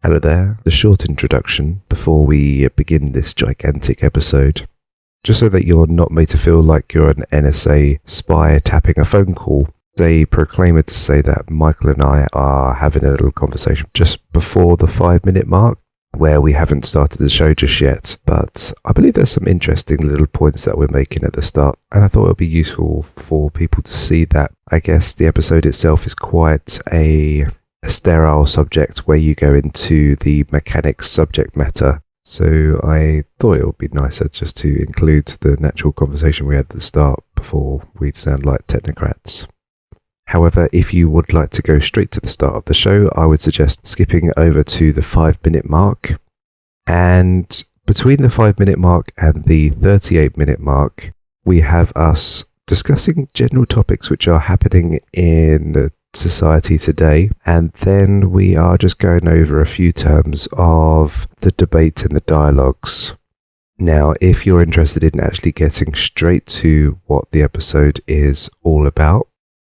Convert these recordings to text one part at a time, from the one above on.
Hello there, the short introduction before we begin this gigantic episode. Just so that you're not made to feel like you're an NSA spy tapping a phone call, they proclaim it to say that Michael and I are having a little conversation just before the 5-minute mark, where we haven't started the show just yet, but I believe there's some interesting little points that we're making at the start, and I thought it would be useful for people to see that. I guess the episode itself is quite a sterile subject where you go into the mechanics subject matter, so I thought it would be nicer just to include the natural conversation we had at the start before we sound like technocrats. However, if you would like to go straight to the start of the show, I would suggest skipping over to the 5-minute mark. And between the 5-minute mark and the 38-minute mark, we have us discussing general topics which are happening in society today. And then we are just going over a few terms of the debate and the dialogues. Now, if you're interested in actually getting straight to what the episode is all about,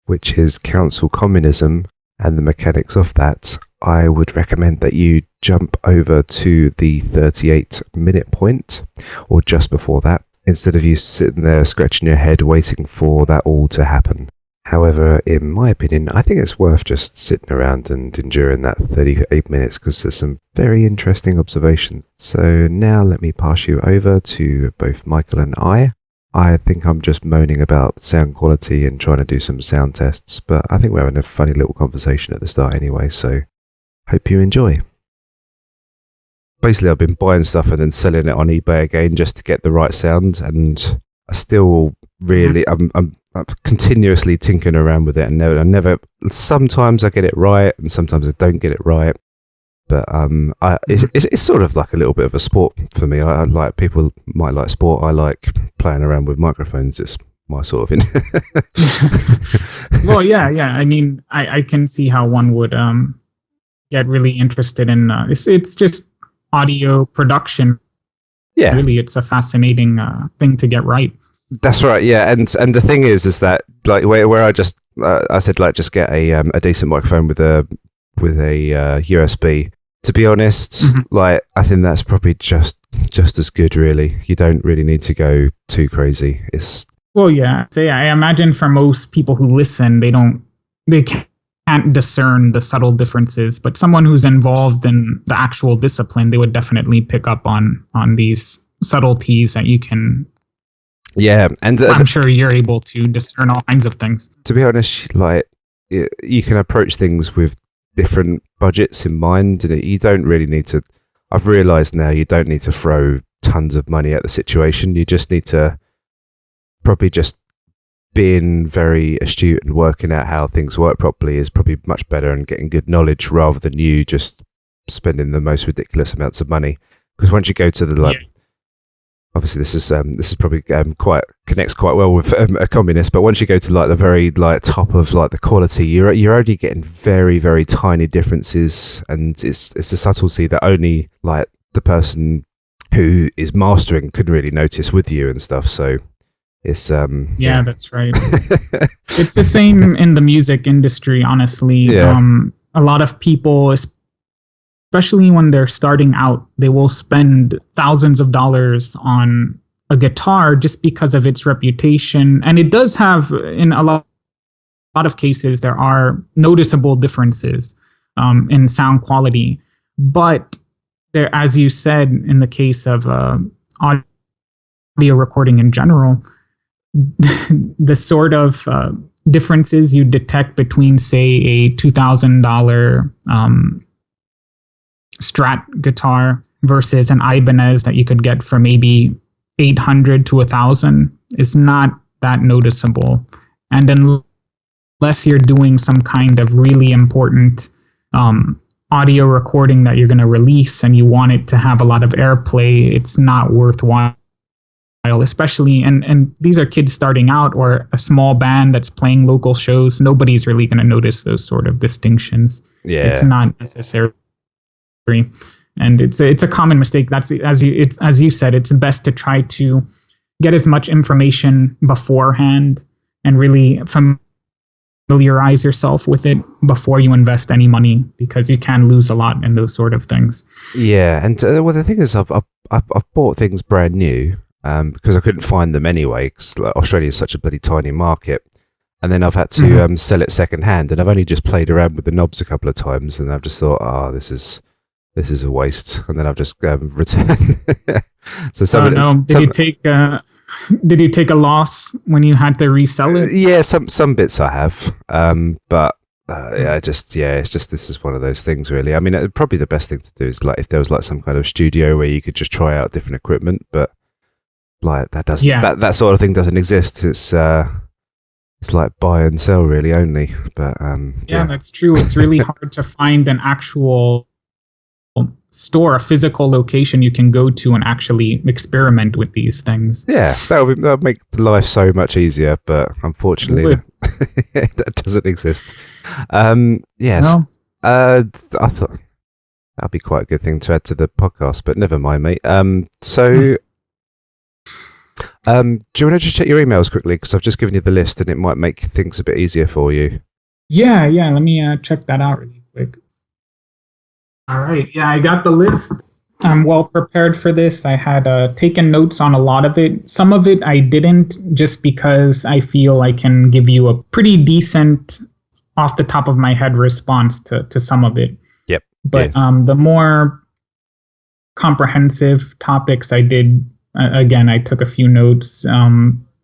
which is council communism and the mechanics of that, I would recommend that you jump over to the 38-minute point, or just before that, instead of you sitting there scratching your head waiting for that all to happen. However, in my opinion, I think it's worth just sitting around and enduring that 38 minutes because there's some very interesting observations. So now let me pass you over to both Michael and I. I think I'm just moaning about sound quality and trying to do some sound tests, but I think we're having a funny little conversation at the start anyway, so hope you enjoy. Basically, I've been buying stuff and then selling it on eBay again just to get the right sound, and I still really, I'm continuously tinkering around with it, and I never, sometimes I get it right and sometimes I don't get it right. But it's sort of like a little bit of a sport for me. I like, people might like sport. I like playing around with microphones. It's my sort of thing. Well, yeah. I mean, I can see how one would get really interested in. It's just audio production. Yeah, really, it's a fascinating thing to get right. That's right. Yeah, and the thing is that like where I just I said like just get a decent microphone with a USB. To be honest, like I think that's probably just as good. Really, you don't really need to go too crazy. Well, yeah. So yeah, I imagine for most people who listen, they can't discern the subtle differences. But someone who's involved in the actual discipline, they would definitely pick up on these subtleties that you can. Yeah, and I'm sure you're able to discern all kinds of things. To be honest, like you can approach things with different budgets in mind, and you don't really need to. I've realised now you don't need to throw tons of money at the situation. You just need to probably just being very astute and working out how things work properly is probably much better, and getting good knowledge rather than you just spending the most ridiculous amounts of money. Because once you go to the obviously this is probably connects quite well with a communist, but once you go to like the very like top of like the quality, you're only getting very, very tiny differences, and it's a subtlety that only like the person who is mastering could really notice with you and stuff. So it's yeah, that's right. It's the same in the music industry, honestly. Yeah. A lot of people, especially when they're starting out, they will spend thousands of dollars on a guitar just because of its reputation. And it does have, in a lot of cases, there are noticeable differences in sound quality. But there, as you said, in the case of audio recording in general, the sort of differences you detect between, say, a $2,000 Strat guitar versus an Ibanez that you could get for maybe $800 to $1,000 is not that noticeable. And unless you're doing some kind of really important audio recording that you're going to release and you want it to have a lot of airplay, it's not worthwhile. Especially, and these are kids starting out or a small band that's playing local shows. Nobody's really going to notice those sort of distinctions. Yeah, it's not necessary. And it's a common mistake. That's as you said, it's best to try to get as much information beforehand and really familiarize yourself with it before you invest any money, because you can lose a lot in those sort of things. Yeah, and well, the thing is, I've bought things brand new because I couldn't find them anyway. Because Australia is such a bloody tiny market, and then I've had to sell it second hand, and I've only just played around with the knobs a couple of times, and I've just thought, this is a waste, and then I've just returned. So did you take a loss when you had to resell it? Yeah, some bits I have, but it's just this is one of those things, really. I mean, probably the best thing to do is like if there was like some kind of studio where you could just try out different equipment, but like that sort of thing doesn't exist. It's like buy and sell really only. But that's true. It's really hard to find an actual store, a physical location you can go to and actually experiment with these things. Yeah, that would make life so much easier, but unfortunately that doesn't exist. Yes. No. I thought that'd be quite a good thing to add to the podcast, but never mind, mate. Do you want to just check your emails quickly, because I've just given you the list and it might make things a bit easier for you? Yeah, let me check that out really quick. All right. Yeah, I got the list. I'm well prepared for this. I had taken notes on a lot of it. Some of it I didn't, just because I feel I can give you a pretty decent, off the top of my head response to some of it. Yep. But the more comprehensive topics I did, again, I took a few notes.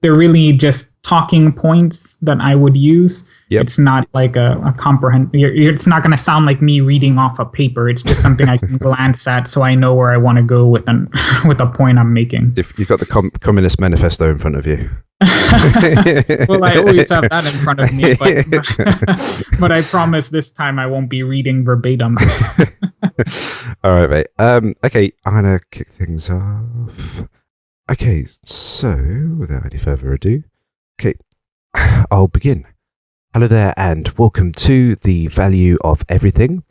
They're really just talking points that I would use. Yep. It's not like a comprehend. It's not going to sound like me reading off a paper. It's just something I can glance at, so I know where I want to go with a point I'm making. If you've got the Communist Manifesto in front of you. Well, I always have that in front of me, but I promise this time I won't be reading verbatim. All right, mate. Okay, I'm gonna kick things off. Okay, so without any further ado, I'll begin. Hello there, and welcome to The Value of Everything.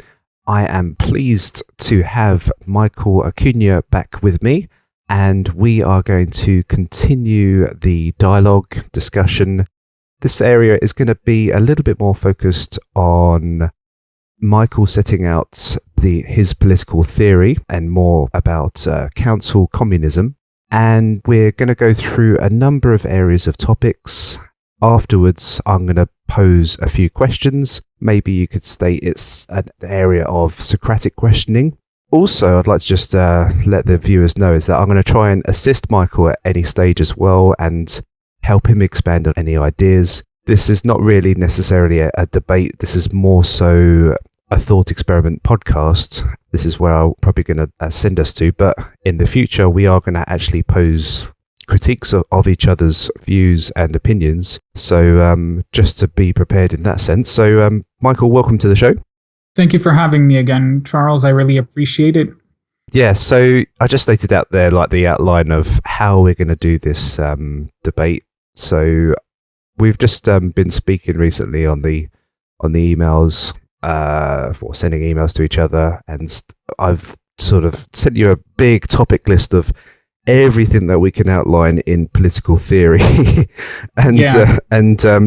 I am pleased to have Michael Acuña back with me, and we are going to continue the dialogue discussion. This area is going to be a little bit more focused on Michael setting out his political theory and more about council communism. And we're going to go through a number of areas of topics. Afterwards, I'm going to pose a few questions. Maybe you could state it's an area of Socratic questioning. Also, I'd like to just let the viewers know is that I'm going to try and assist Michael at any stage as well and help him expand on any ideas. This is not really necessarily a debate. This is more so a thought experiment podcast. This is where I'm probably going to send us to. But in the future, we are going to actually pose critiques of each other's views and opinions. So just to be prepared in that sense. So Michael, welcome to the show. Thank you for having me again, Charles. I really appreciate it. Yeah, so I just stated out there like the outline of how we're going to do this debate. So we've just been speaking recently on the emails, sending emails to each other, and I've sort of sent you a big topic list of everything that we can outline in political theory, and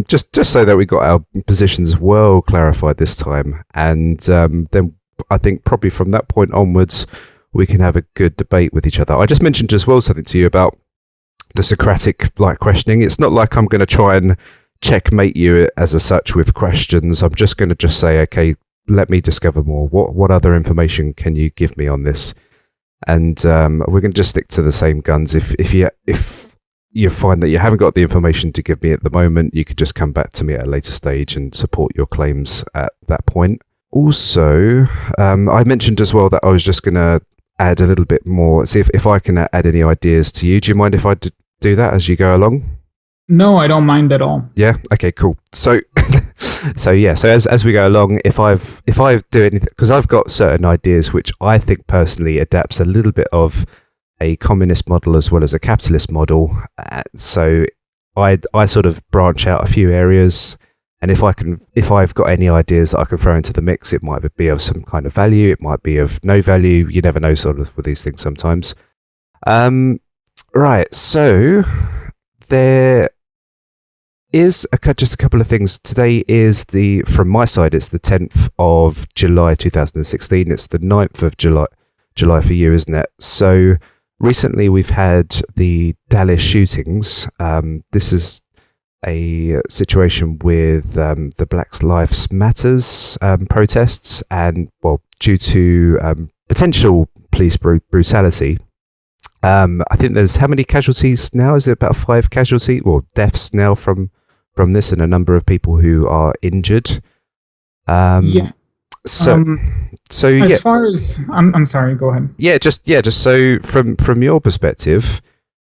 just so that we got our positions well clarified this time, and then I think probably from that point onwards we can have a good debate with each other. I just mentioned as well something to you about the Socratic questioning. It's not like I'm going to try and checkmate you as such with questions. I'm just going to say, okay, let me discover more. What other information can you give me on this? And we're going to just stick to the same guns. If you find that you haven't got the information to give me at the moment, you could just come back to me at a later stage and support your claims at that point. Also, I mentioned as well that I was just going to add a little bit more, see if I can add any ideas to you. Do you mind if I do that as you go along? No, I don't mind at all. Yeah. Okay. Cool. So, so as we go along, if I do anything, because I've got certain ideas which I think personally adapts a little bit of a communist model as well as a capitalist model. So I sort of branch out a few areas, and if I've got any ideas that I can throw into the mix, it might be of some kind of value, it might be of no value. You never know, sort of, with these things sometimes. Right. So there is just a couple of things. Today is from my side, it's the 10th of July 2016. It's the 9th of July for you, isn't it? So recently we've had the Dallas shootings. This is a situation with the Black Lives Matters protests, and due to potential police brutality. I think there's how many casualties now? Is it about 5 casualties or deaths now from this, and a number of people who are injured? Yeah. So as far as I'm sorry, go ahead. Just so from your perspective,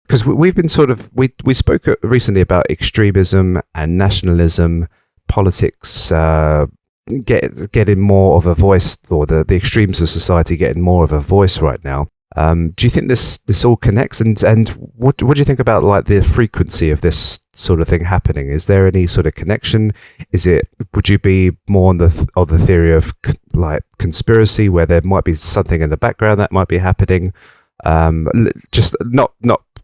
because we've been we spoke recently about extremism and nationalism, politics getting more of a voice, or the extremes of society getting more of a voice right now. Do you think this all connects, and what do you think about like the frequency of this sort of thing happening? Is there any sort of connection? Would you be more on the theory of like conspiracy, where there might be something in the background that might be happening? Just not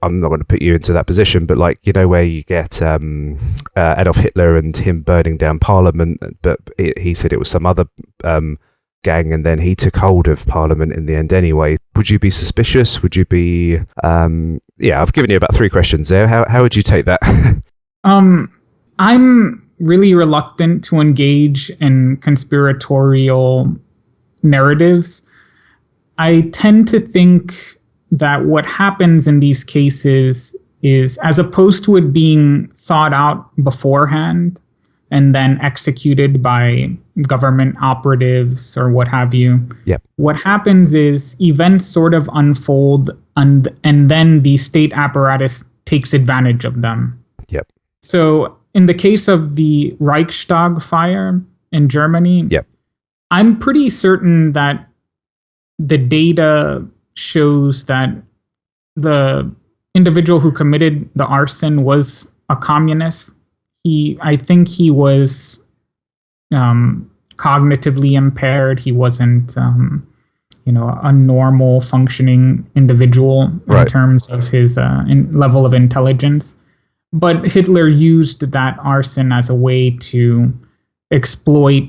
I'm not going to put you into that position, but like, where you get Adolf Hitler and him burning down Parliament, but he said it was some other gang, and then he took hold of Parliament in the end anyway. Would you be suspicious? Would you be I've given you about 3 questions there. How would you take that? I'm really reluctant to engage in conspiratorial narratives. I tend to think that what happens in these cases is, as opposed to it being thought out beforehand and then executed by government operatives or what have you. Yep. What happens is events sort of unfold, and then the state apparatus takes advantage of them. Yep. So in the case of the Reichstag fire in Germany, yep, I'm pretty certain that the data shows that the individual who committed the arson was a communist. I think he was cognitively impaired. He wasn't, a normal functioning individual in terms of his level of intelligence. But Hitler used that arson as a way to exploit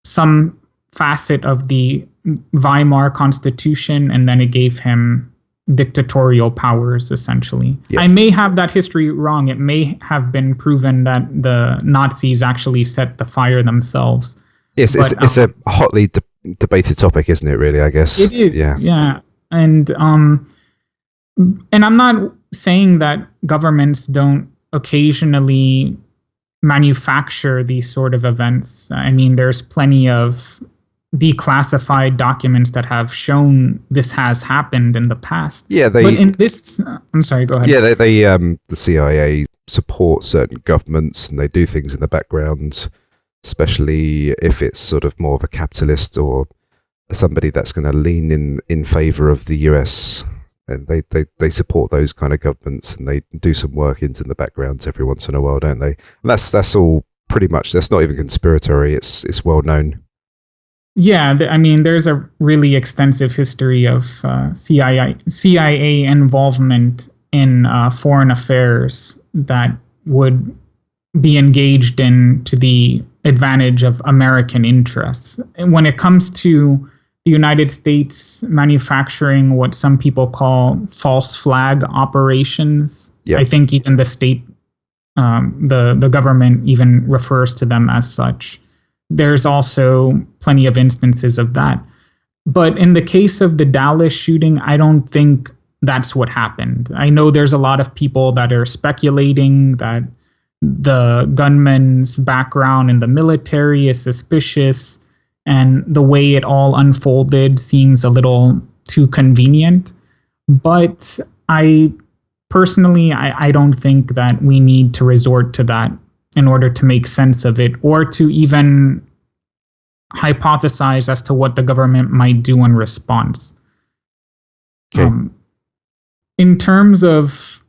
some facet of the Weimar Constitution, and then it gave him dictatorial powers, essentially. Yep. I may have that history wrong. It may have been proven that the Nazis actually set the fire themselves. Yes, it's a hotly debated topic, isn't it, really, I guess? It is, yeah. And I'm not saying that governments don't occasionally manufacture these sort of events. I mean, there's plenty of declassified documents that have shown this has happened in the past. Yeah, but in this, I'm sorry, go ahead. Yeah, they the CIA support certain governments, and they do things in the background, especially if it's sort of more of a capitalist or somebody that's going to lean in favor of the US. And they support those kind of governments, and they do some work in the backgrounds every once in a while, don't they? And that's all pretty much. That's not even conspiratory. It's well known. Yeah, I mean, there's a really extensive history of CIA involvement in foreign affairs that would be engaged in to the advantage of American interests. And when it comes to the United States manufacturing what some people call false flag operations, I think even the state, the government even refers to them as such. There's also plenty of instances of that. But in the case of the Dallas shooting, I don't think that's what happened. I know there's a lot of people that are speculating that the gunman's background in the military is suspicious, and the way it all unfolded seems a little too convenient. But I personally don't think that we need to resort to that in order to make sense of it, or to even hypothesize as to what the government might do in response. Okay. In terms of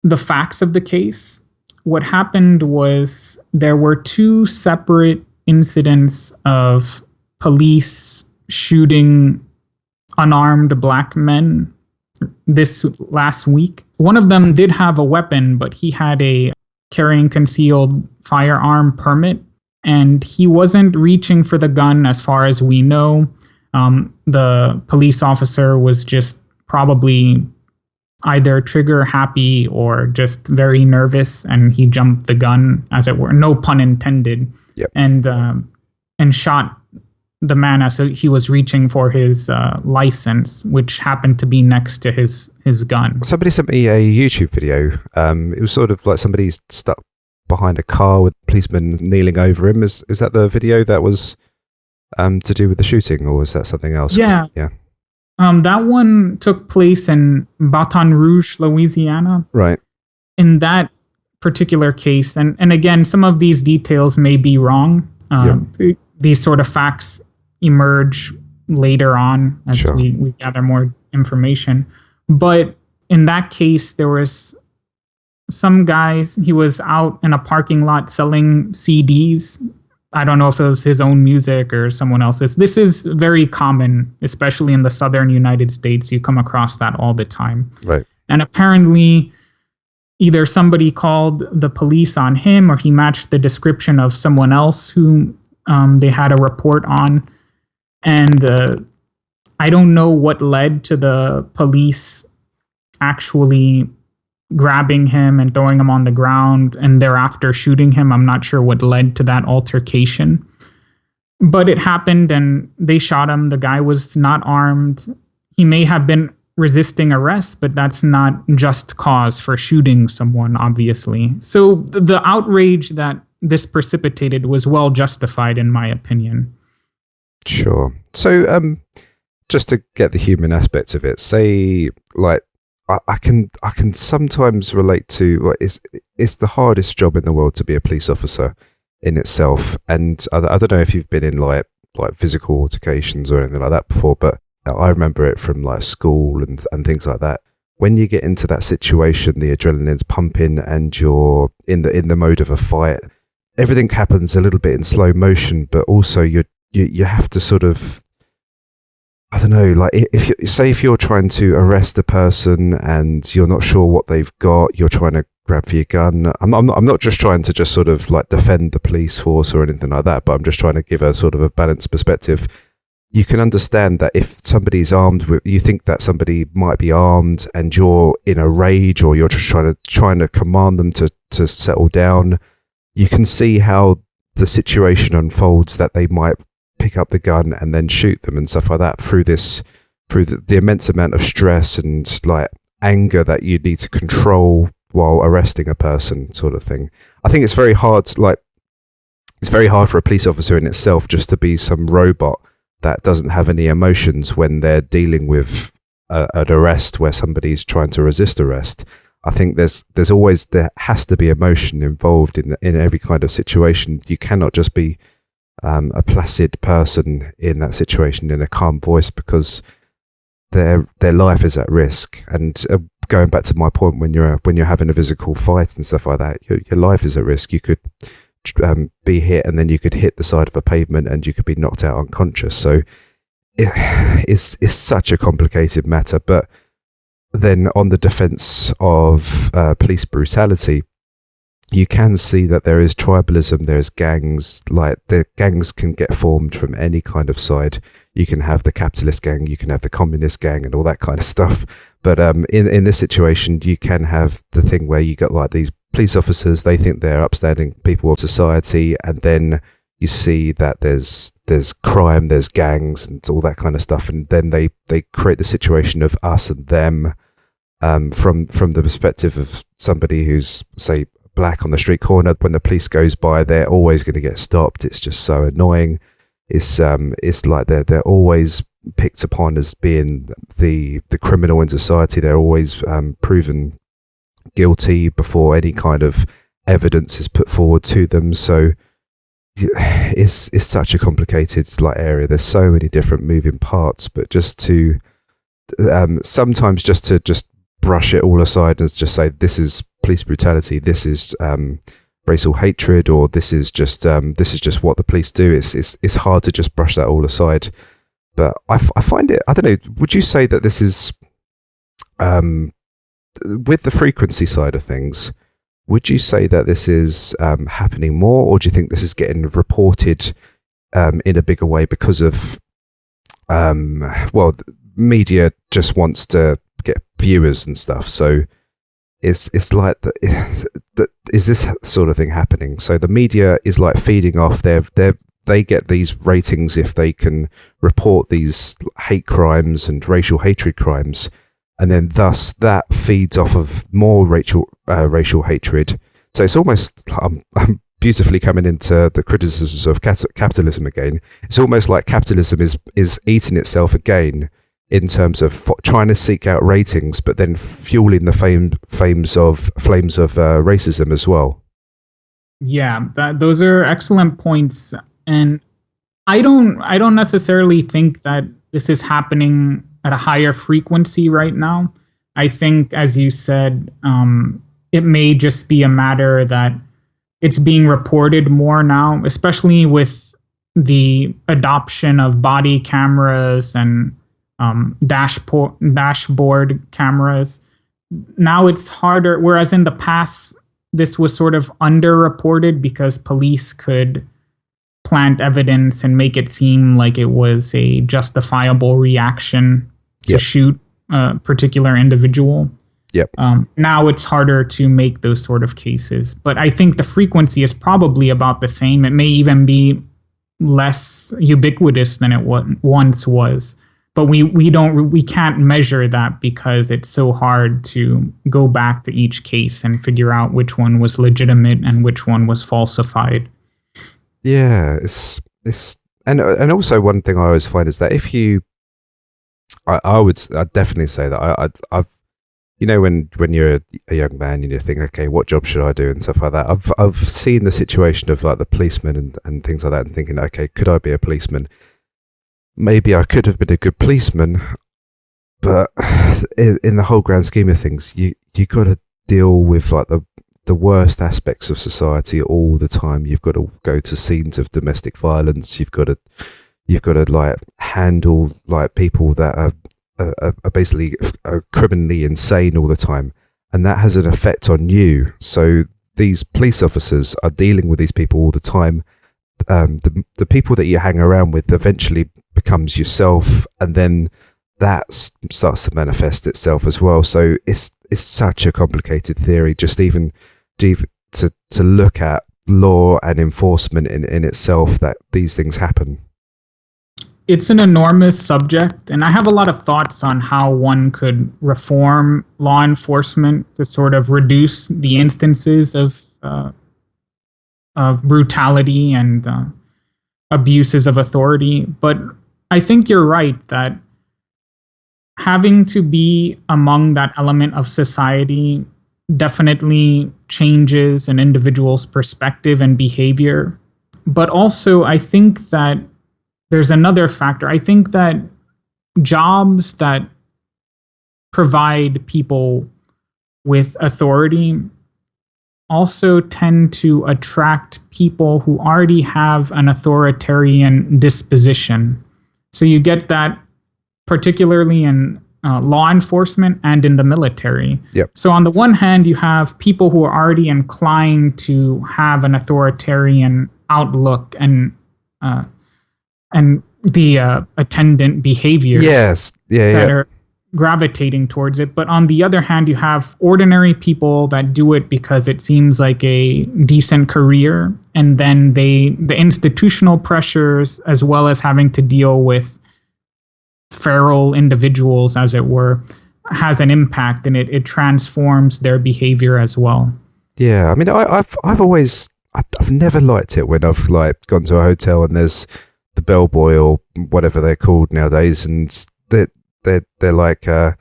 the facts of the case, what happened was there were 2 separate incidents of police shooting unarmed black men this last week. One of them did have a weapon, but he had a carrying concealed firearm permit, and he wasn't reaching for the gun as far as we know. The police officer was just probably either trigger happy or just very nervous, and he jumped the gun, as it were, no pun intended. Yep. And shot the man as he was reaching for his license, which happened to be next to his gun. Somebody sent me a YouTube video. It was sort of like somebody stuck behind a car with a policeman kneeling over him. Is that the video that was to do with the shooting, or was that something else? Yeah. Yeah. That one took place in Baton Rouge, Louisiana. Right. In that particular case, and again, some of these details may be wrong. These sort of facts emerge later on as Sure. we gather more information. But in that case, there was some guys, he was out in a parking lot selling CDs. I don't know if it was his own music or someone else's. This is very common, especially in the southern United States. You come across that all the time. Right. And apparently, either somebody called the police on him, or he matched the description of someone else who they had a report on. And I don't know what led to the police actually grabbing him and throwing him on the ground and thereafter shooting him. I'm not sure what led to that altercation. But it happened and they shot him. The guy was not armed. He may have been resisting arrest, but that's not just cause for shooting someone, obviously. So the outrage that this precipitated was well justified, in my opinion. Sure. So, just to get the human aspects of it, say, like, I can sometimes relate to, like, it's the hardest job in the world to be a police officer in itself. And I don't know if you've been in like physical altercations or anything like that before, but I remember it from like school and things like that. When you get into that situation, the adrenaline's pumping and you're in the mode of a fight. Everything happens a little bit in slow motion, but also you have to sort of, I don't know, like if you're trying to arrest a person and you're not sure what they've got, you're trying to grab for your gun. I'm not just trying to just sort of like defend the police force or anything like that, but I'm just trying to give a sort of a balanced perspective. You can understand that if somebody's armed with, you think that somebody might be armed and you're in a rage or you're just trying to command them to settle down. You can see how the situation unfolds, that they might pick up the gun and then shoot them and stuff like that through the immense amount of stress and like anger that you need to control while arresting a person, sort of thing. I think it's very hard for a police officer in itself just to be some robot that doesn't have any emotions when they're dealing with an arrest where somebody's trying to resist arrest. I think there has to be emotion involved in every kind of situation. You cannot just be a placid person in that situation in a calm voice, because their life is at risk. And going back to my point, when you're having a physical fight and stuff like that, your life is at risk. You could be hit, and then you could hit the side of a pavement, and you could be knocked out unconscious. So it's such a complicated matter. But then, on the defense of police brutality, you can see that there is tribalism, there's gangs. Like, the gangs can get formed from any kind of side. You can have the capitalist gang, you can have the communist gang, and all that kind of stuff. But in this situation, you can have the thing where you got like these police officers, they think they're upstanding people of society, and then you see that there's crime, there's gangs, and all that kind of stuff, and then they create the situation of us and them, from the perspective of somebody who's, say, black on the street corner. When the police goes by, they're always going to get stopped. It's just so annoying. It's like they're always picked upon as being the criminal in society. They're always proven guilty before any kind of evidence is put forward to them. So it's such a complicated area. There's so many different moving parts, but just to sometimes just brush it all aside and just say this is police brutality, this is racial hatred, or this is just what the police do. It's hard to just brush that all aside. But I find it, I don't know, would you say that this is with the frequency side of things, would you say that this is happening more, or do you think this is getting reported in a bigger way because of, media just wants to get viewers and stuff? So it's like, is this sort of thing happening? So the media is like feeding off they get these ratings if they can report these hate crimes and racial hatred crimes, and then thus that feeds off of more racial hatred. So it's almost, I'm beautifully coming into the criticisms of capitalism again. It's almost like capitalism is eating itself again in terms of trying to seek out ratings, but then fueling the flames of racism as well. Yeah, those are excellent points, and I don't necessarily think that this is happening at a higher frequency right now. I think, as you said, it may just be a matter that it's being reported more now, especially with the adoption of body cameras and dashboard cameras. Now it's harder, whereas in the past, this was sort of underreported because police could plant evidence and make it seem like it was a justifiable reaction to shoot a particular individual. Now it's harder to make those sort of cases, but I think the frequency is probably about the same. It may even be less ubiquitous than it once was, but we can't measure that because it's so hard to go back to each case and figure out which one was legitimate and which one was falsified. Yeah, it's and also one thing I always find is that if you, I'd definitely say that I've when you're a young man and you think, okay, what job should I do and stuff like that. I've seen the situation of like the policeman and things like that, and thinking, okay, could I be a policeman? Maybe I could have been a good policeman, but in the whole grand scheme of things, you got to deal with like the worst aspects of society all the time. You've got to go to scenes of domestic violence. You've got to like handle like people that are basically criminally insane all the time, and that has an effect on you. So these police officers are dealing with these people all the time. The people that you hang around with eventually becomes yourself, and then that starts to manifest itself as well. So it's such a complicated theory, just even to look at law and enforcement in itself, that these things happen. It's an enormous subject, and I have a lot of thoughts on how one could reform law enforcement to sort of reduce the instances of brutality and abuses of authority. But I think you're right that having to be among that element of society definitely changes an individual's perspective and behavior. But also, I think that there's another factor. I think that jobs that provide people with authority also tend to attract people who already have an authoritarian disposition. So you get that particularly in law enforcement and in the military. So on the one hand, you have people who are already inclined to have an authoritarian outlook and the attendant behavior that are gravitating towards it. But on the other hand, you have ordinary people that do it because it seems like a decent career, and then the institutional pressures, as well as having to deal with feral individuals, as it were, has an impact, and it transforms their behavior as well. Yeah, I mean, I've never liked it when I've like gone to a hotel and there's the bellboy or whatever they're called nowadays, and they're like, how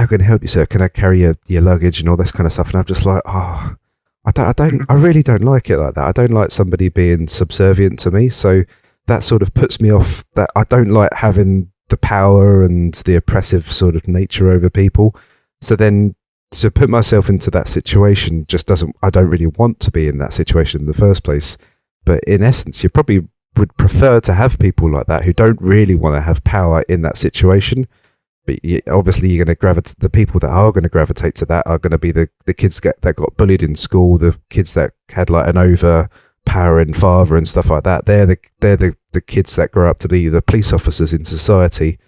can I help you, sir? Can I carry your luggage and all this kind of stuff? And I'm just like, I really don't like it like that. I don't like somebody being subservient to me. So that sort of puts me off. That I don't like having the power and the oppressive sort of nature over people. So then to put myself into that situation I don't really want to be in that situation in the first place. But in essence, you probably would prefer to have people like that who don't really want to have power in that situation, but obviously you're going to gravitate. The people that are going to gravitate to that are going to be the kids that got bullied in school, the kids that had like an overpowering father and stuff like that. They're the kids that grow up to be the police officers in society,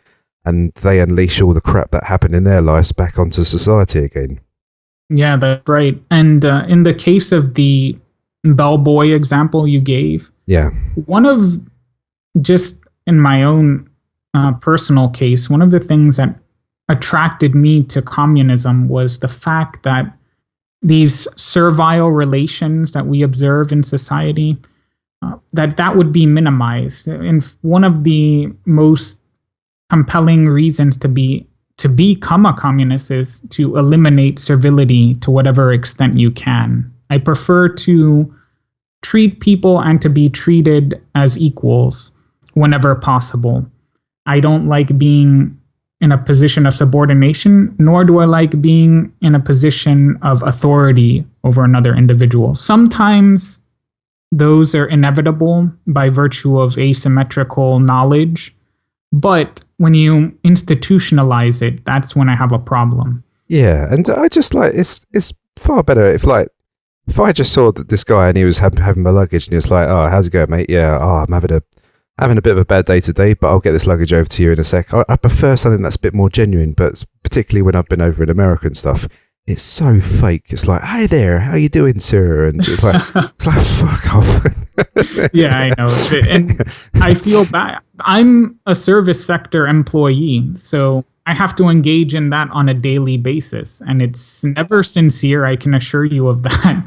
and they unleash all the crap that happened in their lives back onto society again. Yeah, that's right. And in the case of the bellboy example you gave, one of, just in my own personal case, one of the things that attracted me to communism was the fact that these servile relations that we observe in society, that would be minimized. And one of the most compelling reasons to become a communist is to eliminate servility to whatever extent you can. I prefer to treat people and to be treated as equals whenever possible. I don't like being in a position of subordination, nor do I like being in a position of authority over another individual. Sometimes those are inevitable by virtue of asymmetrical knowledge, but when you institutionalize it, that's when I have a problem. Yeah, and I just like it's far better if I just saw that this guy and he was having my luggage and he was like, "Oh, how's it going, mate? Yeah, I'm having a bit of a bad day today, but I'll get this luggage over to you in a sec." I prefer something that's a bit more genuine, but particularly when I've been over in America and stuff, it's so fake. It's like, "Hi there, how you doing, sir?" And it's like fuck off. Yeah, I know. And I feel bad. I'm a service sector employee, so I have to engage in that on a daily basis, and it's never sincere. I can assure you of that.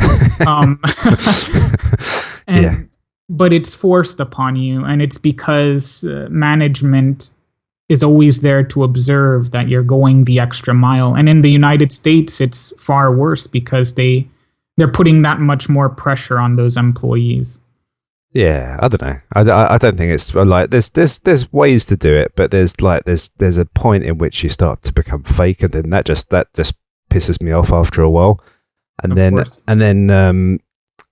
But it's forced upon you, and it's because management is always there to observe that you're going the extra mile. And in the United States, it's far worse because they're putting that much more pressure on those employees. Yeah, I don't know. I don't think it's like there's ways to do it, but there's a point in which you start to become fake, and then that just pisses me off after a while. And then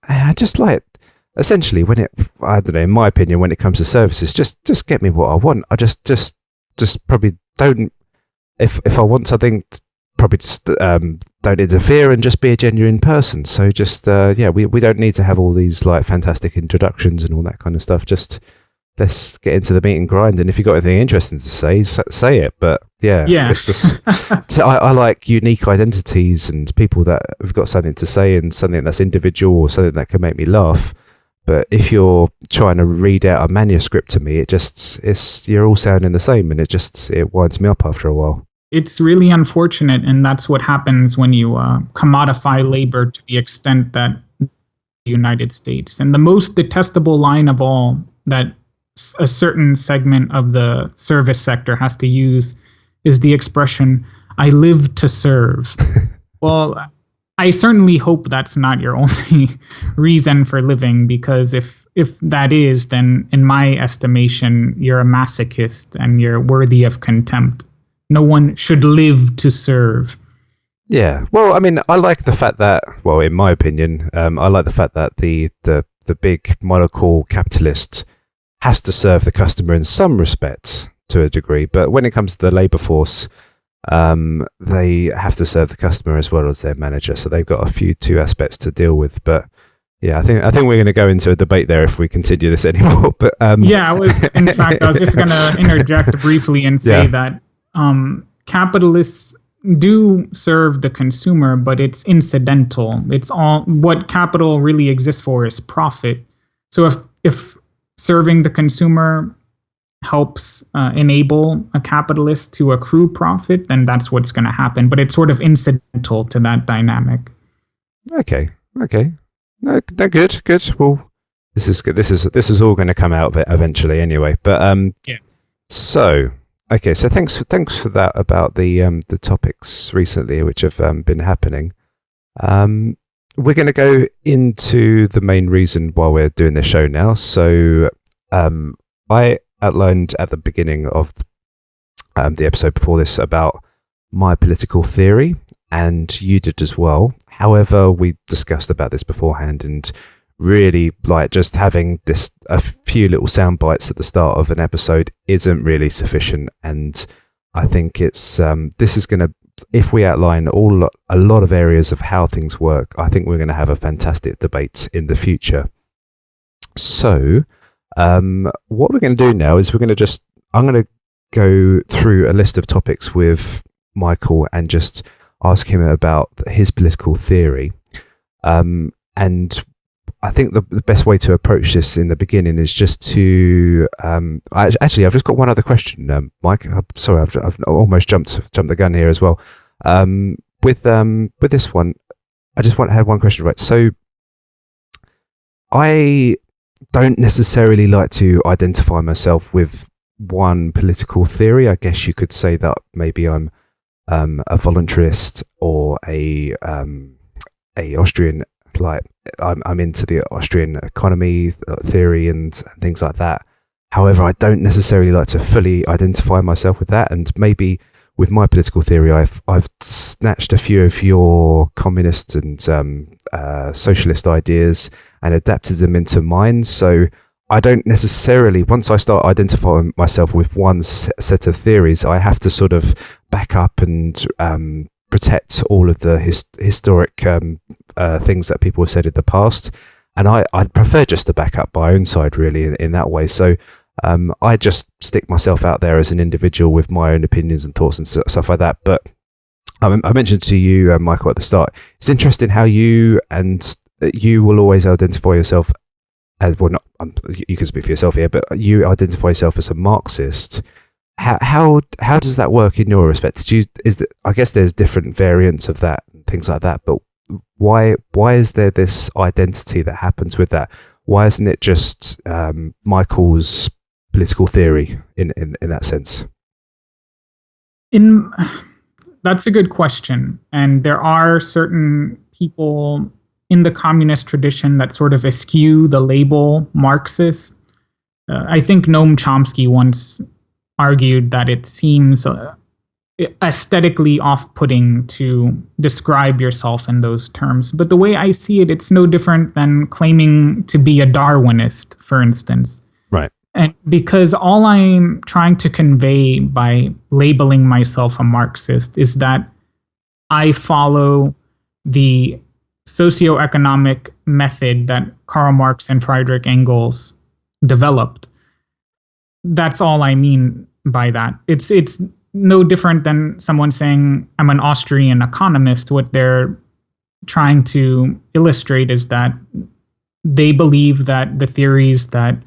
I just like, essentially, I don't know, in my opinion, when it comes to services, just get me what I want. I just probably don't, if I want something, probably just don't interfere and just be a genuine person. So just, we don't need to have all these like fantastic introductions and all that kind of stuff. Just let's get into the meat and grind. And if you've got anything interesting to say it. But yeah. It's just, I like unique identities and people that have got something to say and something that's individual or something that can make me laugh. But if you're trying to read out a manuscript to me, you're all sounding the same, and it winds me up after a while. It's really unfortunate, and that's what happens when you commodify labor to the extent that the United States. And the most detestable line of all that a certain segment of the service sector has to use is the expression, "I live to serve." Well, I certainly hope that's not your only reason for living, because if that is, then in my estimation, you're a masochist and you're worthy of contempt. No one should live to serve. Yeah. Well, I mean, I like the fact that, well, in my opinion, I like the fact that the big monocle capitalist has to serve the customer in some respect to a degree, but when it comes to the labor force, they have to serve the customer as well as their manager. So they've got two aspects to deal with. But yeah, I think we're going to go into a debate there if we continue this anymore. But I was just going to interject briefly and say that capitalists do serve the consumer, but it's incidental. It's all what capital really exists for is profit. So if serving the consumer helps enable a capitalist to accrue profit, then that's what's going to happen. But it's sort of incidental to that dynamic. Okay. No, good. Well, this is good. This is all going to come out eventually, anyway. But So thanks for that about the topics recently which have been happening. We're going to go into the main reason why we're doing this show now. So I outlined at the beginning of the episode before this about my political theory, and you did as well. However, we discussed about this beforehand, and really, like, just having a few little sound bites at the start of an episode isn't really sufficient. And I think it's this is going to, if we outline a lot of areas of how things work, I think we're going to have a fantastic debate in the future. So, what we're going to do now is I'm going to go through a list of topics with Michael and just ask him about his political theory. And I think the best way to approach this in the beginning is just to I've just got one other question, Mike. I'm sorry, I've almost jumped the gun here as well. With this one, I just had one question, right? So I don't necessarily like to identify myself with one political theory. I guess you could say that maybe I'm a voluntarist or a Austrian, like I'm into the Austrian economy theory and things like that. However, I don't necessarily like to fully identify myself with that, and maybe with my political theory, I've snatched a few of your communist and socialist ideas and adapted them into mine. So I don't necessarily, once I start identifying myself with one set of theories, I have to sort of back up and protect all of the historic things that people have said in the past. And I'd prefer just to back up my own side, really, in that way. So I just stick myself out there as an individual with my own opinions and thoughts and stuff like that. But I mentioned to you, Michael, at the start, it's interesting how you will always identify yourself as, well, not, you can speak for yourself here, but you identify yourself as a Marxist. How does that work in your respect? I guess there's different variants of that and things like that, but why is there this identity that happens with that? Why isn't it just Michael's political theory in that sense? That's a good question, and there are certain people in the communist tradition that sort of eschew the label Marxist. I think Noam Chomsky once argued that it seems aesthetically off-putting to describe yourself in those terms. But the way I see it, it's no different than claiming to be a Darwinist, for instance. Right. And because all I'm trying to convey by labeling myself a Marxist is that I follow the socioeconomic method that Karl Marx and Friedrich Engels developed. That's all I mean by that. It's no different than someone saying I'm an Austrian economist. What they're trying to illustrate is that they believe that the theories that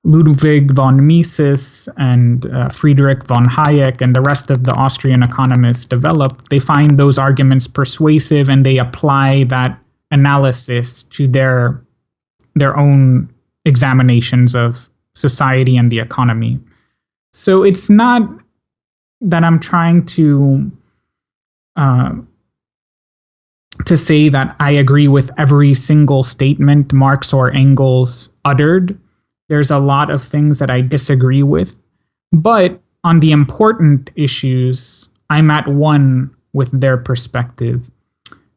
Ludwig von Mises and Friedrich von Hayek and the rest of the Austrian economists developed, they find those arguments persuasive and they apply that analysis to their own examinations of society and the economy. So it's not that I'm trying to say that I agree with every single statement Marx or Engels uttered. There's a lot of things that I disagree with, but on the important issues, I'm at one with their perspective.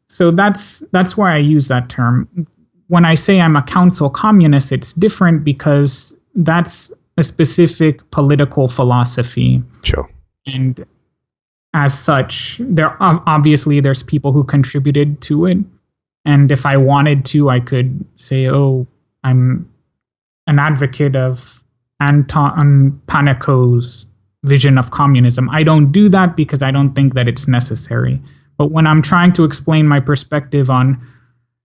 So that's why I use that term. When I say I'm a council communist, it's different because that's a specific political philosophy. Sure. And as such, there's people who contributed to it. And if I wanted to, I could say, oh, I'm an advocate of Anton Panneko's vision of communism. I don't do that because I don't think that it's necessary. But when I'm trying to explain my perspective on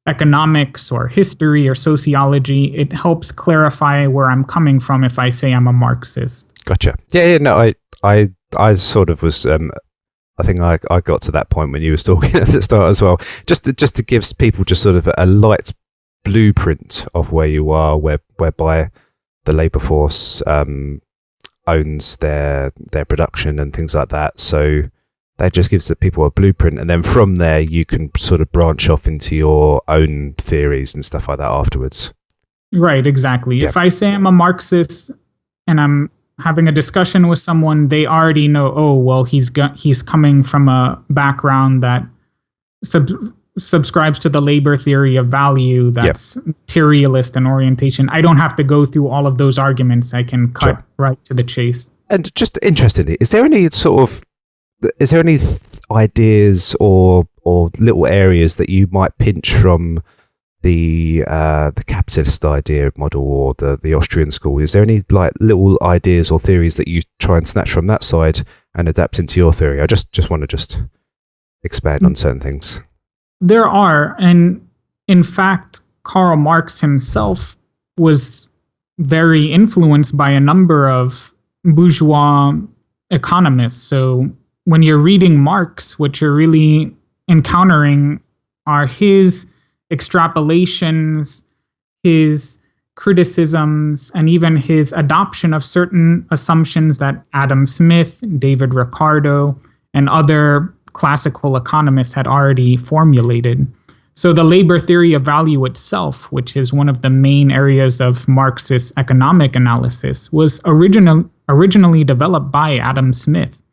economics or history or sociology, it helps clarify where I'm coming from if I say I'm a Marxist. Gotcha. Yeah, no, I sort of was, I think I got to that point when you were talking at the start as well. Just to give people just sort of a light blueprint of where you are, whereby the labour force owns their production and things like that. So that just gives the people a blueprint, and then from there you can sort of branch off into your own theories and stuff like that afterwards. Right, exactly. Yeah. If I say I'm a Marxist and I'm having a discussion with someone, they already know, oh, well, he's coming from a background that subscribes to the labor theory of value that's materialist in orientation. I don't have to go through all of those arguments. I can cut right to the chase. And just interestingly, is there any ideas or little areas that you might pinch from the capitalist idea model or the Austrian school? Is there any like little ideas or theories that you try and snatch from that side and adapt into your theory? I just want to expand on certain things. There are, and in fact, Karl Marx himself was very influenced by a number of bourgeois economists. So when you're reading Marx, what you're really encountering are his extrapolations, his criticisms, and even his adoption of certain assumptions that Adam Smith, David Ricardo, and other classical economists had already formulated. So the labor theory of value itself, which is one of the main areas of Marxist economic analysis, was originally developed by Adam Smith.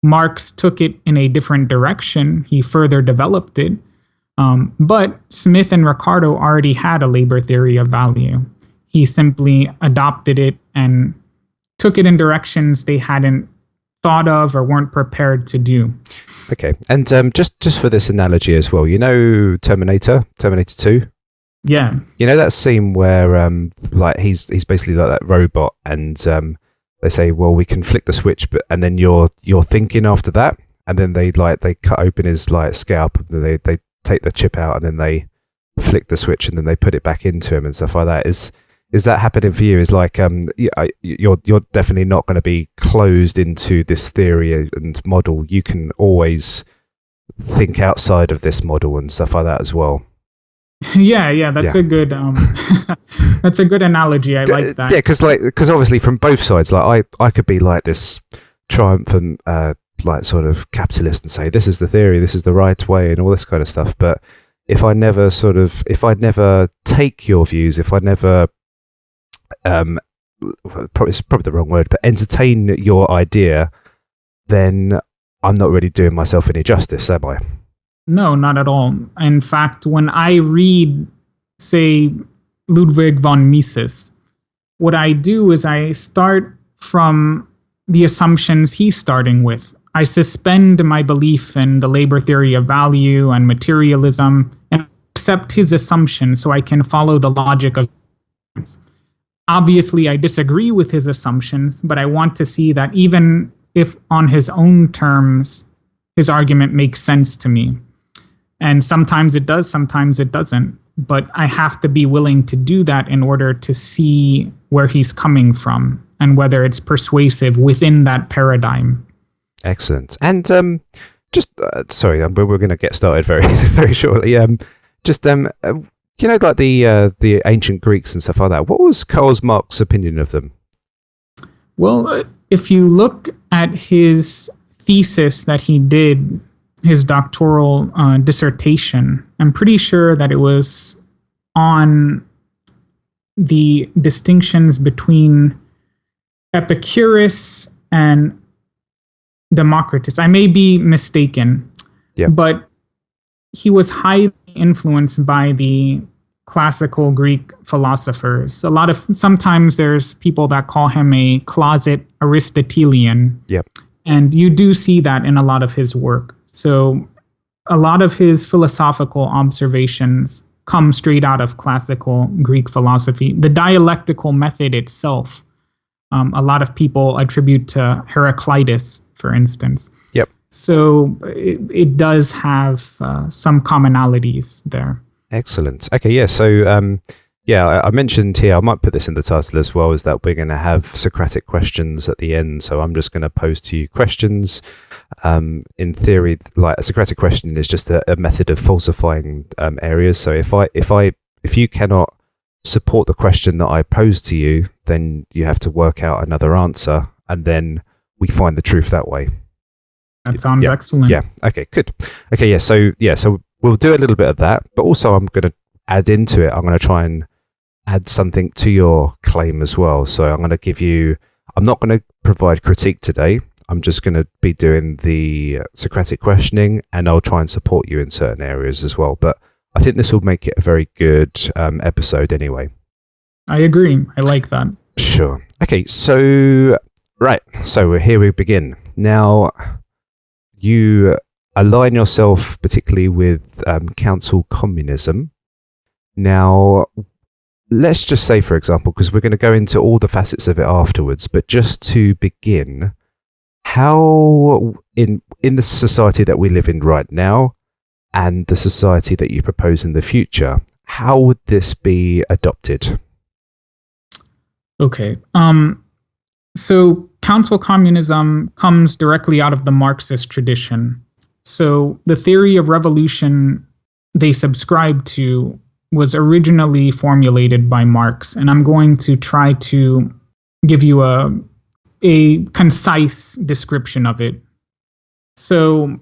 Marx took it in a different direction. He further developed it. But Smith and Ricardo already had a labor theory of value. He simply adopted it and took it in directions they hadn't thought of or weren't prepared to do. Okay, and just for this analogy as well, you know Terminator 2? Yeah. You know that scene where like he's basically like that robot, and they say, well, we can flick the switch, and then you're thinking after that, and then they cut open his like scalp, and they take the chip out, and then they flick the switch, and then they put it back into him and stuff like that. Is that happening for you? Is like you're definitely not going to be closed into this theory and model. You can always think outside of this model and stuff like that as well. Yeah, that's a good that's a good analogy. I like that. Yeah, because obviously from both sides, like I could be like this triumphant like sort of capitalist and say this is the theory, this is the right way, and all this kind of stuff. But if I never take your views, if I never it's probably the wrong word, but entertain your idea, then I'm not really doing myself any justice, am I? No, not at all. In fact, when I read, say, Ludwig von Mises, what I do is I start from the assumptions he's starting with. I suspend my belief in the labor theory of value and materialism and accept his assumptions so I can follow the logic of it. Obviously, I disagree with his assumptions, but I want to see that even if on his own terms, his argument makes sense to me. And sometimes it does, sometimes it doesn't. But I have to be willing to do that in order to see where he's coming from and whether it's persuasive within that paradigm. Excellent. And sorry, we're going to get started very, very shortly. You know, like the ancient Greeks and stuff like that. What was Karl Marx's opinion of them? Well, if you look at his thesis that he did, his doctoral dissertation, I'm pretty sure that it was on the distinctions between Epicurus and Democritus. I may be mistaken, but he was highly influenced by the classical Greek philosophers. Sometimes there's people that call him a closet Aristotelian. Yep. And you do see that in a lot of his work. So a lot of his philosophical observations come straight out of classical Greek philosophy. The dialectical method itself, a lot of people attribute to Heraclitus, for instance. Yep. So it does have some commonalities there. Excellent. Okay, yeah. So, I mentioned here, I might put this in the title as well, is that we're going to have Socratic questions at the end. So I'm just going to pose to you questions. In theory, like a Socratic question is just a method of falsifying areas. So if you cannot support the question that I pose to you, then you have to work out another answer, and then we find the truth that way. That sounds excellent. Yeah. Okay, good. Okay, yeah. So we'll do a little bit of that, but also I'm going to add into it. I'm going to try and add something to your claim as well. So I'm not going to provide critique today. I'm just going to be doing the Socratic questioning, and I'll try and support you in certain areas as well. But I think this will make it a very good episode anyway. I agree. I like that. Sure. Okay, so Right, so here we begin. Now, you align yourself particularly with council communism. Now, let's just say, for example, because we're going to go into all the facets of it afterwards, but just to begin, how in the society that we live in right now and the society that you propose in the future, how would this be adopted? Okay. So council communism comes directly out of the Marxist tradition. So the theory of revolution they subscribe to was originally formulated by Marx, and I'm going to try to give you a concise description of it. So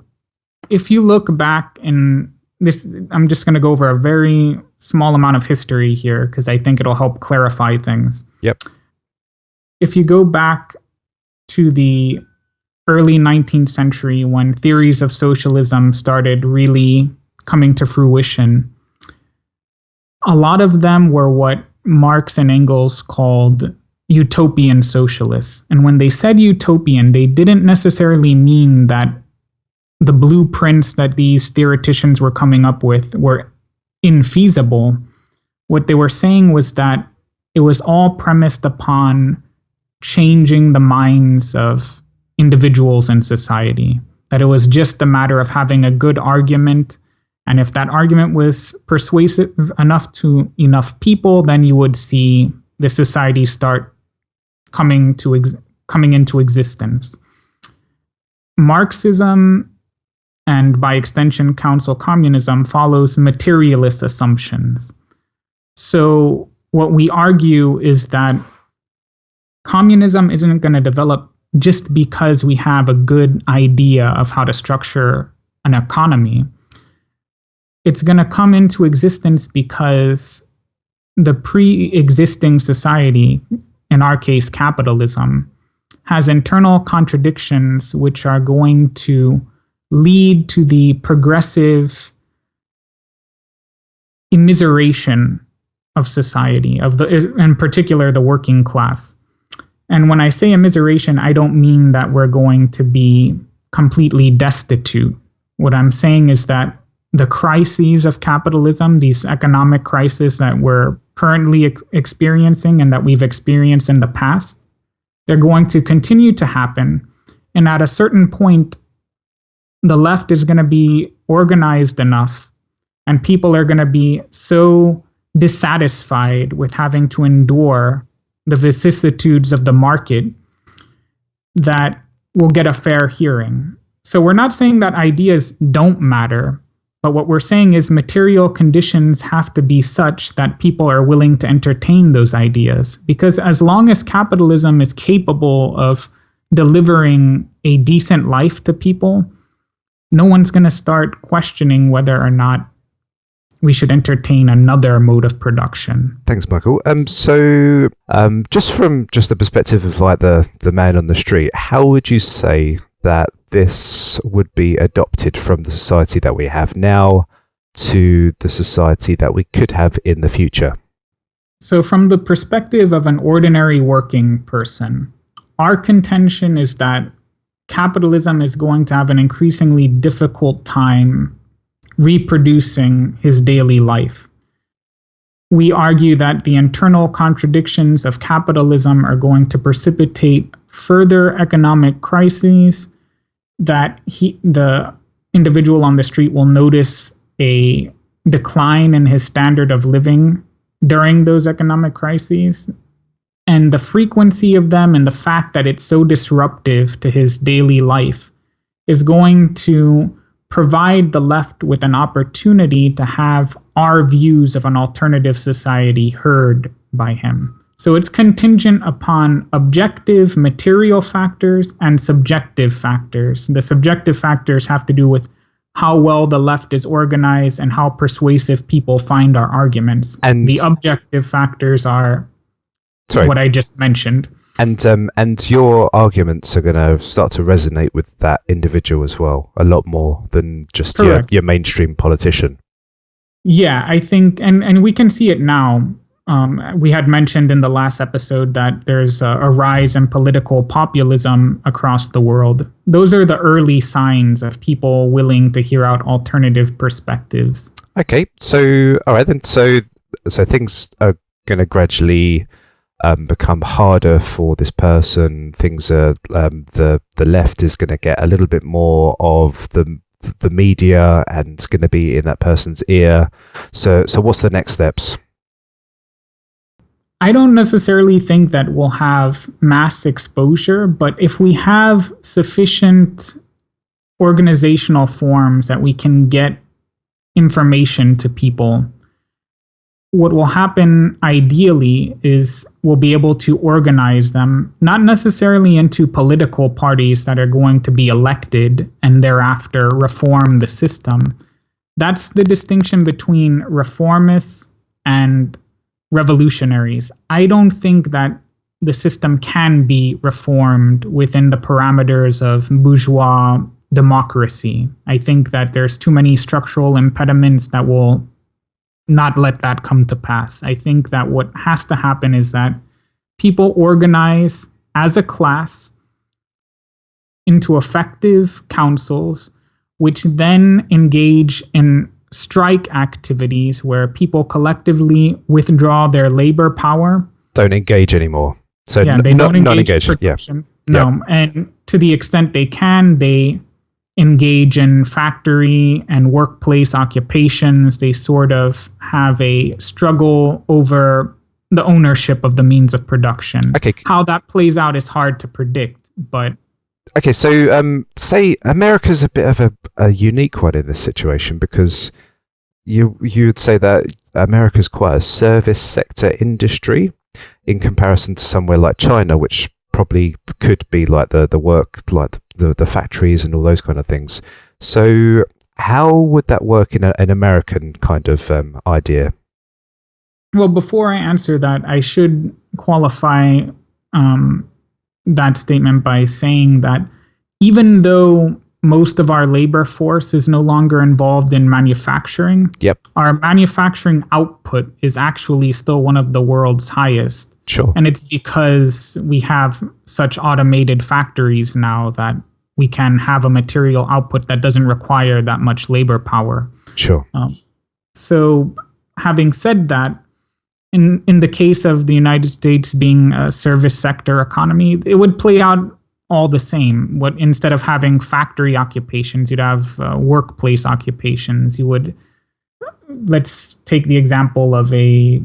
if you look back in this, I'm just going to go over a very small amount of history here because I think it'll help clarify things. Yep. If you go back to the early 19th century when theories of socialism started really coming to fruition, a lot of them were what Marx and Engels called utopian socialists. And when they said utopian, they didn't necessarily mean that the blueprints that these theoreticians were coming up with were infeasible. What they were saying was that it was all premised upon changing the minds of individuals in society, that it was just a matter of having a good argument, and if that argument was persuasive enough to enough people, then you would see the society start coming into existence. Marxism, and by extension council communism, follows materialist assumptions. So what we argue is that communism isn't going to develop just because we have a good idea of how to structure an economy. It's going to come into existence because the pre-existing society, in our case capitalism, has internal contradictions which are going to lead to the progressive immiseration of society, in particular the working class. And when I say immiseration, I don't mean that we're going to be completely destitute. What I'm saying is that the crises of capitalism, these economic crises that we're currently experiencing and that we've experienced in the past, they're going to continue to happen. And at a certain point, the left is going to be organized enough and people are going to be so dissatisfied with having to endure the vicissitudes of the market that we'll get a fair hearing. So we're not saying that ideas don't matter, but what we're saying is material conditions have to be such that people are willing to entertain those ideas. Because as long as capitalism is capable of delivering a decent life to people, no one's going to start questioning whether or not we should entertain another mode of production. Thanks, Michael. So just from the perspective of like the man on the street, how would you say that this would be adopted from the society that we have now to the society that we could have in the future? So from the perspective of an ordinary working person, our contention is that capitalism is going to have an increasingly difficult time reproducing his daily life. We argue that the internal contradictions of capitalism are going to precipitate further economic crises, that the individual on the street will notice a decline in his standard of living during those economic crises. And the frequency of them and the fact that it's so disruptive to his daily life is going to provide the left with an opportunity to have our views of an alternative society heard by him. So it's contingent upon objective material factors and subjective factors. The subjective factors have to do with how well the left is organized and how persuasive people find our arguments. And the objective factors are what I just mentioned. And your arguments are going to start to resonate with that individual as well, a lot more than just your mainstream politician. Yeah, I think, and we can see it now. We had mentioned in the last episode that there's a rise in political populism across the world. Those are the early signs of people willing to hear out alternative perspectives. Okay, so all right then. So things are going to gradually become harder for this person. Things are the left is going to get a little bit more of the media and it's going to be in that person's ear. So what's the next steps? I don't necessarily think that we'll have mass exposure, but if we have sufficient organizational forms that we can get information to people, what will happen ideally is we'll be able to organize them, not necessarily into political parties that are going to be elected and thereafter reform the system. That's the distinction between reformists and revolutionaries. I don't think that the system can be reformed within the parameters of bourgeois democracy. I think that there's too many structural impediments that will not let that come to pass. I think that what has to happen is that people organize as a class into effective councils, which then engage in strike activities where people collectively withdraw their labor power. Don't engage anymore. So yeah, they don't engage in production. Yeah. No, and to the extent they can, they engage in factory and workplace occupations. They sort of have a struggle over the ownership of the means of production. Okay. How that plays out is hard to predict, but okay, so say America's a bit of a unique one in this situation because you would say that America's quite a service sector industry in comparison to somewhere like China, which probably could be like the work, like the factories and all those kind of things. So how would that work in an American kind of idea? Well, before I answer that, I should qualify that statement by saying that even though most of our labor force is no longer involved in manufacturing, yep, our manufacturing output is actually still one of the world's highest. Sure. And it's because we have such automated factories now that we can have a material output that doesn't require that much labor power. Sure. So having said that, in the case of the United States being a service sector economy, it would play out all the same. What instead of having factory occupations, you'd have workplace occupations. You would, let's take the example of a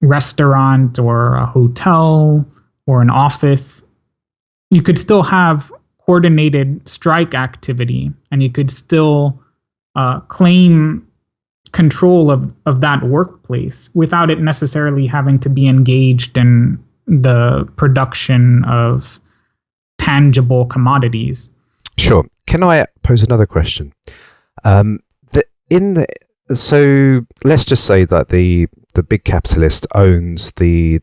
restaurant or a hotel or an office. You could still have coordinated strike activity, and you could still claim control of that workplace without it necessarily having to be engaged in the production of tangible commodities. Sure. Can I pose another question? So let's just say that the big capitalist owns the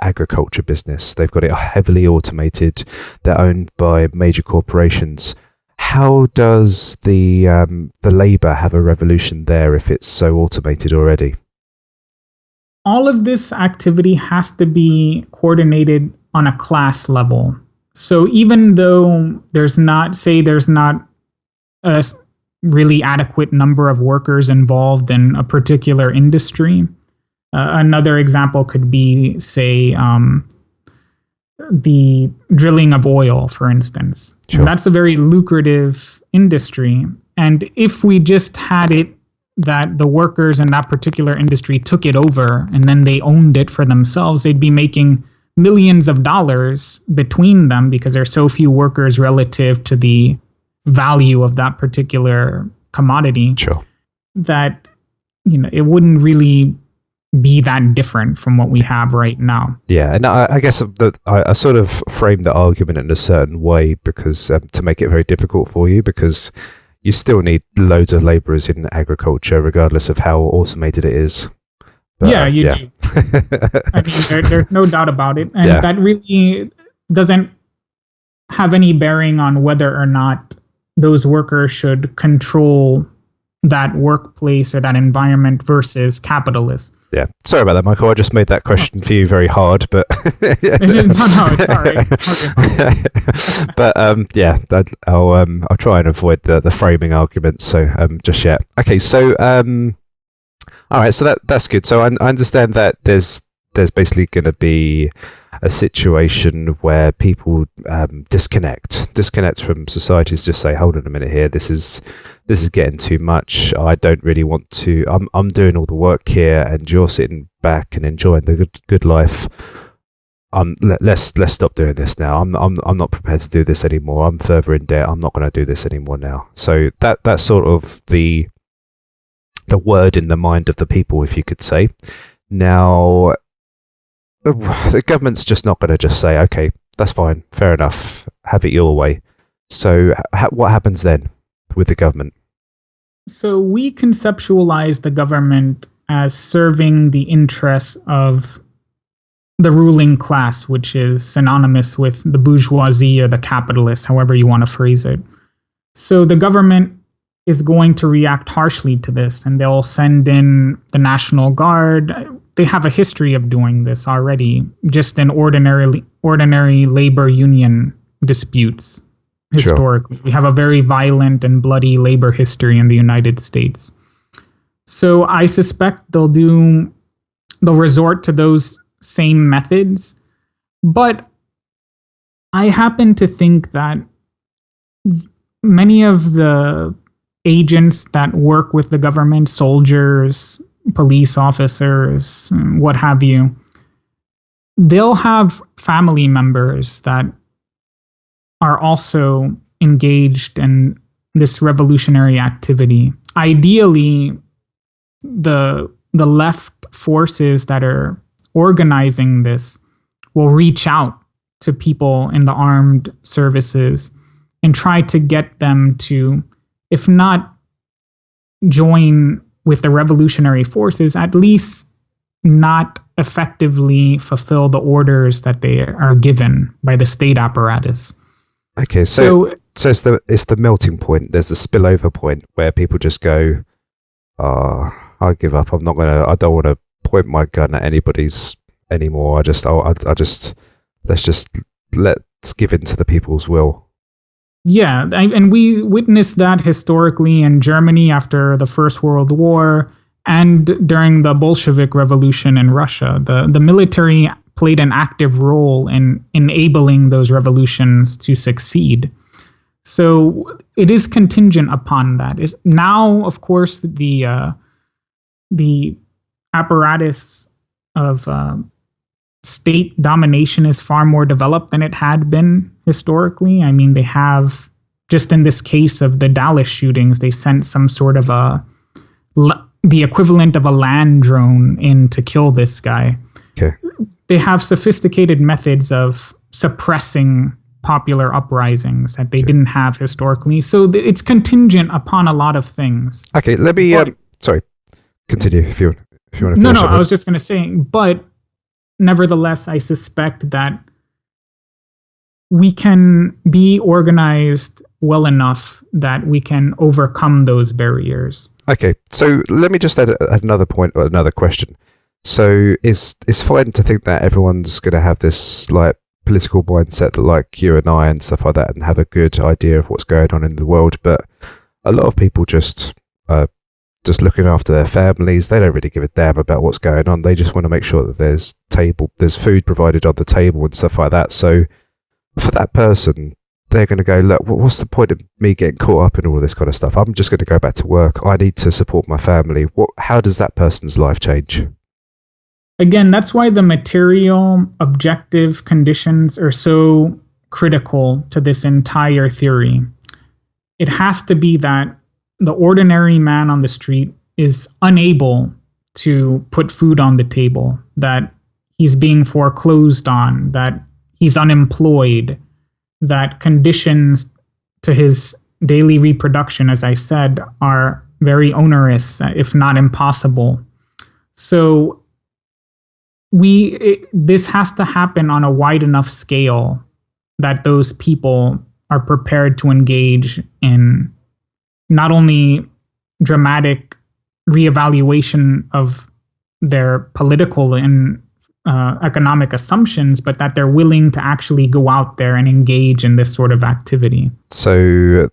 agriculture business. They've got it heavily automated. They're owned by major corporations. How does the labor have a revolution there if it's so automated already? All of this activity has to be coordinated on a class level. So even though there's not a really adequate number of workers involved in a particular industry, another example could be, say, the drilling of oil, for instance. Sure. That's a very lucrative industry. And if we just had it that the workers in that particular industry took it over and then they owned it for themselves, they'd be making millions of dollars between them because there's so few workers relative to the value of that particular commodity. Sure. That, it wouldn't really be that different from what we have right now. Yeah, and I guess I sort of framed the argument in a certain way because to make it very difficult for you, because you still need loads of labourers in agriculture, regardless of how automated it is. But, yeah, you do. I mean, there's no doubt about it, and that really doesn't have any bearing on whether or not those workers should control that workplace or that environment versus capitalists. Yeah. Sorry about that, Michael. I just made that question for you very hard, but no, it's all right. Okay. But I'll try and avoid the framing arguments. So just yet. Okay. So all right. So that's good. So I understand that there's basically going to be a situation where people disconnect from societies. Just say, hold on a minute here. This is getting too much. I don't really want to. I'm doing all the work here, and you're sitting back and enjoying the good life. Let's stop doing this now. I'm not prepared to do this anymore. I'm further in debt. I'm not going to do this anymore now. So that's sort of the word in the mind of the people, if you could say. Now, the government's just not going to just say, okay, that's fine, fair enough, have it your way. So what happens then with the government? So we conceptualize the government as serving the interests of the ruling class, which is synonymous with the bourgeoisie or the capitalists, however you want to phrase it. So the government is going to react harshly to this, and they'll send in the National Guard. They have a history of doing this already, just in ordinary labor union disputes. Historically, sure. We have a very violent and bloody labor history in the United States. So I suspect they'll resort to those same methods. But I happen to think that many of the agents that work with the government, soldiers, police officers, what have you, they'll have family members that are also engaged in this revolutionary activity. Ideally, the left forces that are organizing this will reach out to people in the armed services and try to get them to, if not join with the revolutionary forces, at least not effectively fulfill the orders that they are given by the state apparatus. Okay, so it's the melting point. There's a spillover point where people just go, I give up. I don't want to point my gun at anybody's anymore. Let's give in to the people's will. Yeah, and we witnessed that historically in Germany after the First World War and during the Bolshevik Revolution in Russia. The military played an active role in enabling those revolutions to succeed. So it is contingent upon that. Now, of course, the apparatus of state domination is far more developed than it had been historically. I mean, they have, just in this case of the Dallas shootings, they sent some sort of the equivalent of a land drone in to kill this guy. Okay. They have sophisticated methods of suppressing popular uprisings that they didn't have historically. So it's contingent upon a lot of things. Okay, let me, sorry, continue if you want to finish. No, I was just going to say, but nevertheless, I suspect that we can be organized well enough that we can overcome those barriers. Okay, so let me just add another point or another question. So it's fine to think that everyone's going to have this like political mindset that like you and I and stuff like that and have a good idea of what's going on in the world, but a lot of people just looking after their families. They don't really give a damn about what's going on. They just want to make sure that there's food provided on the table and stuff like that. So for that person, they're going to go, look, what's the point of me getting caught up in all this kind of stuff? I'm just going to go back to work. I need to support my family. How does that person's life change? Again, that's why the material objective conditions are so critical to this entire theory. It has to be that the ordinary man on the street is unable to put food on the table, that he's being foreclosed on, that he's unemployed, that conditions to his daily reproduction, as I said, are very onerous, if not impossible. So this has to happen on a wide enough scale that those people are prepared to engage in not only dramatic reevaluation of their political and economic assumptions, but that they're willing to actually go out there and engage in this sort of activity. So,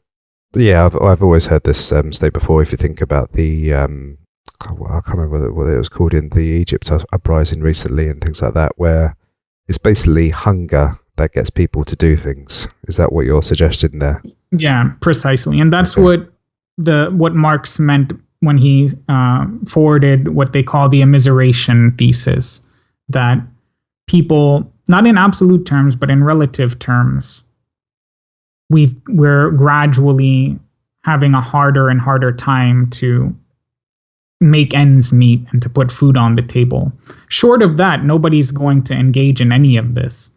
yeah, I've always heard this state before. If you think about the, I can't remember what it was called in the Egypt uprising recently and things like that, where it's basically hunger that gets people to do things. Is that what you're suggesting there? Yeah, precisely. And that's what Marx meant when he forwarded what they call the immiseration thesis, that people, not in absolute terms, but in relative terms, we're gradually having a harder and harder time to make ends meet and to put food on the table. Short of that, nobody's going to engage in any of this.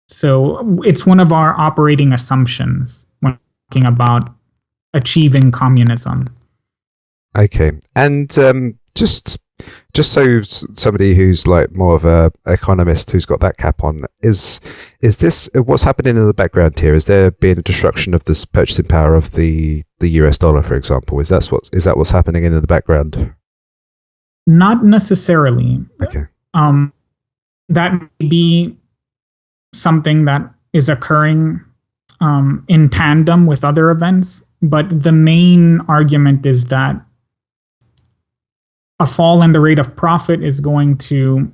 So it's one of our operating assumptions when talking about achieving communism. Okay, and just so somebody who's like more of a economist who's got that cap on, is this what's happening in the background here? Is there being a destruction of this purchasing power of the US dollar, for example? Is that what's happening in the background? Not necessarily. Okay. That may be something that is occurring in tandem with other events, but the main argument is that a fall in the rate of profit is going to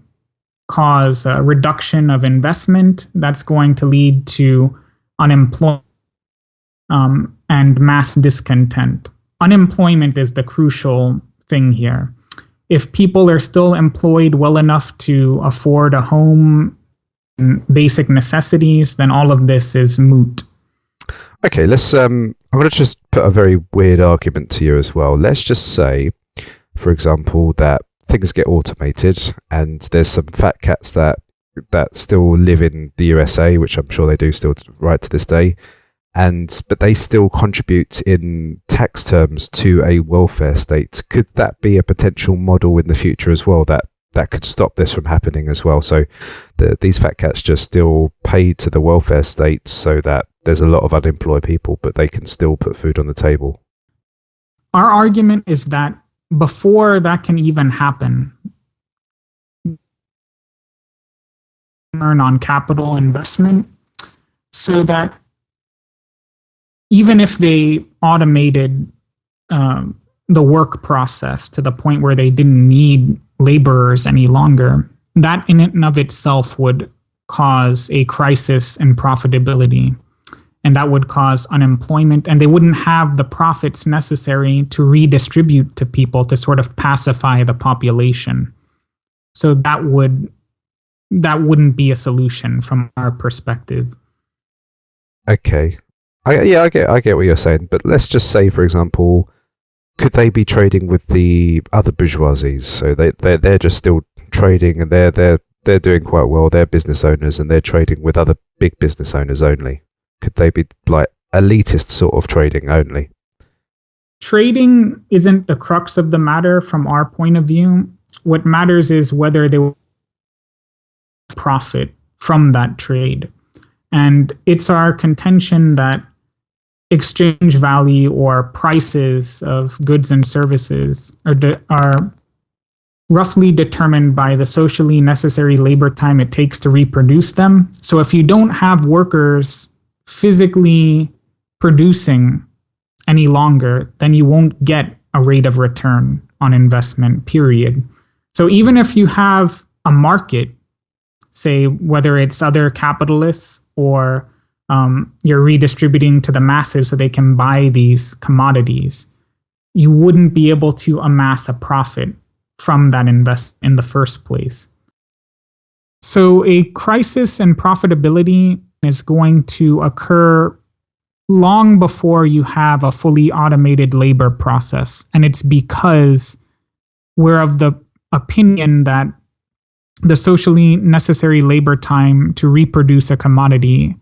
cause a reduction of investment. That's going to lead to unemployment and mass discontent. Unemployment is the crucial thing here. If people are still employed well enough to afford a home and basic necessities, then all of this is moot. Okay, let's. I'm going to just put a very weird argument to you as well. Let's just say, for example, that things get automated and there's some fat cats that still live in the USA, which I'm sure they do still right to this day, but they still contribute in tax terms to a welfare state. Could that be a potential model in the future as well that could stop this from happening as well? So these fat cats just still pay to the welfare state so that there's a lot of unemployed people, but they can still put food on the table. Our argument is that before that can even happen, earn on capital investment, so that even if they automated the work process to the point where they didn't need laborers any longer, that in and of itself would cause a crisis in profitability. And that would cause unemployment, and they wouldn't have the profits necessary to redistribute to people to sort of pacify the population. So that wouldn't be a solution from our perspective. Okay, I get what you're saying, but let's just say, for example, could they be trading with the other bourgeoisies? So they're just still trading, and they're doing quite well. They're business owners, and they're trading with other big business owners only. Could they be like elitist sort of trading only? Trading isn't the crux of the matter from our point of view. What matters is whether they will profit from that trade. And it's our contention that exchange value or prices of goods and services are roughly determined by the socially necessary labor time it takes to reproduce them. So if you don't have workers physically producing any longer, then you won't get a rate of return on investment, period. So even if you have a market, say whether it's other capitalists or you're redistributing to the masses so they can buy these commodities, you wouldn't be able to amass a profit from that investment in the first place. So a crisis in profitability is going to occur long before you have a fully automated labor process. And it's because we're of the opinion that the socially necessary labor time to reproduce a commodity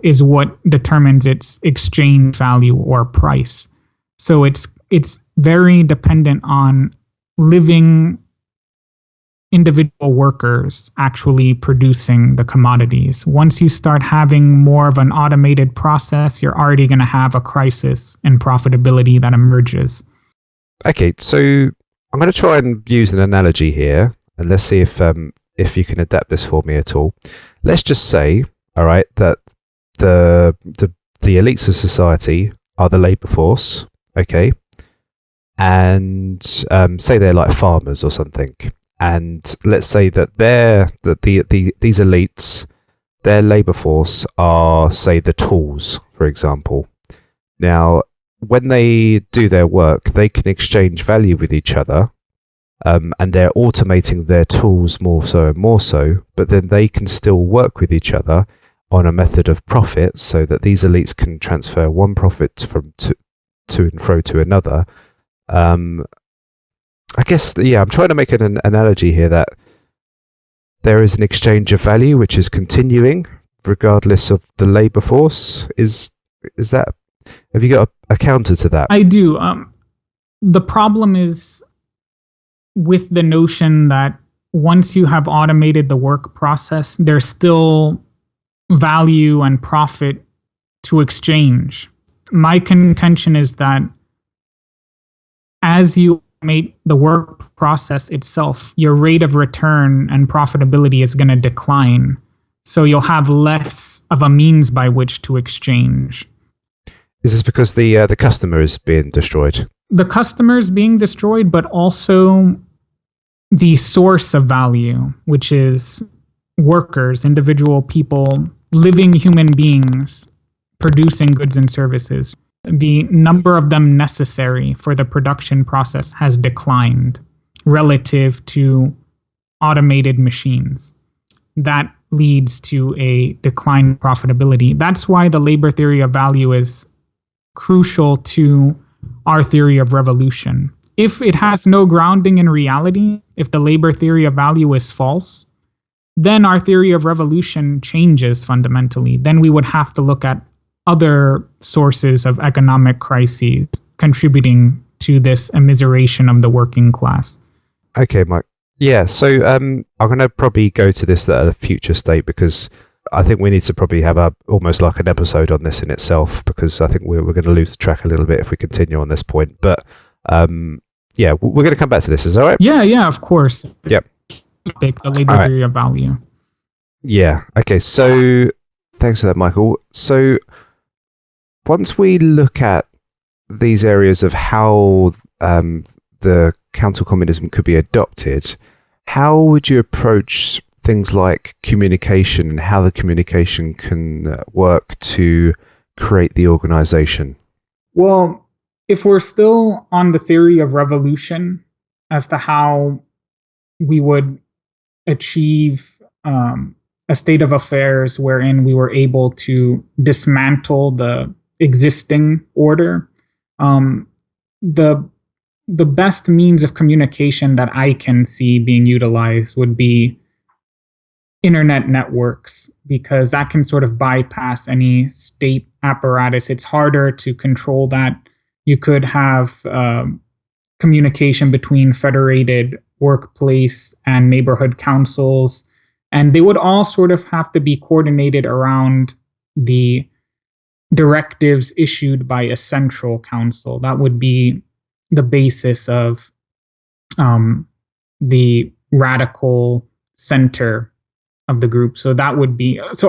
is what determines its exchange value or price. So it's very dependent on living individual workers actually producing the commodities. Once you start having more of an automated process, you're already going to have a crisis in profitability that emerges. Okay, so I'm going to try and use an analogy here, and let's see if you can adapt this for me at all. Let's just say, all right, that the elites of society are the labour force, okay, and say they're like farmers or something, and let's say that these elites, their labour force are, say, the tools, for example. Now, when they do their work, they can exchange value with each other, and they're automating their tools more so and more so, but then they can still work with each other on a method of profit so that these elites can transfer one profit from to and fro to another. I guess, yeah, I'm trying to make an analogy here that there is an exchange of value which is continuing regardless of the labour force. Is that... Have you got a counter to that? I do. The problem is with the notion that once you have automated the work process, there's still value and profit to exchange. My contention is that as you automate the work process itself, your rate of return and profitability is going to decline. So you'll have less of a means by which to exchange. Is this because the customer is being destroyed? The customer is being destroyed, but also the source of value, which is workers, individual people, living human beings producing goods and services. The number of them necessary for the production process has declined relative to automated machines. That leads to a decline in profitability. That's why the labor theory of value is crucial to our theory of revolution. If it has no grounding in reality, if the labor theory of value is false, then our theory of revolution changes fundamentally. Then we would have to look at other sources of economic crises contributing to this immiseration of the working class. Okay, Mike. Yeah, so I'm going to probably go to this at a future state because I think we need to probably have almost like an episode on this in itself, because I think we're going to lose track a little bit if we continue on this point. But yeah, we're going to come back to this. Is that all right? Yeah, of course. Yep. The labor theory of value. Yeah. Okay. So thanks for that, Michael. So once we look at these areas of how the counter-communism could be adopted, how would you approach things like communication and how the communication can work to create the organization? Well, if we're still on the theory of revolution as to how we would achieve a state of affairs wherein we were able to dismantle the existing order, the best means of communication that I can see being utilized would be internet networks, because that can sort of bypass any state apparatus. It's harder to control that. You could have communication between federated workplace and neighborhood councils, and they would all sort of have to be coordinated around the directives issued by a central council. That would be the basis of the radical center of the group. So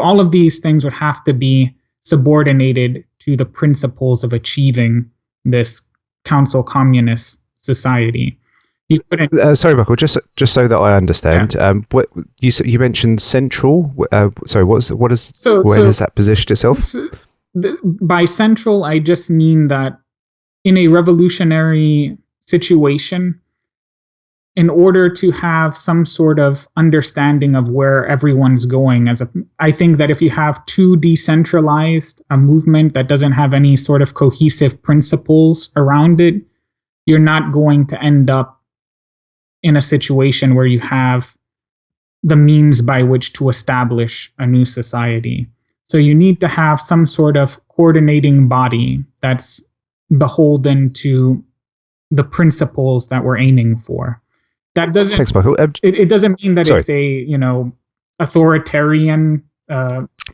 all of these things would have to be subordinated to the principles of achieving this council communist society. You couldn't. Sorry, Michael. Just so that I understand, what you mentioned central. Sorry, where does that position itself? By central, I just mean that in a revolutionary situation, in order to have some sort of understanding of where everyone's going, I think that if you have too decentralized a movement that doesn't have any sort of cohesive principles around it, you're not going to end up in a situation where you have the means by which to establish a new society. So you need to have some sort of coordinating body that's beholden to the principles that we're aiming for. That doesn't. Thanks, Michael. It doesn't mean that it's a authoritarian.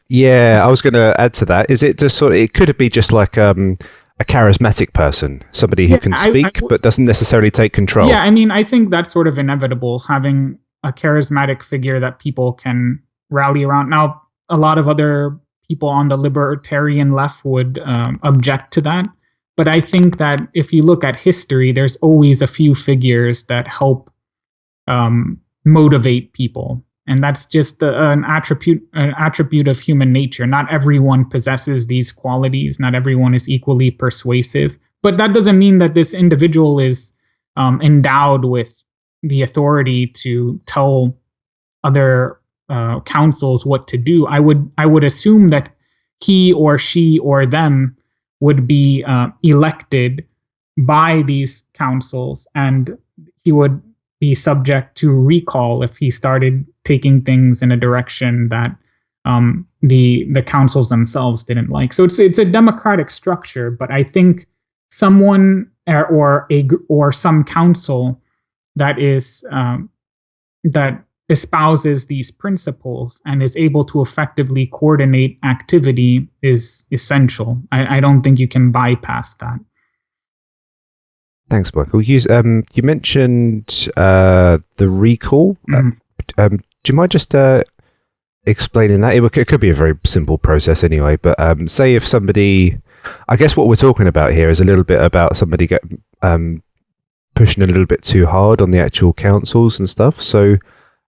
Yeah, I was going to add to that. Is it just sort of? It could be just like a a charismatic person, somebody who can speak but doesn't necessarily take control. Yeah, I mean, I think that's sort of inevitable, having a charismatic figure that people can rally around. Now, a lot of other people on the libertarian left would object to that. But I think that if you look at history, there's always a few figures that help motivate people. And that's just an attribute of human nature. Not everyone possesses these qualities. Not everyone is equally persuasive. But that doesn't mean that this individual is endowed with the authority to tell other councils what to do. I would assume that he or she or them would be elected by these councils, and he would be subject to recall if he started taking things in a direction that the councils themselves didn't like. So it's a democratic structure, but I think someone or some council that is that espouses these principles and is able to effectively coordinate activity is essential. I don't think you can bypass that. Thanks, Michael. You mentioned the recall. Do you mind just explaining that? It could be a very simple process anyway, but say if somebody... I guess what we're talking about here is a little bit about somebody pushing a little bit too hard on the actual councils and stuff. So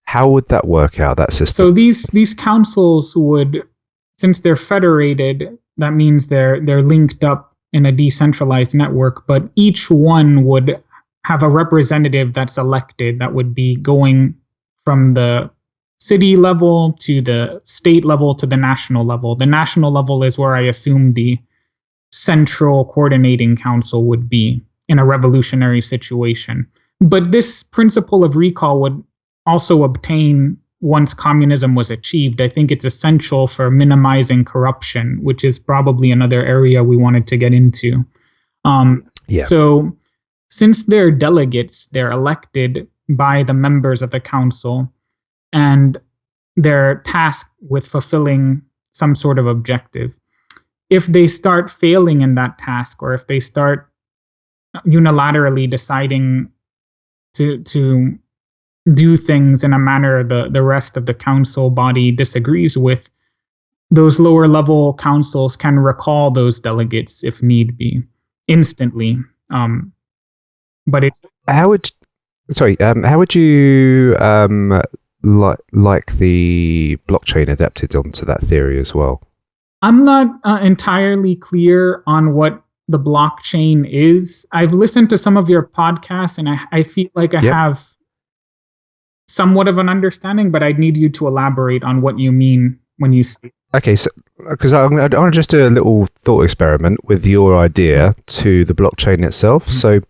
how would that work out, that system? So these councils would, since they're federated, that means they're linked up in a decentralized network, but each one would have a representative that's elected that would be going from the city level to the state level to the national level. The national level is where I assume the central coordinating council would be in a revolutionary situation. But this principle of recall would also obtain once communism was achieved. I think it's essential for minimizing corruption, which is probably another area we wanted to get into. So since they're delegates, they're elected by the members of the council, and they're tasked with fulfilling some sort of objective. If they start failing in that task, or if they start unilaterally deciding to do things in a manner the rest of the council body disagrees with, those lower level councils can recall those delegates if need be instantly. But it's how would you like the blockchain adapted onto that theory as well? I'm not entirely clear on what the blockchain is. I've listened to some of your podcasts, and I feel like I have somewhat of an understanding, but I'd need you to elaborate on what you mean when you say. Okay, so because I want to just do a little thought experiment with your idea to the blockchain itself. Mm-hmm. So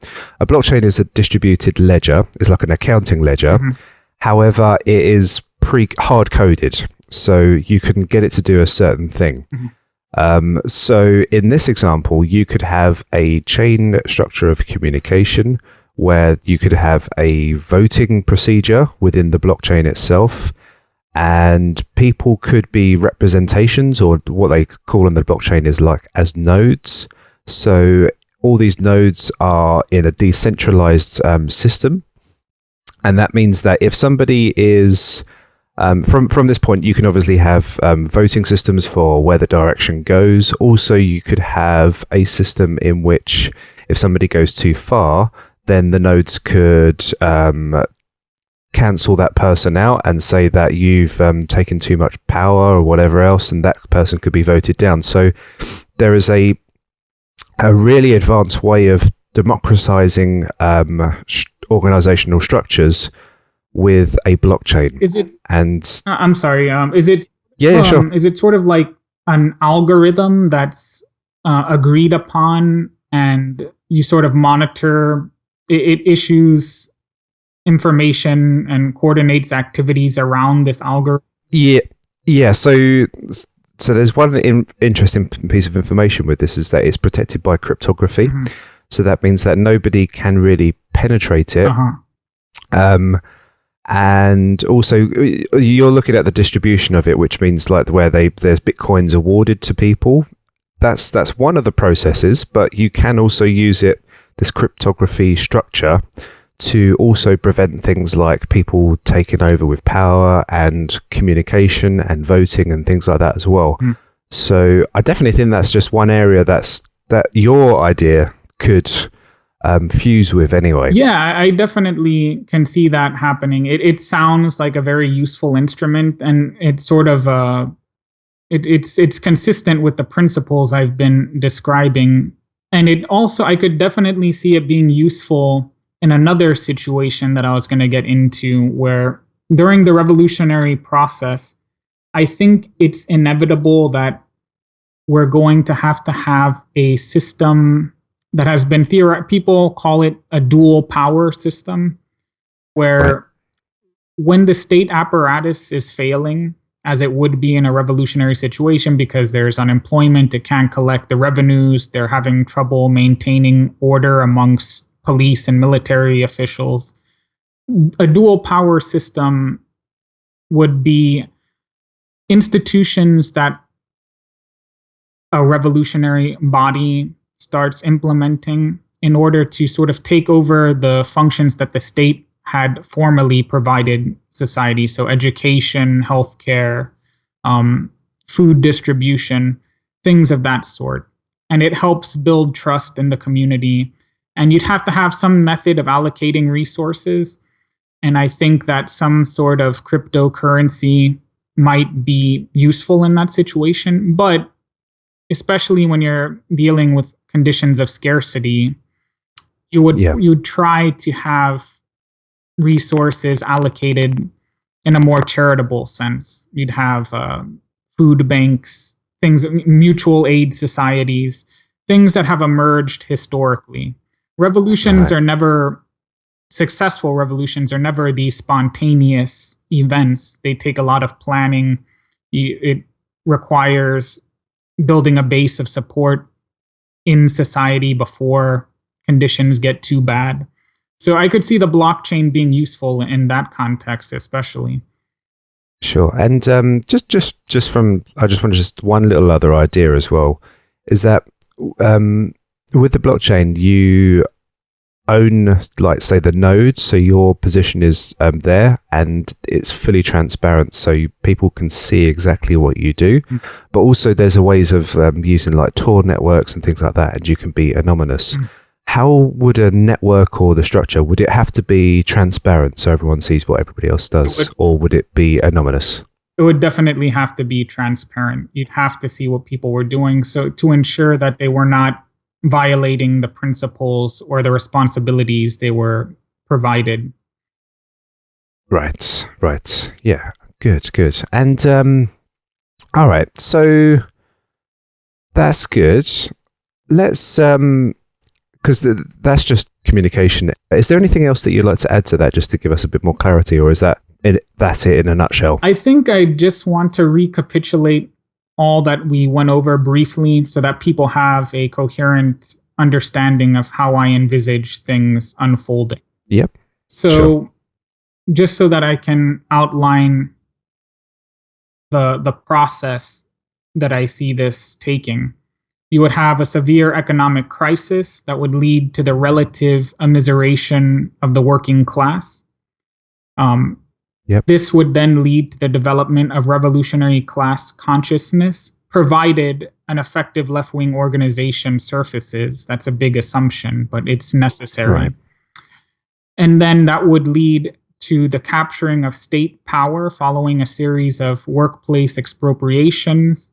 a blockchain is a distributed ledger. It's like an accounting ledger. Mm-hmm. However, it is hard-coded, so you can get it to do a certain thing. Mm-hmm. So in this example, you could have a chain structure of communication where you could have a voting procedure within the blockchain itself, and people could be representations, or what they call in the blockchain is like as nodes. So all these nodes are in a decentralized system, and that means that if somebody is from this point, you can obviously have voting systems for where the direction goes. Also, you could have a system in which if somebody goes too far, then the nodes could cancel that person out and say that you've taken too much power or whatever else, and that person could be voted down. So there is a really advanced way of democratizing organizational structures with a blockchain. Is it? And I'm sorry. Is it? Yeah, sure. Is it sort of like an algorithm that's agreed upon, and you sort of monitor? It issues information and coordinates activities around this algorithm. Yeah. So there's one interesting piece of information with this, is that it's protected by cryptography. Mm-hmm. So that means that nobody can really penetrate it. Uh-huh. And also, you're looking at the distribution of it, which means like where there's bitcoins awarded to people. that's one of the processes, but you can also use this cryptography structure to also prevent things like people taking over with power and communication and voting and things like that as well. So I definitely think that's just one area that your idea could fuse with anyway. Yeah, I definitely can see that happening. It sounds like a very useful instrument, and it's sort of it's consistent with the principles I've been describing. And it also, I could definitely see it being useful in another situation that I was going to get into, where during the revolutionary process, I think it's inevitable that we're going to have a system that has been people call it a dual power system, where when the state apparatus is failing, as it would be in a revolutionary situation, because there's unemployment, it can't collect the revenues, they're having trouble maintaining order amongst police and military officials. A dual power system would be institutions that a revolutionary body starts implementing in order to sort of take over the functions that the state had formerly provided society. So education, healthcare, food distribution, things of that sort. And it helps build trust in the community. And you'd have to have some method of allocating resources. And I think that some sort of cryptocurrency might be useful in that situation. But especially when you're dealing with conditions of scarcity, you'd try to have resources allocated in a more charitable sense. You'd have food banks, mutual aid societies, things that have emerged historically. Revolutions are never successful. Revolutions are never these spontaneous events. They take a lot of planning. It requires building a base of support in society before conditions get too bad. So I could see the blockchain being useful in that context, especially. Sure. And just from, I just want one little other idea as well, is that with the blockchain, you own, like, say, the nodes, so your position is there, and it's fully transparent, so people can see exactly what you do. But also there's a ways of using like Tor networks and things like that, and you can be anonymous. How would a network or the structure, would it have to be transparent so everyone sees what everybody else does, or would it be anonymous? It would definitely have to be transparent. You'd have to see what people were doing, so to ensure that they were not violating the principles or the responsibilities they were provided. Right. Yeah, good. And all right, so that's good. Let's because that's just communication. Is there anything else that you'd like to add to that, just to give us a bit more clarity, or is that's it in a nutshell? I think I just want to recapitulate all that we went over briefly so that people have a coherent understanding of how I envisage things unfolding. Yep. So just so that I can outline the process that I see this taking. You would have a severe economic crisis that would lead to the relative immiseration of the working class. This would then lead to the development of revolutionary class consciousness, provided an effective left-wing organization surfaces. That's a big assumption, but it's necessary. Right. And then that would lead to the capturing of state power following a series of workplace expropriations.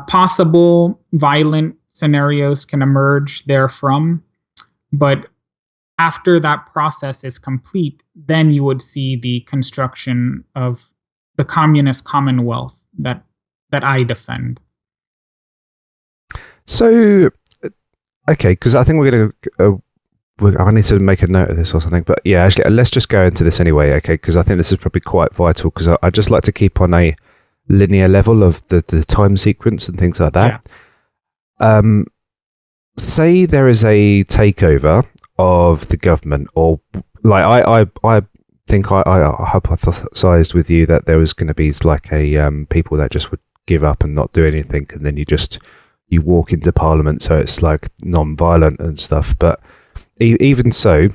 Possible violent scenarios can emerge therefrom, but after that process is complete, then you would see the construction of the communist commonwealth that I defend. So, okay, because I think we're going to... I need to make a note of this or something, but yeah, actually, let's just go into this anyway, okay, because I think this is probably quite vital, because I just like to keep on a linear level of the time sequence and things like that. Yeah. Say there is a takeover of the government, or like I think I hypothesized with you that there was going to be like a people that just would give up and not do anything, and then you just you walk into parliament, so it's like non-violent and stuff. But even so,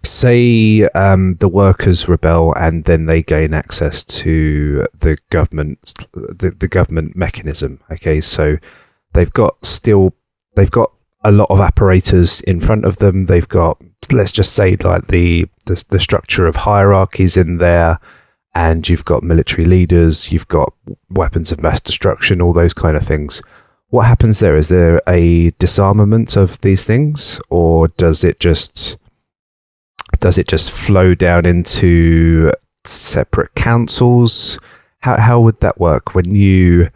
say the workers rebel and then they gain access to the government mechanism. Okay, so they've got a lot of apparatus in front of them. They've got, let's just say, like the structure of hierarchies in there, and you've got military leaders, you've got weapons of mass destruction, all those kind of things. What happens there? Is there a disarmament of these things, or does it just flow down into separate councils? How would that work when you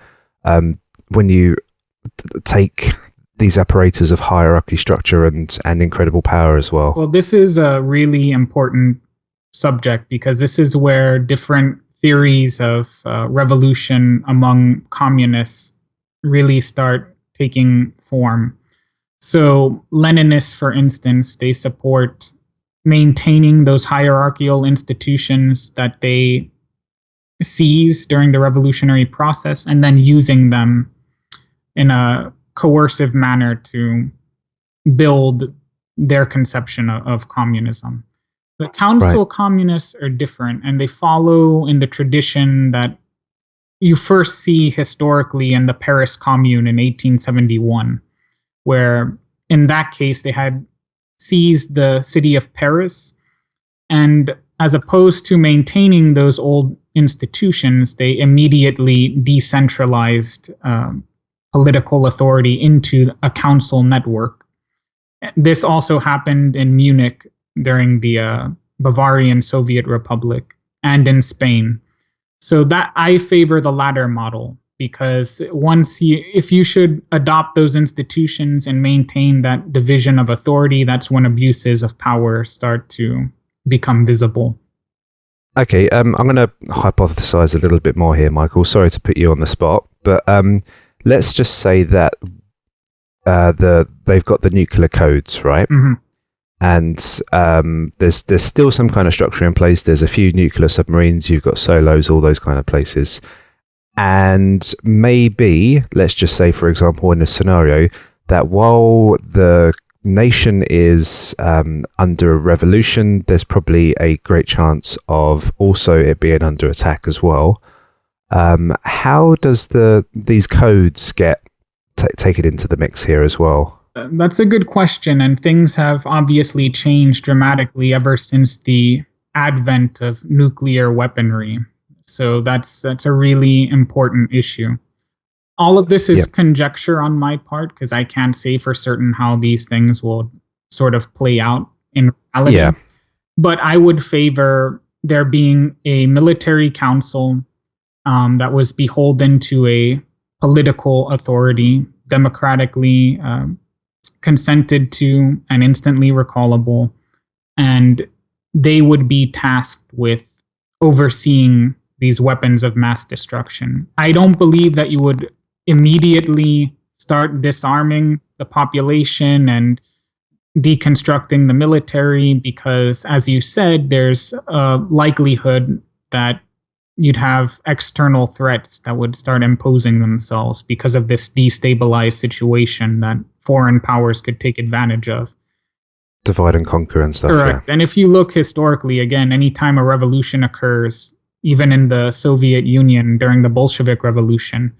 take these apparatus of hierarchy, structure, and incredible power as well? Well, this is a really important subject because this is where different theories of revolution among communists really start taking form. So Leninists, for instance, they support maintaining those hierarchical institutions that they seize during the revolutionary process and then using them in a coercive manner to build their conception of communism. The council communists are different, and they follow in the tradition that you first see historically in the Paris Commune in 1871, where in that case they had seized the city of Paris, and as opposed to maintaining those old institutions, they immediately decentralized political authority into a council network. This also happened in Munich during the Bavarian Soviet Republic and in Spain. So that I favor the latter model, because if you should adopt those institutions and maintain that division of authority, that's when abuses of power start to become visible. Okay, I'm going to hypothesize a little bit more here, Michael. Sorry to put you on the spot, but let's just say that they've got the nuclear codes, right? Mm-hmm. And there's still some kind of structure in place. There's a few nuclear submarines. You've got solos, all those kind of places. And maybe, let's just say, for example, in a scenario that while the nation is under a revolution, there's probably a great chance of also it being under attack as well. How does these codes get taken into the mix here as well? That's a good question, and things have obviously changed dramatically ever since the advent of nuclear weaponry. So that's a really important issue. All of this is conjecture on my part, because I can't say for certain how these things will sort of play out in reality. Yeah. But I would favor there being a military council that was beholden to a political authority, democratically consented to and instantly recallable, and they would be tasked with overseeing these weapons of mass destruction. I don't believe that you would immediately start disarming the population and deconstructing the military, because, as you said, there's a likelihood that you'd have external threats that would start imposing themselves because of this destabilized situation that foreign powers could take advantage of. Divide and conquer and stuff. Correct. Yeah. And if you look historically, again, anytime a revolution occurs, even in the Soviet Union during the Bolshevik Revolution,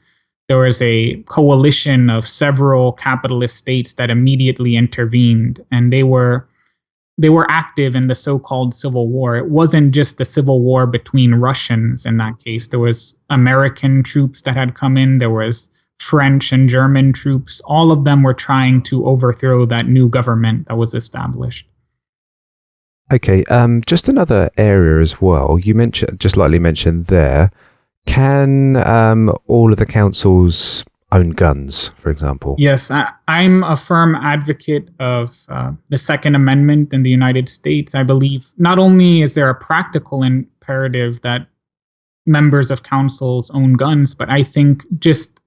there was a coalition of several capitalist states that immediately intervened, and they were active in the so-called Civil War. It wasn't just the civil war between Russians in that case. There was American troops that had come in. There was French and German troops. All of them were trying to overthrow that new government that was established. Okay, just another area as well. You just lightly mentioned there. Can all of the councils own guns, for example? Yes, I'm a firm advocate of the Second Amendment in the United States. I believe not only is there a practical imperative that members of councils own guns, but I think just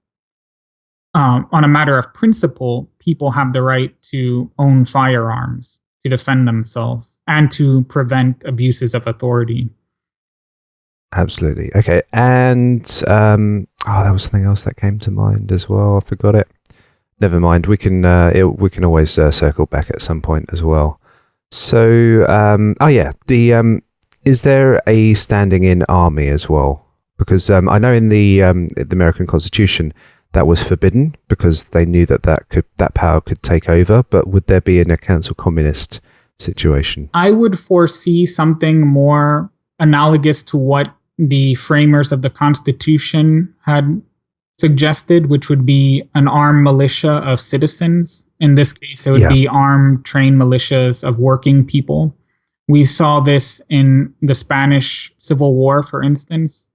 on a matter of principle, people have the right to own firearms to defend themselves and to prevent abuses of authority. Absolutely. Okay. And there was something else that came to mind as well. I forgot it. never mind. We can always circle back at some point as well. So, is there a standing in army as well? Because I know in the American Constitution that was forbidden because they knew that power could take over. But would there be in a council communist situation? I would foresee something more analogous to what the framers of the Constitution had suggested, which would be an armed militia of citizens. In this case, it would be armed, trained militias of working people. We saw this in the Spanish Civil War, for instance.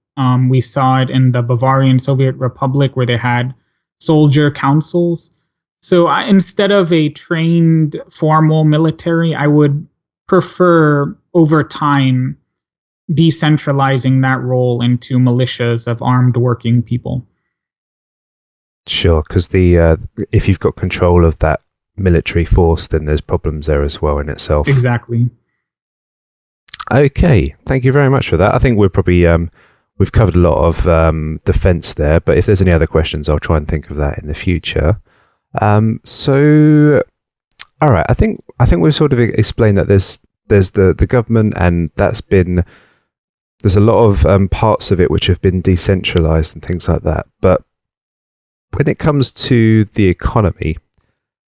We saw it in the Bavarian Soviet Republic, where they had soldier councils. So instead of a trained formal military, I would prefer over time decentralizing that role into militias of armed working people. Sure, because if you've got control of that military force, then there's problems there as well in itself. Exactly. Okay, thank you very much for that. I think we're probably we've covered a lot of defence there, but if there's any other questions, I'll try and think of that in the future. So, all right, I think we've sort of explained that there's the government, and there's a lot of parts of it which have been decentralised and things like that, but when it comes to the economy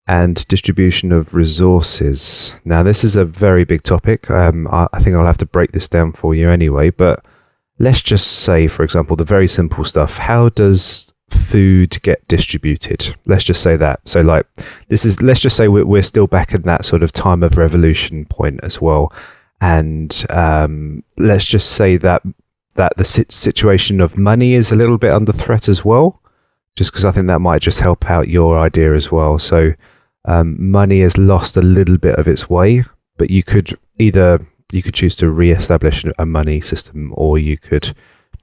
and distribution of resources, now this is a very big topic. I think I'll have to break this down for you anyway, but let's just say, for example, the very simple stuff. How does food get distributed? Let's just say that. So let's just say we're still back in that sort of time of revolution point as well. And let's just say that the situation of money is a little bit under threat as well, just because I think that might just help out your idea as well. So money has lost a little bit of its way, but you could choose to re-establish a money system, or you could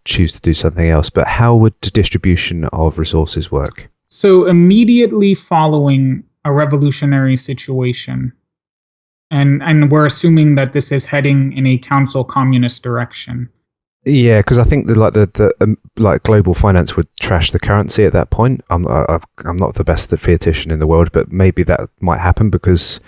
choose to do something else. But how would the distribution of resources work? So immediately following a revolutionary situation, and we're assuming that this is heading in a council communist direction. Yeah, because I think the global finance would trash the currency at that point. I'm not the best theoretician in the world, but maybe that might happen because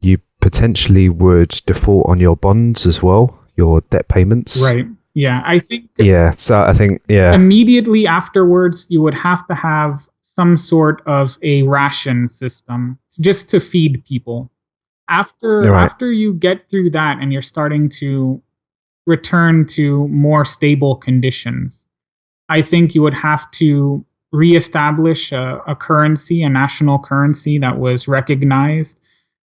you potentially would default on your bonds as well, your debt payments. Right. Yeah, I think. Yeah. So I think immediately afterwards, you would have to have some sort of a ration system just to feed people. After you get through that and you're starting to return to more stable conditions, I think you would have to reestablish a currency, a national currency that was recognized.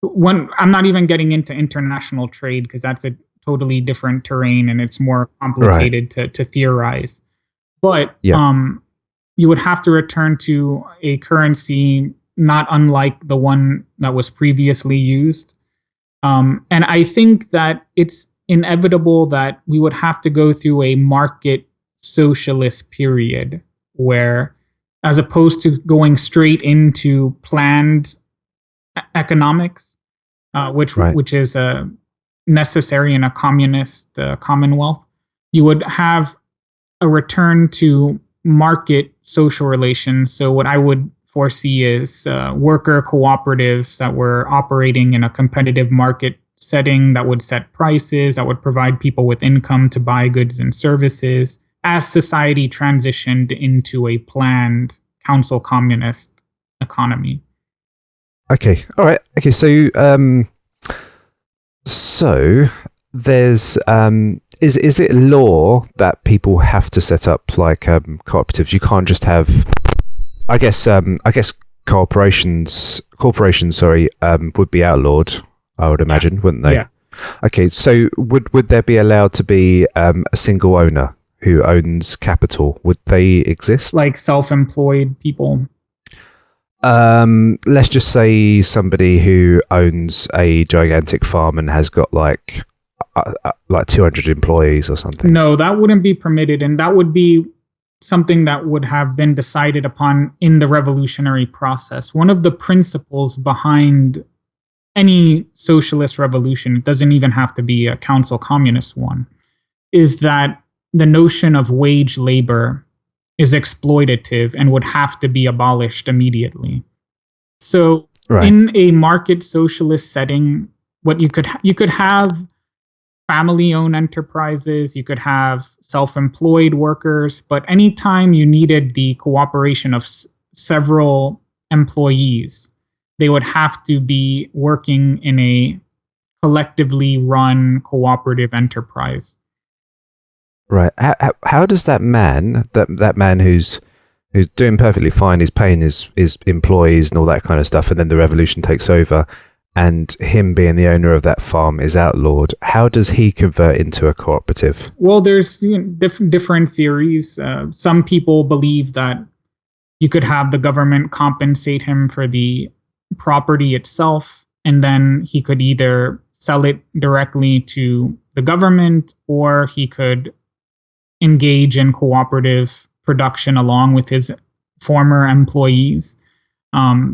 I'm not even getting into international trade because that's a totally different terrain and it's more complicated to theorize. But you would have to return to a currency not unlike the one that was previously used. And I think that it's inevitable that we would have to go through a market socialist period where, as opposed to going straight into planned economics, which is necessary in a communist commonwealth, you would have a return to market social relations. So what I would foresee is worker cooperatives that were operating in a competitive market setting that would set prices, that would provide people with income to buy goods and services as society transitioned into a planned council communist economy. Okay. All right. Okay. So there's is it law that people have to set up like cooperatives? You can't just have. I guess corporations would be outlawed. I would imagine, wouldn't they? Yeah. Okay. So would there be allowed to be a single owner who owns capital? Would they exist? Like self-employed people. Let's just say somebody who owns a gigantic farm and has got like 200 employees or something. No, that wouldn't be permitted, and that would be something that would have been decided upon in the revolutionary process. One of the principles behind any socialist revolution, it doesn't even have to be a council communist one, is that the notion of wage labor is exploitative and would have to be abolished immediately. So Right. in a market socialist setting, what you could have family-owned enterprises, you could have self-employed workers, but anytime you needed the cooperation of several employees, they would have to be working in a collectively run cooperative enterprise. Right. How does that man who's doing perfectly fine, he's paying his employees and all that kind of stuff, and then the revolution takes over, and him being the owner of that farm is outlawed. How does he convert into a cooperative? Well, there's different theories. Some people believe that you could have the government compensate him for the property itself, and then he could either sell it directly to the government, or he could engage in cooperative production along with his former employees.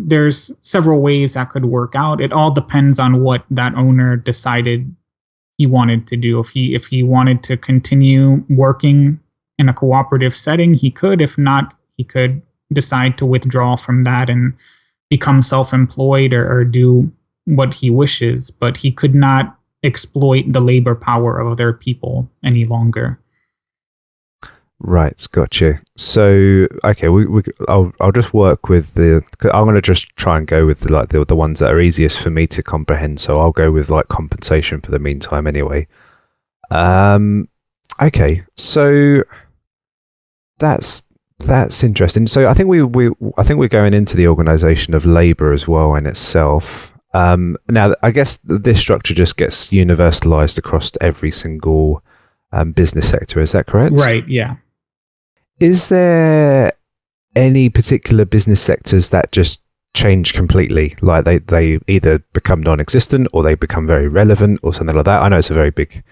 There's several ways that could work out. It all depends on what that owner decided he wanted to do. If he wanted to continue working in a cooperative setting, he could. If not, he could decide to withdraw from that and become self-employed or do what he wishes. But he could not exploit the labor power of other people any longer. Right, gotcha. So, okay, I'll just work with I'm going to just try and go with the ones that are easiest for me to comprehend. So I'll go with like compensation for the meantime, anyway. Okay, so that's interesting. So I think we're going into the organization of labor as well in itself. Now, I guess this structure just gets universalized across every single business sector. Is that correct? Right. Yeah. Is there any particular business sectors that just change completely? Like they either become non-existent or they become very relevant or something like that? I know it's a very big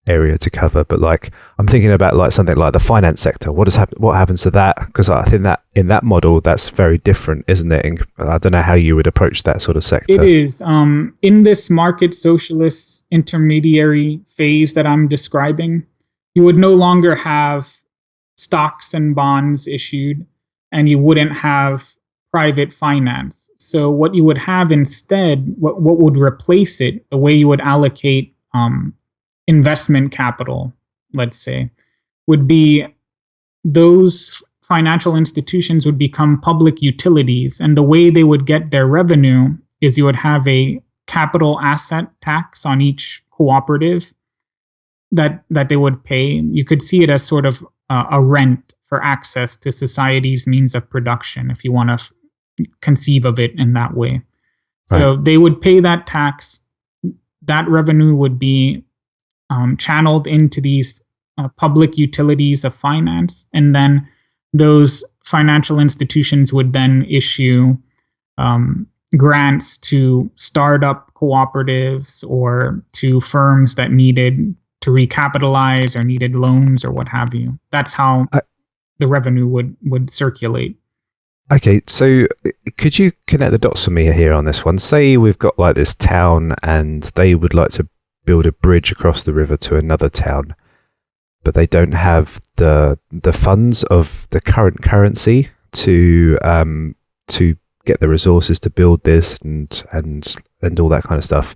area to cover, but like I'm thinking about like something like the finance sector. What happens to that? Because I think that in that model, that's very different, isn't it? And I don't know how you would approach that sort of sector. It is. In this market socialist intermediary phase that I'm describing, you would no longer have stocks and bonds issued, and you wouldn't have private finance. So what you would have instead, what would replace it, the way you would allocate investment capital, let's say, would be those financial institutions would become public utilities. And the way they would get their revenue is you would have a capital asset tax on each cooperative that they would pay. You could see it as sort of a rent for access to society's means of production, if you want to conceive of it in that way. So They would pay that tax. That revenue would be channeled into these public utilities of finance, and then those financial institutions would then issue grants to startup cooperatives or to firms that needed to recapitalize or needed loans or what have you. That's how the revenue would circulate. Okay, so could you connect the dots for me here on this one? Say we've got like this town and they would like to build a bridge across the river to another town, but they don't have the funds of the current currency to get the resources to build this and all that kind of stuff.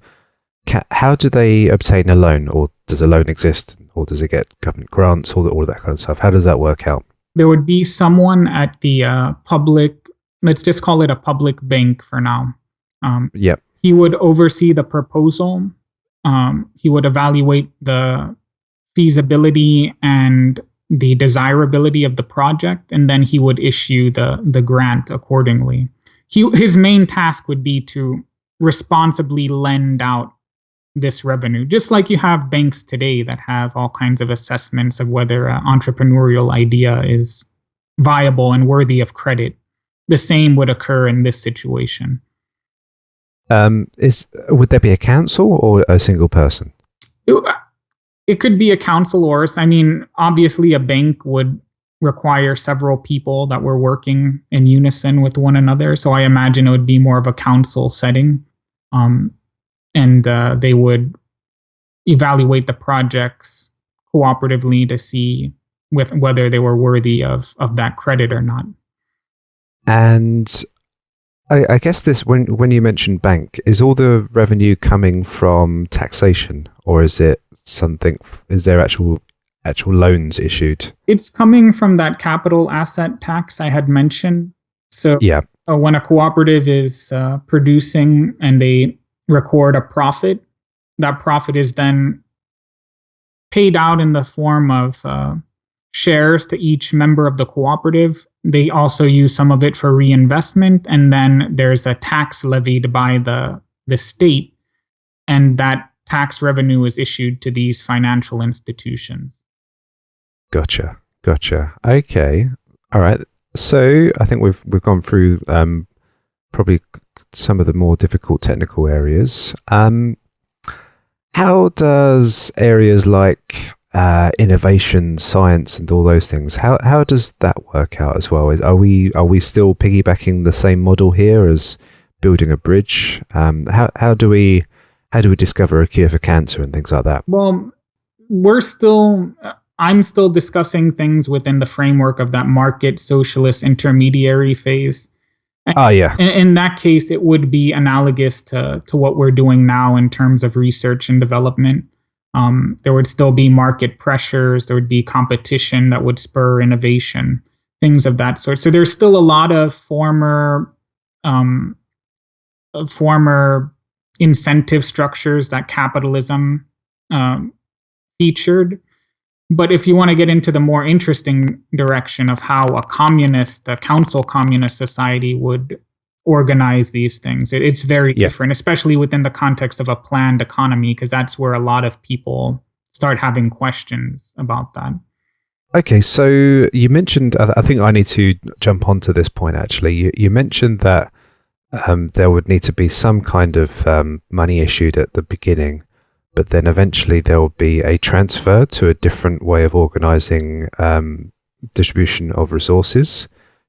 How do they obtain a loan, or does a loan exist, or does it get government grants, all that kind of stuff? How does that work out? There would be someone at the public, let's just call it a public bank for now. Yep. He would oversee the proposal. He would evaluate the feasibility and the desirability of the project, and then he would issue the grant accordingly. His main task would be to responsibly lend out this revenue, just like you have banks today that have all kinds of assessments of whether an entrepreneurial idea is viable and worthy of credit. The same would occur in this situation. Would there be a council or a single person? It could be a council, or obviously a bank would require several people that were working in unison with one another. So I imagine it would be more of a council setting. And they would evaluate the projects cooperatively to see whether they were worthy of that credit or not. And I guess this when you mention bank, is all the revenue coming from taxation, or is it something? Is there actual loans issued? It's coming from that capital asset tax I had mentioned. So Yeah, when a cooperative is producing and they record a profit, that profit is then paid out in the form of shares to each member of the cooperative. They also use some of it for reinvestment, and then there's a tax levied by the state, and that tax revenue is issued to these financial institutions. gotcha. Okay, all right. So I think we've gone through probably some of the more difficult technical areas. How does areas like innovation, science, and all those things? How does that work out as well? Are we still piggybacking the same model here as building a bridge? How do we discover a cure for cancer and things like that? Well, I'm still discussing things within the framework of that market socialist intermediary phase. Ah, yeah, In that case, it would be analogous to what we're doing now in terms of research and development. There would still be market pressures. There would be competition that would spur innovation, things of that sort. So there's still a lot of former incentive structures that capitalism featured. But if you want to get into the more interesting direction of how a council communist society would organize these things, it's very different, especially within the context of a planned economy, because that's where a lot of people start having questions about that. Okay, so you mentioned, I think I need to jump onto this point actually. You mentioned that there would need to be some kind of money issued at the beginning, but then eventually there will be a transfer to a different way of organizing distribution of resources.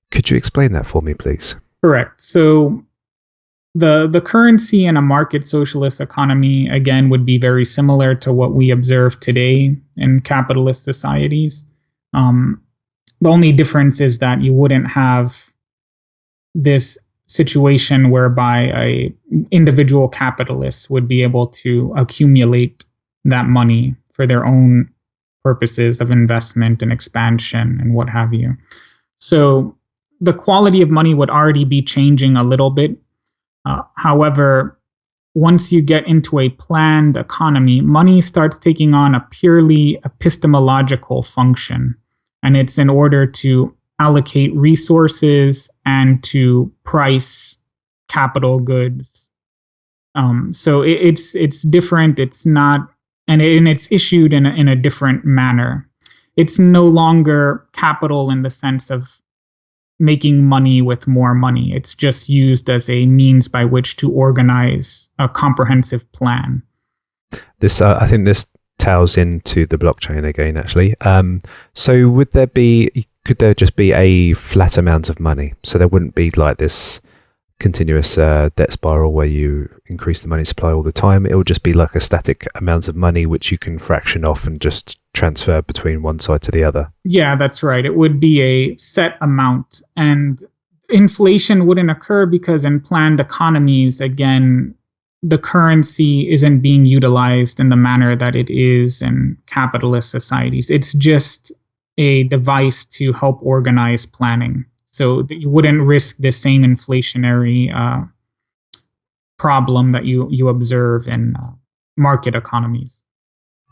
Could you explain that for me, please? Correct. So the currency in a market socialist economy, again, would be very similar to what we observe today in capitalist societies. The only difference is that you wouldn't have this situation whereby a individual capitalist would be able to accumulate that money for their own purposes of investment and expansion and what have you. So the quality of money would already be changing a little bit. However, once you get into a planned economy, money starts taking on a purely epistemological function. And it's in order to allocate resources and to price capital goods. So it's different. It's not, and it's issued in a different manner. It's no longer capital in the sense of making money with more money. It's just used as a means by which to organize a comprehensive plan. This, I think, this tails into the blockchain again. Actually, so could there just be a flat amount of money? So there wouldn't be like this continuous debt spiral where you increase the money supply all the time. It will just be like a static amount of money which you can fraction off and just transfer between one side to the other. Yeah, that's right. It would be a set amount, and inflation wouldn't occur because in planned economies, again, the currency isn't being utilized in the manner that it is in capitalist societies. It's just a device to help organize planning. So that you wouldn't risk the same inflationary problem that you observe in market economies.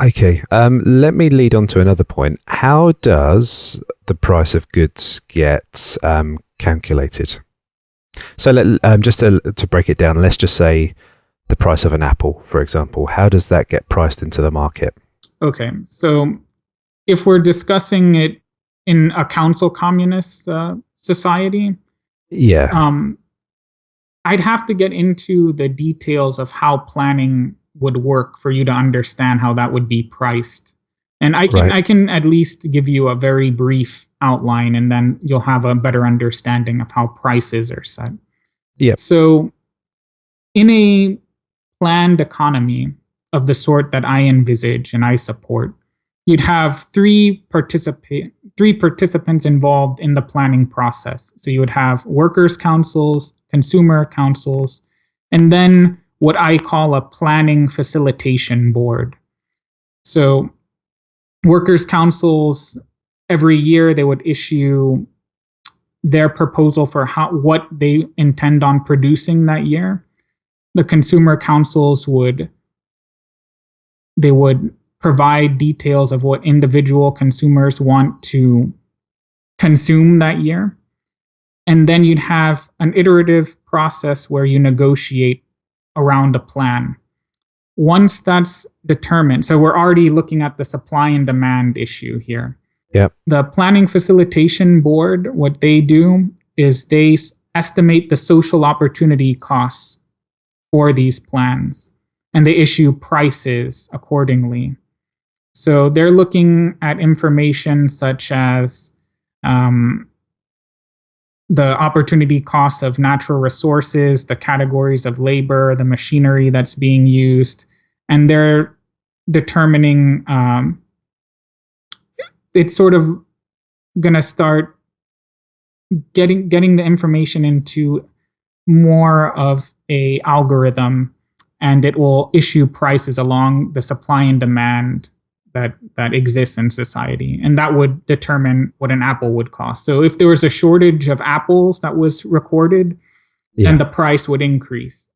Okay, let me lead on to another point. How does the price of goods get calculated? So just to break it down, let's just say the price of an apple, for example. How does that get priced into the market? Okay, so if we're discussing it in a council communist society, I'd have to get into the details of how planning would work for you to understand how that would be priced. And I can at least give you a very brief outline, and then you'll have a better understanding of how prices are set. Yeah. So in a planned economy of the sort that I envisage and I support, you'd have three participants involved in the planning process. So you would have workers' councils, consumer councils, and then what I call a planning facilitation board. So workers' councils, every year they would issue their proposal for what they intend on producing that year. The consumer councils would provide details of what individual consumers want to consume that year. And then you'd have an iterative process where you negotiate around a plan. Once that's determined, so we're already looking at the supply and demand issue here. Yep. The Planning Facilitation Board, what they do is they estimate the social opportunity costs for these plans, and they issue prices accordingly. So they're looking at information such as the opportunity costs of natural resources, the categories of labor, the machinery that's being used, and they're determining it's sort of going to start getting the information into more of a algorithm, and it will issue prices along the supply and demand that exists in society, and that would determine what an apple would cost. So if there was a shortage of apples that was recorded, then the price would increase.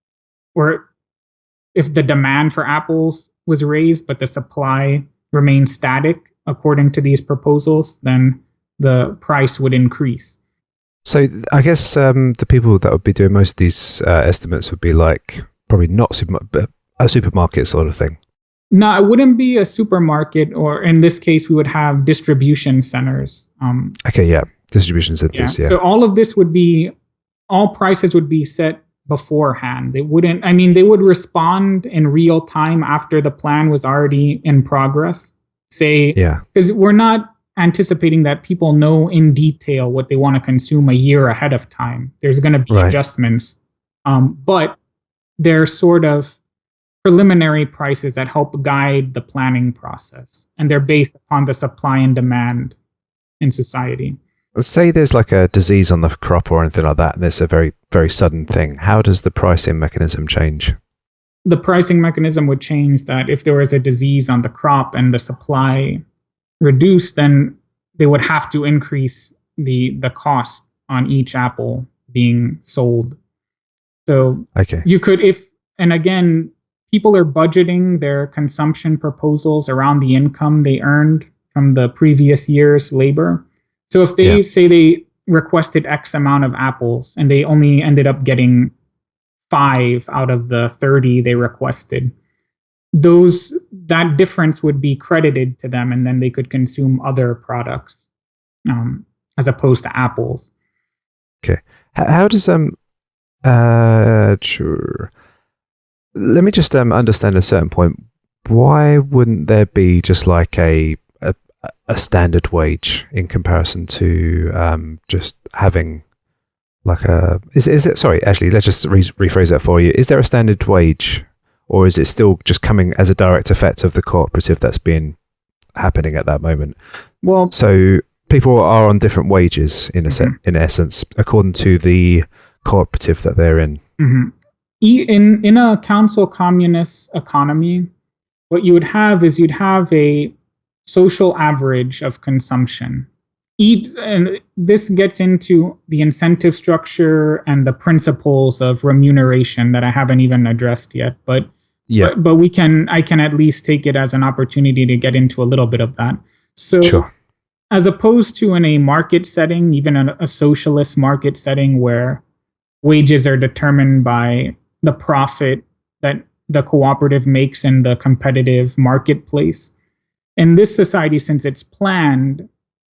Or if the demand for apples was raised but the supply remained static according to these proposals, then the price would increase. So I guess the people that would be doing most of these estimates would be like probably not a supermarket sort of thing. No, it wouldn't be a supermarket, or in this case, we would have distribution centers. Distribution centers, yeah. So all prices would be set beforehand. They would respond in real time after the plan was already in progress. Because we're not anticipating that people know in detail what they want to consume a year ahead of time. There's going to be adjustments, but they're sort of preliminary prices that help guide the planning process, and they're based on the supply and demand in society. Say there's like a disease on the crop or anything like that, and it's a very, very sudden thing. How does the pricing mechanism change? The pricing mechanism would change that if there was a disease on the crop and the supply reduced, then they would have to increase the cost on each apple being sold. So you could, and again, people are budgeting their consumption proposals around the income they earned from the previous year's labor. So if they say they requested X amount of apples and they only ended up getting 5 out of the 30 they requested, that difference would be credited to them, and then they could consume other products as opposed to apples. Okay. How does sure. Let me just understand a certain point. Why wouldn't there be just like a standard wage in comparison to just having like a... Is it? Sorry, actually, let's just rephrase that for you. Is there a standard wage, or is it still just coming as a direct effect of the cooperative that's been happening at that moment? Well, so people are on different wages in essence, according to the cooperative that they're in. Mm-hmm. In a council communist economy, what you would have is you'd have a social average of consumption. And this gets into the incentive structure and the principles of remuneration that I haven't even addressed yet. But I can at least take it as an opportunity to get into a little bit of that. So as opposed to in a market setting, even a socialist market setting where wages are determined by the profit that the cooperative makes in the competitive marketplace. In this society, since it's planned,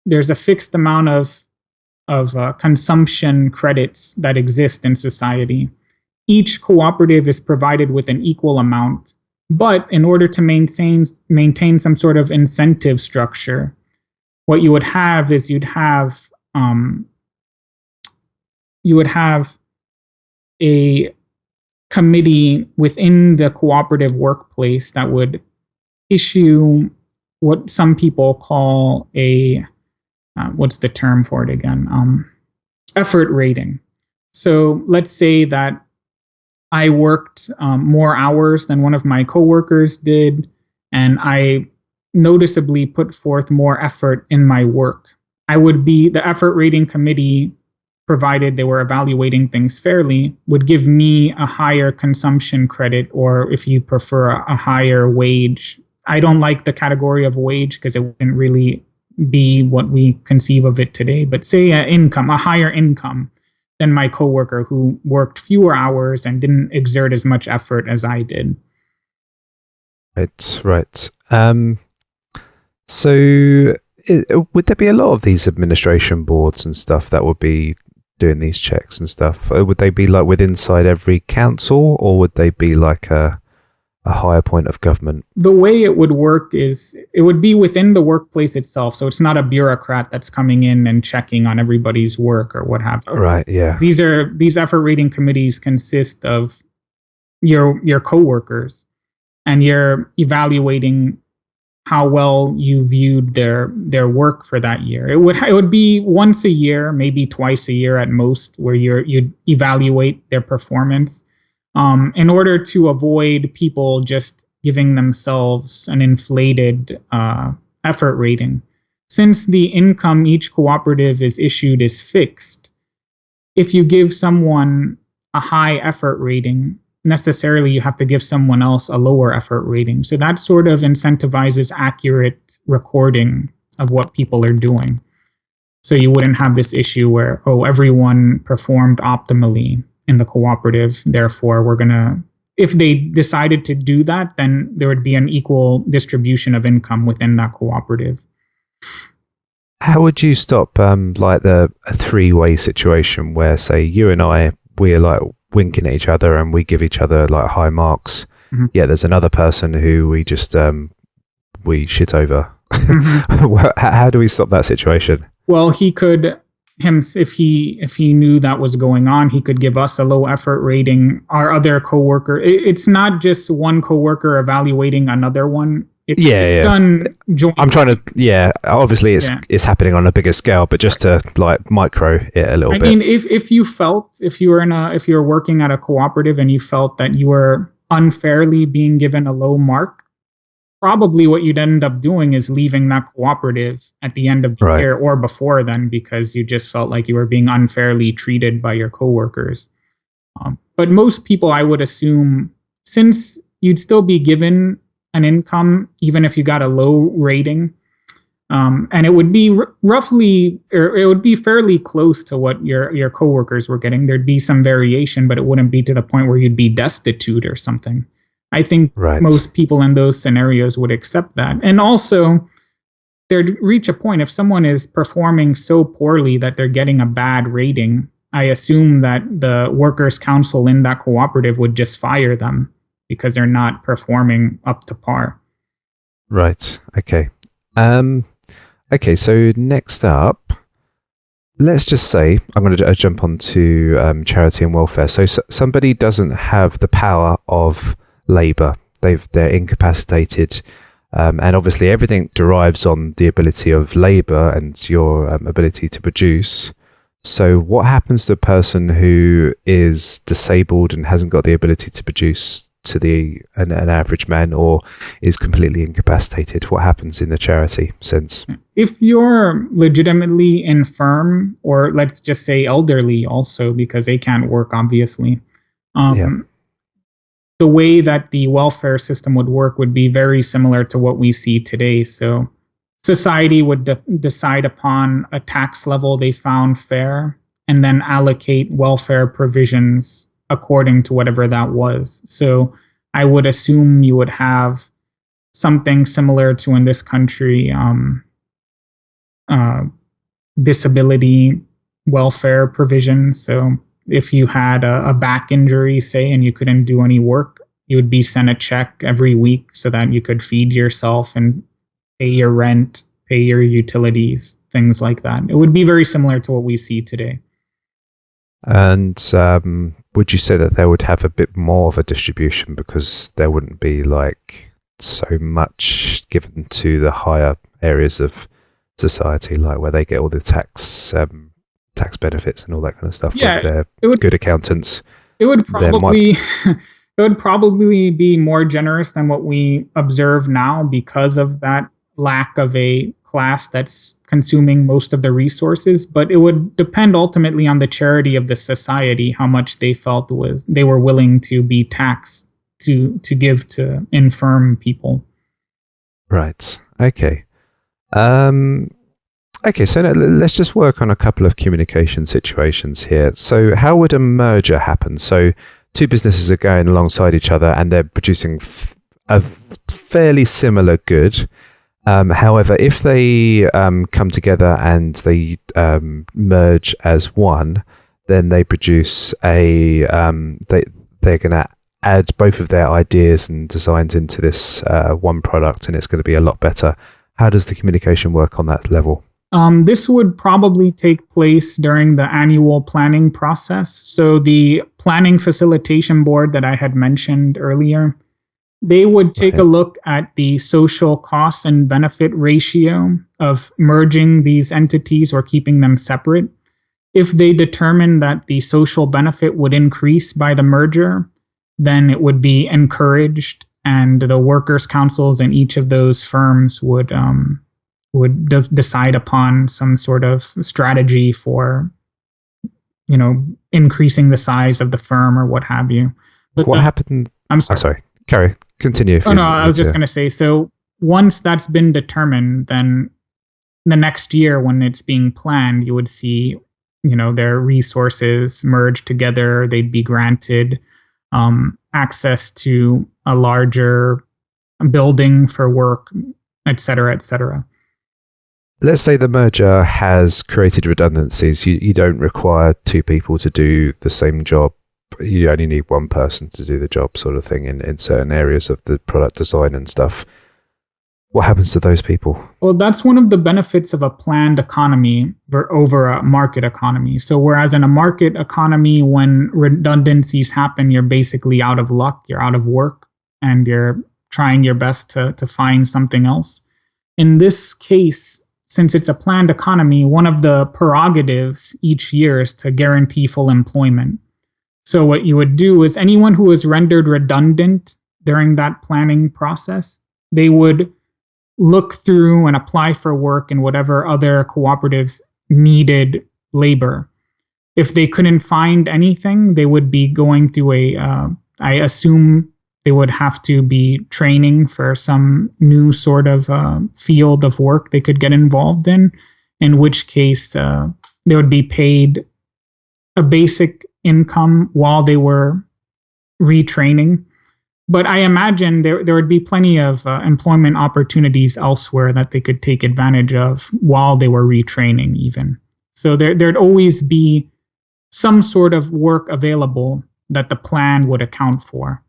there's a fixed amount of consumption credits that exist in society. Each cooperative is provided with an equal amount, but in order to maintain some sort of incentive structure, what you would have is you'd have a committee within the cooperative workplace that would issue what some people call a what's the term for it again? Effort rating. So let's say that I worked more hours than one of my coworkers did, and I noticeably put forth more effort in my work. I would be the effort rating committee, provided they were evaluating things fairly, would give me a higher consumption credit, or if you prefer, a higher wage. I don't like the category of wage because it wouldn't really be what we conceive of it today, but say a higher income than my coworker who worked fewer hours and didn't exert as much effort as I did. Right. So would there be a lot of these administration boards and stuff that would be doing these checks and stuff? Would they be like with inside every council, or would they be like a higher point of government? The way it would work is it would be within the workplace itself. So it's not a bureaucrat that's coming in and checking on everybody's work or what have you. Right, yeah. These effort rating committees consist of your coworkers, and you're evaluating how well you viewed their work for that year. It would be once a year, maybe twice a year at most, where you'd evaluate their performance. In order to avoid people just giving themselves an inflated effort rating. Since the income each cooperative is issued is fixed, if you give someone a high effort rating, necessarily you have to give someone else a lower effort rating. So that sort of incentivizes accurate recording of what people are doing. So you wouldn't have this issue where, everyone performed optimally in the cooperative, therefore we're gonna, if they decided to do that, then there would be an equal distribution of income within that cooperative. How would you stop like a three-way situation where, say, you and I, we're like winking at each other and we give each other like high marks? Mm-hmm. Yeah, there's another person who we just we shit over. Mm-hmm. How do we stop that situation? Well, he could. If he knew that was going on, he could give us a low effort rating. Our other coworker, it's not just one coworker evaluating another one. It's done jointly. I'm trying to, obviously it's happening on a bigger scale, but just to like micro it a little bit. I mean, if you were working at a cooperative and you felt that you were unfairly being given a low mark, probably what you'd end up doing is leaving that cooperative at the end of the year or before then, because you just felt like you were being unfairly treated by your coworkers. But most people, I would assume, since you'd still be given an income, even if you got a low rating, and it would be it would be fairly close to what your coworkers were getting. There'd be some variation, but it wouldn't be to the point where you'd be destitute or something. I think most people in those scenarios would accept that. And also, there'd reach a point, if someone is performing so poorly that they're getting a bad rating, I assume that the workers' council in that cooperative would just fire them because they're not performing up to par. Right. Okay. Okay, so next up, let's just say, I'm going to jump onto charity and welfare. So somebody doesn't have the power of labour. They're incapacitated, and obviously everything derives on the ability of labour and your ability to produce. So what happens to a person who is disabled and hasn't got the ability to produce to an average man, or is completely incapacitated? What happens in the charity sense? If you're legitimately infirm, or let's just say elderly also, because they can't work, obviously, the way that the welfare system would work would be very similar to what we see today. So society would decide upon a tax level they found fair, and then allocate welfare provisions according to whatever that was. So I would assume you would have something similar to, in this country, disability welfare provisions. So if you had a back injury, say, and you couldn't do any work, you would be sent a check every week so that you could feed yourself and pay your rent, pay your utilities, things like that. It would be very similar to what we see today. And would you say that they would have a bit more of a distribution, because there wouldn't be like so much given to the higher areas of society, like where they get all the tax tax benefits and all that kind of stuff. Yeah, they're good accountants. It would probably it would probably be more generous than what we observe now because of that lack of a class that's consuming most of the resources. But it would depend ultimately on the charity of the society, how much they felt they were willing to be taxed to give to infirm people. Right. Okay. Okay, so let's just work on a couple of communication situations here. So how would a merger happen? So two businesses are going alongside each other and they're producing a fairly similar good. However, if they come together and they merge as one, then they produce they're going to add both of their ideas and designs into this one product, and it's going to be a lot better. How does the communication work on that level? This would probably take place during the annual planning process. So the planning facilitation board that I had mentioned earlier, they would take a look at the social cost and benefit ratio of merging these entities or keeping them separate. If they determine that the social benefit would increase by the merger, then it would be encouraged, and the workers' councils in each of those firms would decide upon some sort of strategy for, increasing the size of the firm or what have you. But what happened? I'm sorry. Sorry. Carrie, continue. Oh, no, I was just going to say, so once that's been determined, then the next year when it's being planned, you would see, their resources merge together. They'd be granted access to a larger building for work, et cetera, et cetera. Let's say the merger has created redundancies. You don't require two people to do the same job. You only need one person to do the job, sort of thing, in certain areas of the product design and stuff. What happens to those people? Well, that's one of the benefits of a planned economy over a market economy. So whereas in a market economy, when redundancies happen, you're basically out of luck, you're out of work, and you're trying your best to find something else. In this case, since it's a planned economy, one of the prerogatives each year is to guarantee full employment. So what you would do is anyone who is rendered redundant during that planning process, they would look through and apply for work in whatever other cooperatives needed labor. If they couldn't find anything, they would be going through I assume they would have to be training for some new sort of field of work they could get involved in which case they would be paid a basic income while they were retraining. But I imagine there would be plenty of employment opportunities elsewhere that they could take advantage of while they were retraining even. So there'd always be some sort of work available that the plan would account for.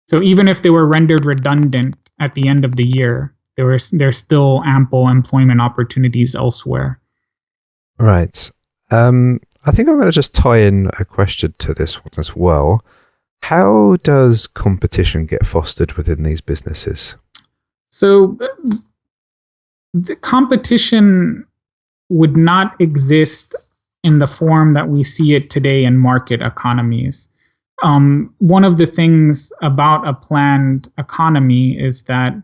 So even if they were rendered redundant at the end of the year, there's still ample employment opportunities elsewhere. Right. I think I'm going to just tie in a question to this one as well. How does competition get fostered within these businesses? So the competition would not exist in the form that we see it today in market economies. One of the things about a planned economy is that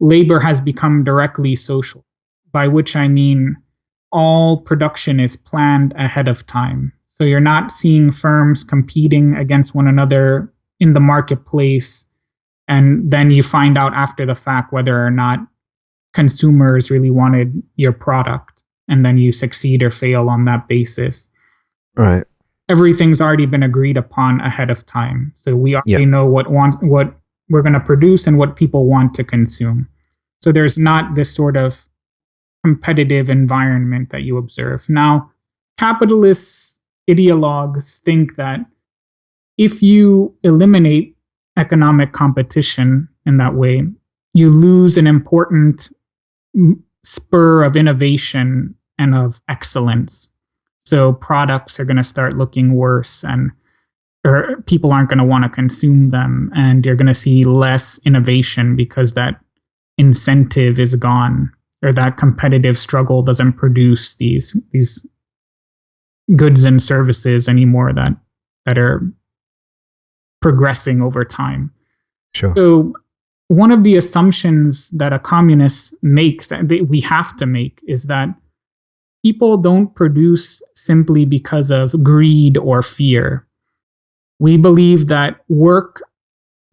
labor has become directly social, by which I mean all production is planned ahead of time. So you're not seeing firms competing against one another in the marketplace, and then you find out after the fact whether or not consumers really wanted your product, and then you succeed or fail on that basis. Right. Everything's already been agreed upon ahead of time. So we already know what we're going to produce and what people want to consume. So there's not this sort of competitive environment that you observe. Now, capitalists, ideologues think that if you eliminate economic competition in that way, you lose an important spur of innovation and of excellence. So products are going to start looking worse, or people aren't going to want to consume them, and you're going to see less innovation because that incentive is gone, or that competitive struggle doesn't produce these goods and services anymore that are progressing over time. Sure. So one of the assumptions that a communist makes, that we have to make, is that people don't produce simply because of greed or fear. We believe that work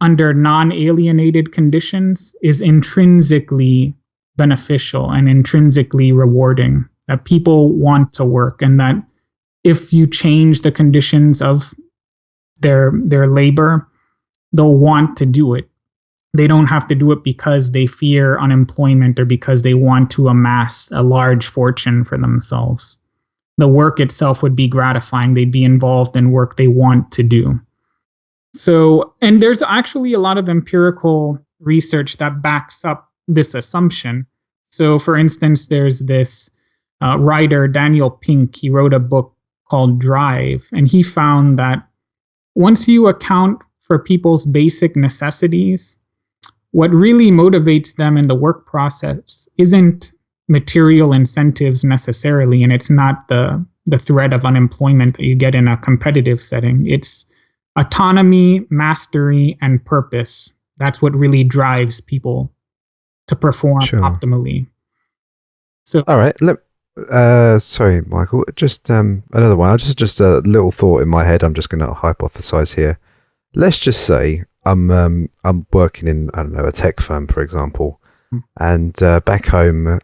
under non-alienated conditions is intrinsically beneficial and intrinsically rewarding, that people want to work, and that if you change the conditions of their labor, they'll want to do it. They don't have to do it because they fear unemployment or because they want to amass a large fortune for themselves. The work itself would be gratifying. They'd be involved in work they want to do. So, and there's actually a lot of empirical research that backs up this assumption. So, for instance, there's this writer, Daniel Pink. He wrote a book called Drive, and he found that once you account for people's basic necessities, what really motivates them in the work process isn't material incentives necessarily, and it's not the threat of unemployment that you get in a competitive setting. It's autonomy, mastery, and purpose. That's what really drives people to perform optimally. So, all right. Sorry, Michael. Just another one. Just a little thought in my head. I'm just going to hypothesize here. Let's just say I'm working in, I don't know, a tech firm, for example, and back home,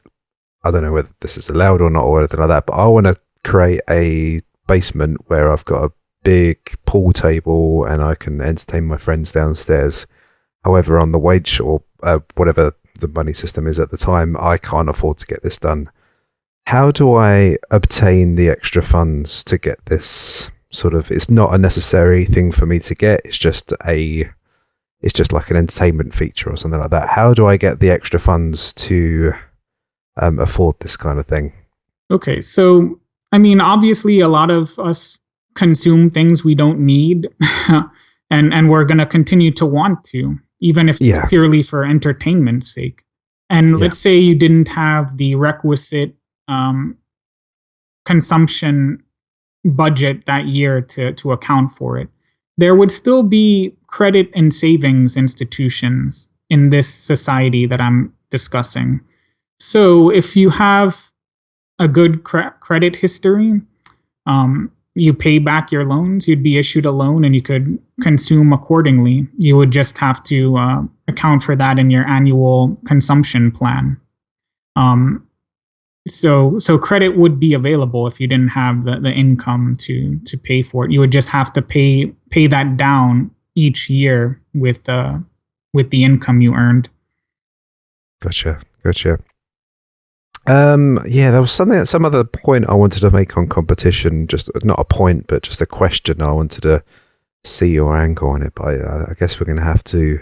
I don't know whether this is allowed or not or anything like that, but I want to create a basement where I've got a big pool table and I can entertain my friends downstairs. However, on the wage or whatever the money system is at the time, I can't afford to get this done. How do I obtain the extra funds to get this sort of, it's not a necessary thing for me to get, it's just like an entertainment feature or something like that. How do I get the extra funds to afford this kind of thing? Okay, so I mean, obviously a lot of us consume things we don't need and we're going to continue to want to, even if it's purely for entertainment's sake. And let's say you didn't have the requisite consumption budget that year to account for it. There would still be credit and savings institutions in this society that I'm discussing. So if you have a good credit history, you pay back your loans, you'd be issued a loan and you could consume accordingly. You would just have to account for that in your annual consumption plan. So credit would be available if you didn't have the income to pay for it. You would just have to pay that down each year with the income you earned. Gotcha. There was some other point I wanted to make on competition. Just not a point, but just a question. I wanted to see your angle on it, but I guess we're going to have to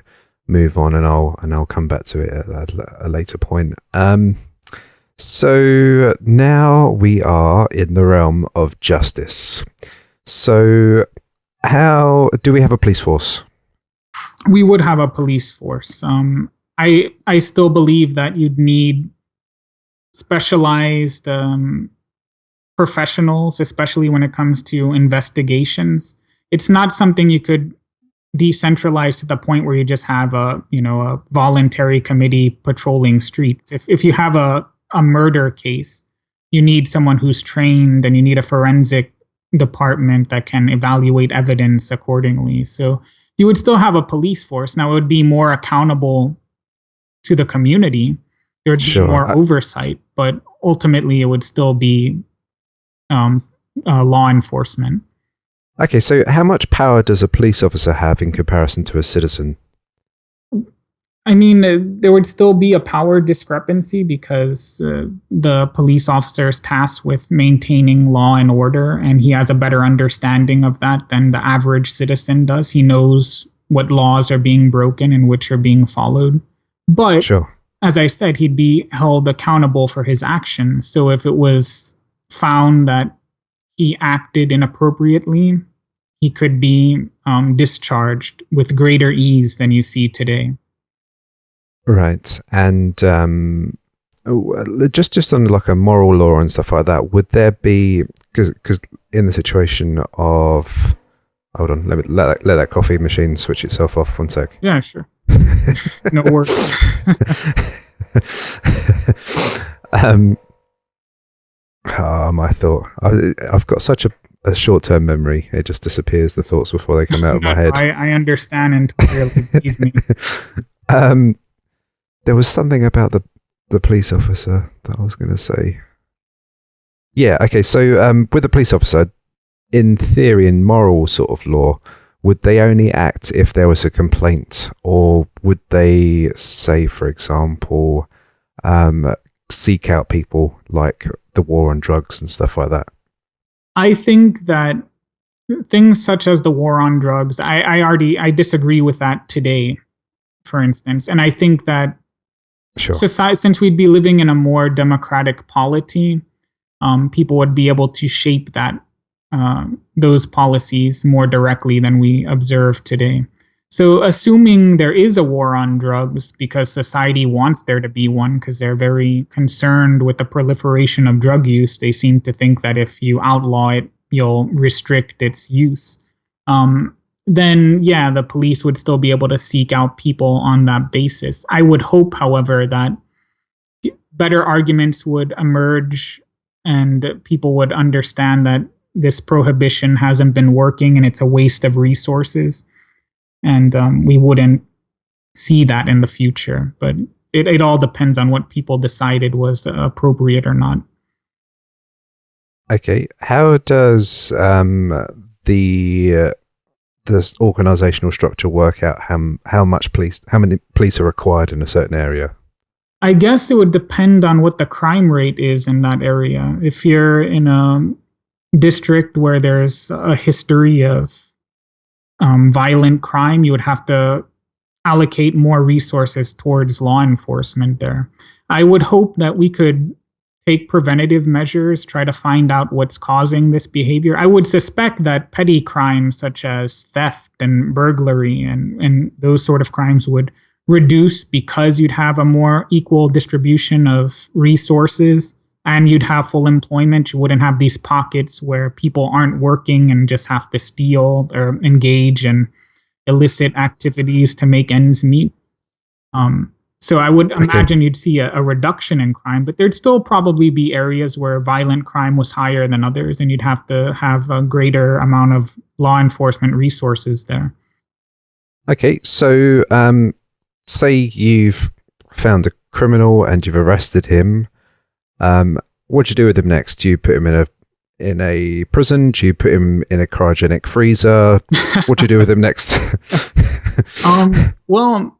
move on, and I'll come back to it at a later point. So now we are in the realm of justice. So how do we have a police force? We would have a police force. I still believe that you'd need specialized professionals, especially when it comes to investigations. It's not something you could decentralize to the point where you just have a voluntary committee patrolling streets. If you have a murder case, you need someone who's trained, and you need a forensic department that can evaluate evidence accordingly. So you would still have a police force. Now, it would be more accountable to the community. There would be more oversight, but ultimately it would still be law enforcement. Okay, so how much power does a police officer have in comparison to a citizen? I mean, there would still be a power discrepancy because the police officer is tasked with maintaining law and order, and he has a better understanding of that than the average citizen does. He knows what laws are being broken and which are being followed. But as I said, he'd be held accountable for his actions. So if it was found that he acted inappropriately, he could be discharged with greater ease than you see today. Right. And Just on like a moral law and stuff like that, would there be, because in the situation of, hold on, let that coffee machine switch itself off 1 sec. Yeah, sure. No worries. My thought. I've got such a short-term memory. It just disappears, the thoughts, before they come out of my head. I understand entirely, believe me. There was something about the police officer that I was going to say. Yeah, okay, so with the police officer, in theory, in moral sort of law, would they only act if there was a complaint, or would they, say, for example, seek out people like the war on drugs and stuff like that? I think that things such as the war on drugs, I disagree with that today, for instance. And I think that society, since we'd be living in a more democratic polity, people would be able to shape that those policies more directly than we observe today. So assuming there is a war on drugs because society wants there to be one, because they're very concerned with the proliferation of drug use, they seem to think that if you outlaw it, you'll restrict its use. Then, yeah, the police would still be able to seek out people on that basis. I would hope, however, that better arguments would emerge and people would understand that this prohibition hasn't been working and it's a waste of resources. And we wouldn't see that in the future. But it all depends on what people decided was appropriate or not. Okay. How does this organizational structure work out how many police are required in a certain area? I guess it would depend on what the crime rate is in that area. If you're in a district where there's a history of violent crime, you would have to allocate more resources towards law enforcement there. I would hope that we could take preventative measures, try to find out what's causing this behavior. I would suspect that petty crimes such as theft and burglary and those sort of crimes would reduce because you'd have a more equal distribution of resources and you'd have full employment. You wouldn't have these pockets where people aren't working and just have to steal or engage in illicit activities to make ends meet. So I would imagine you'd see a reduction in crime, but there'd still probably be areas where violent crime was higher than others, and you'd have to have a greater amount of law enforcement resources there. Okay, so say you've found a criminal and you've arrested him. What do you do with him next? Do you put him in a prison? Do you put him in a cryogenic freezer? What do you do with him next? Well,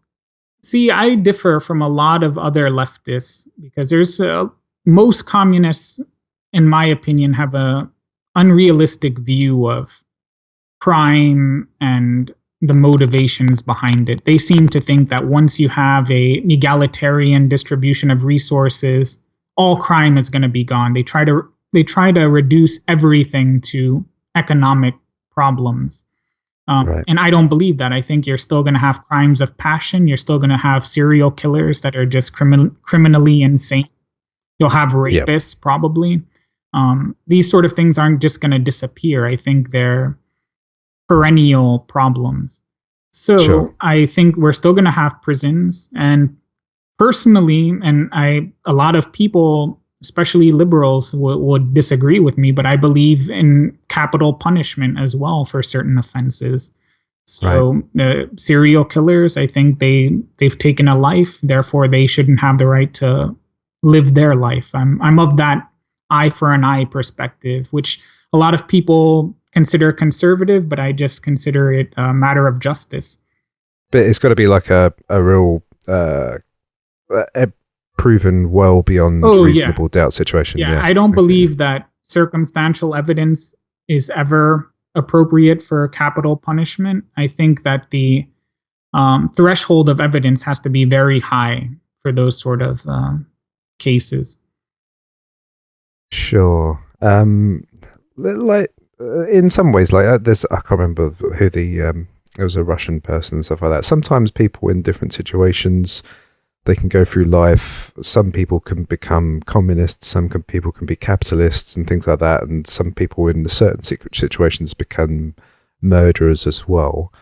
see, I differ from a lot of other leftists because there's most communists, in my opinion, have a unrealistic view of crime and the motivations behind it. They seem to think that once you have a egalitarian distribution of resources, all crime is going to be gone. They try to reduce everything to economic problems. Right. And I don't believe that. I think you're still going to have crimes of passion. You're still going to have serial killers that are just criminally insane. You'll have rapists, probably. These sort of things aren't just going to disappear. I think they're perennial problems. So I think we're still going to have prisons. And personally, and a lot of people, especially liberals, would disagree with me, but I believe in capital punishment as well for certain offenses. So serial killers, I think they've taken a life, therefore they shouldn't have the right to live their life. I'm of that eye for an eye perspective, which a lot of people consider conservative, but I just consider it a matter of justice. But it's got to be like a real proven well beyond reasonable doubt situation. Yeah, I don't believe that circumstantial evidence is ever appropriate for capital punishment. I think that the threshold of evidence has to be very high for those sort of cases. Sure. Like in some ways, like this, I can't remember who it was a Russian person and stuff like that. Sometimes people in different situations, they can go through life. Some people can become communists, people can be capitalists and things like that, and some people in certain situations become murderers as well.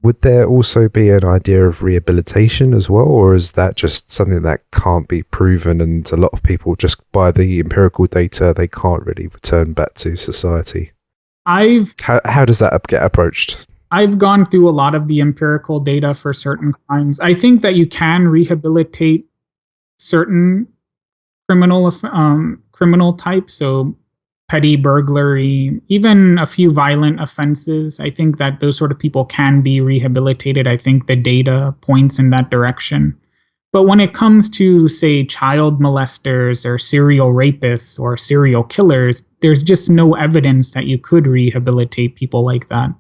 Would there also be an idea of rehabilitation as well, or is that just something that can't be proven, and a lot of people, just by the empirical data, they can't really return back to society? How does that get approached? I've gone through a lot of the empirical data for certain crimes. I think that you can rehabilitate certain criminal types, so petty burglary, even a few violent offenses. I think that those sort of people can be rehabilitated. I think the data points in that direction. But when it comes to, say, child molesters or serial rapists or serial killers, there's just no evidence that you could rehabilitate people like that.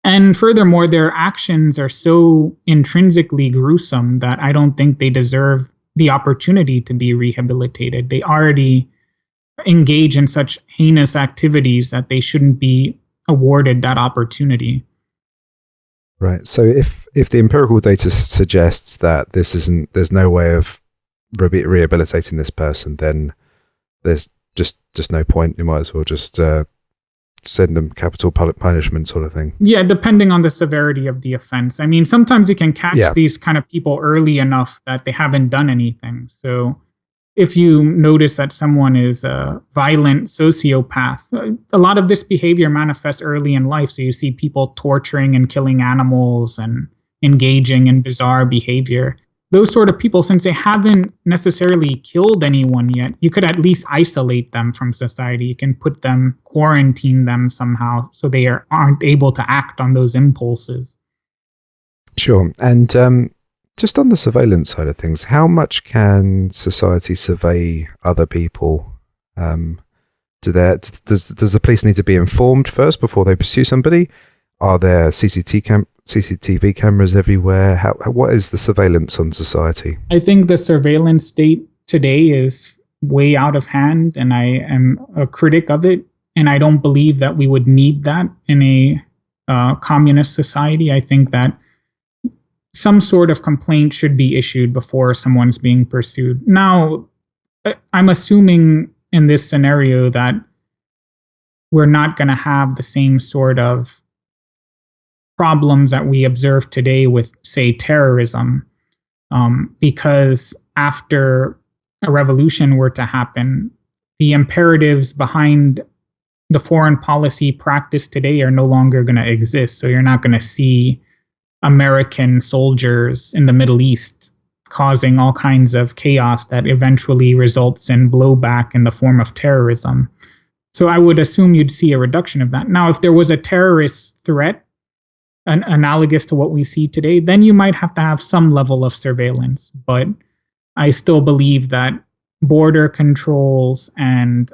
And furthermore, their actions are so intrinsically gruesome that I don't think they deserve the opportunity to be rehabilitated. They already engage in such heinous activities that they shouldn't be awarded that opportunity. Right. So if the empirical data suggests that there's no way of rehabilitating this person, then there's just no point. You might as well just send them capital punishment sort of thing. Yeah, depending on the severity of the offense. I mean, sometimes you can catch these kind of people early enough that they haven't done anything. So if you notice that someone is a violent sociopath, a lot of this behavior manifests early in life. So you see people torturing and killing animals and engaging in bizarre behavior. Those sort of people, since they haven't necessarily killed anyone yet, you could at least isolate them from society. You can quarantine them somehow so they aren't able to act on those impulses. Sure. And just on the surveillance side of things, how much can society survey other people? Does the police need to be informed first before they pursue somebody? Are there CCTV cameras everywhere? What is the surveillance on society? I think the surveillance state today is way out of hand, and I am a critic of it. And I don't believe that we would need that in a communist society. I think that some sort of complaint should be issued before someone's being pursued. Now, I'm assuming in this scenario that we're not going to have the same sort of problems that we observe today with, say, terrorism, because after a revolution were to happen, the imperatives behind the foreign policy practice today are no longer going to exist. So you're not going to see American soldiers in the Middle East causing all kinds of chaos that eventually results in blowback in the form of terrorism. So I would assume you'd see a reduction of that. Now, if there was a terrorist threat analogous to what we see today, then you might have to have some level of surveillance. But I still believe that border controls and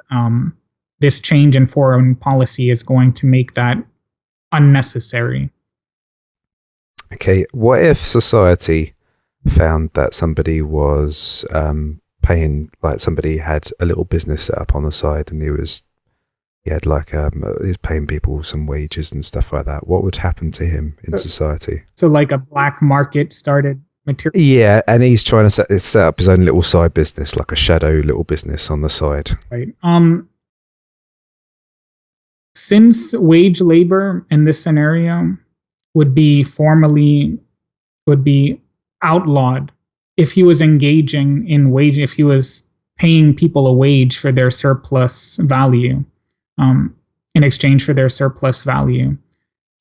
this change in foreign policy is going to make that unnecessary. Okay, what if society found that somebody was paying, like somebody had a little business set up on the side and he was paying people some wages and stuff like that? What would happen to him in society? So like a black market started material. Yeah, and he's trying to set up his own little side business, like a shadow little business on the side. Right. Since wage labor in this scenario would be outlawed if he was engaging in wage, if he was paying people a wage for their surplus value, in exchange for their surplus value,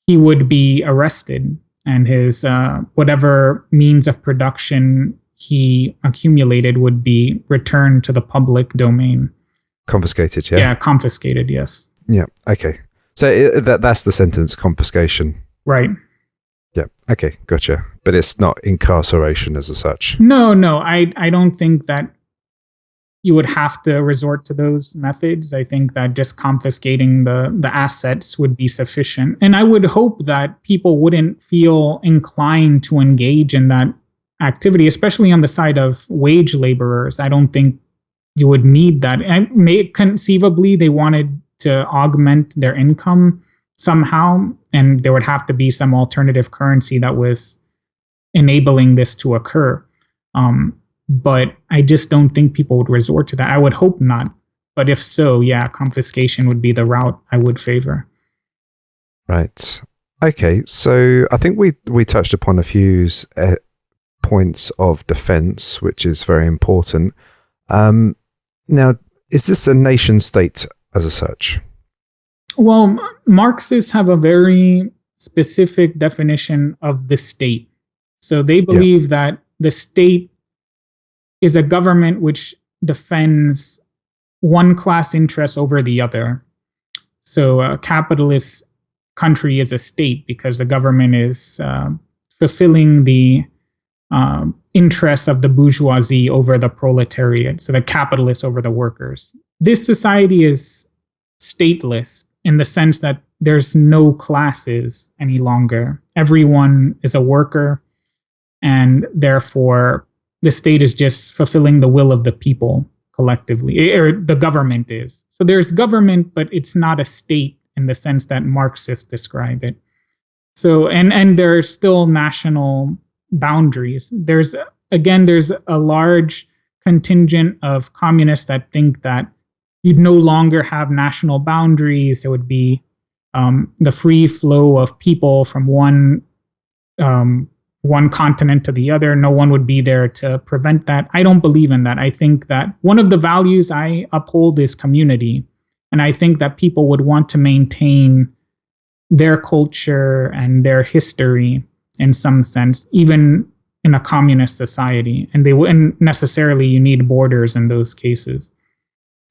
he would be arrested, and his whatever means of production he accumulated would be returned to the public domain. Confiscated, yeah? Yeah, confiscated, yes. Yeah, okay. So that's the sentence, confiscation. Right. Yeah, okay, gotcha. But it's not incarceration as such. No, I don't think that you would have to resort to those methods. I think that just confiscating the assets would be sufficient. And I would hope that people wouldn't feel inclined to engage in that activity, especially on the side of wage laborers. I don't think you would need that. And conceivably, they wanted to augment their income somehow, and there would have to be some alternative currency that was enabling this to occur. but I just don't think people would resort to that. I would hope not. But if so, yeah, confiscation would be the route I would favor. Right. Okay, so I think we touched upon a few points of defense, which is very important. Now, is this a nation state as such? Well, Marxists have a very specific definition of the state. So they believe that the state is a government which defends one class interest over the other. So a capitalist country is a state because the government is fulfilling the interests of the bourgeoisie over the proletariat, so the capitalists over the workers. This society is stateless in the sense that there's no classes any longer. Everyone is a worker, and therefore the state is just fulfilling the will of the people collectively, or the government is. So there's government, but it's not a state in the sense that Marxists describe it. So, and there's still national boundaries. There's a large contingent of communists that think that you'd no longer have national boundaries. There would be the free flow of people from one continent to the other. No one would be there to prevent that. I don't believe in that. I think that one of the values I uphold is community. And I think that people would want to maintain their culture and their history in some sense, even in a communist society. And they wouldn't necessarily, you need borders in those cases.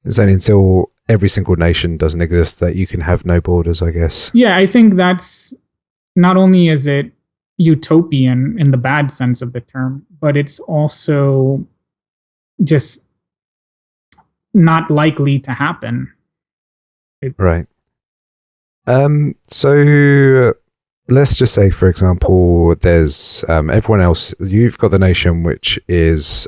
It's only until every single nation doesn't exist that you can have no borders, I guess. Yeah, I think that's, not only is it utopian in the bad sense of the term, but it's also just not likely to happen. Right. So let's just say, for example, there's everyone else. You've got the nation which is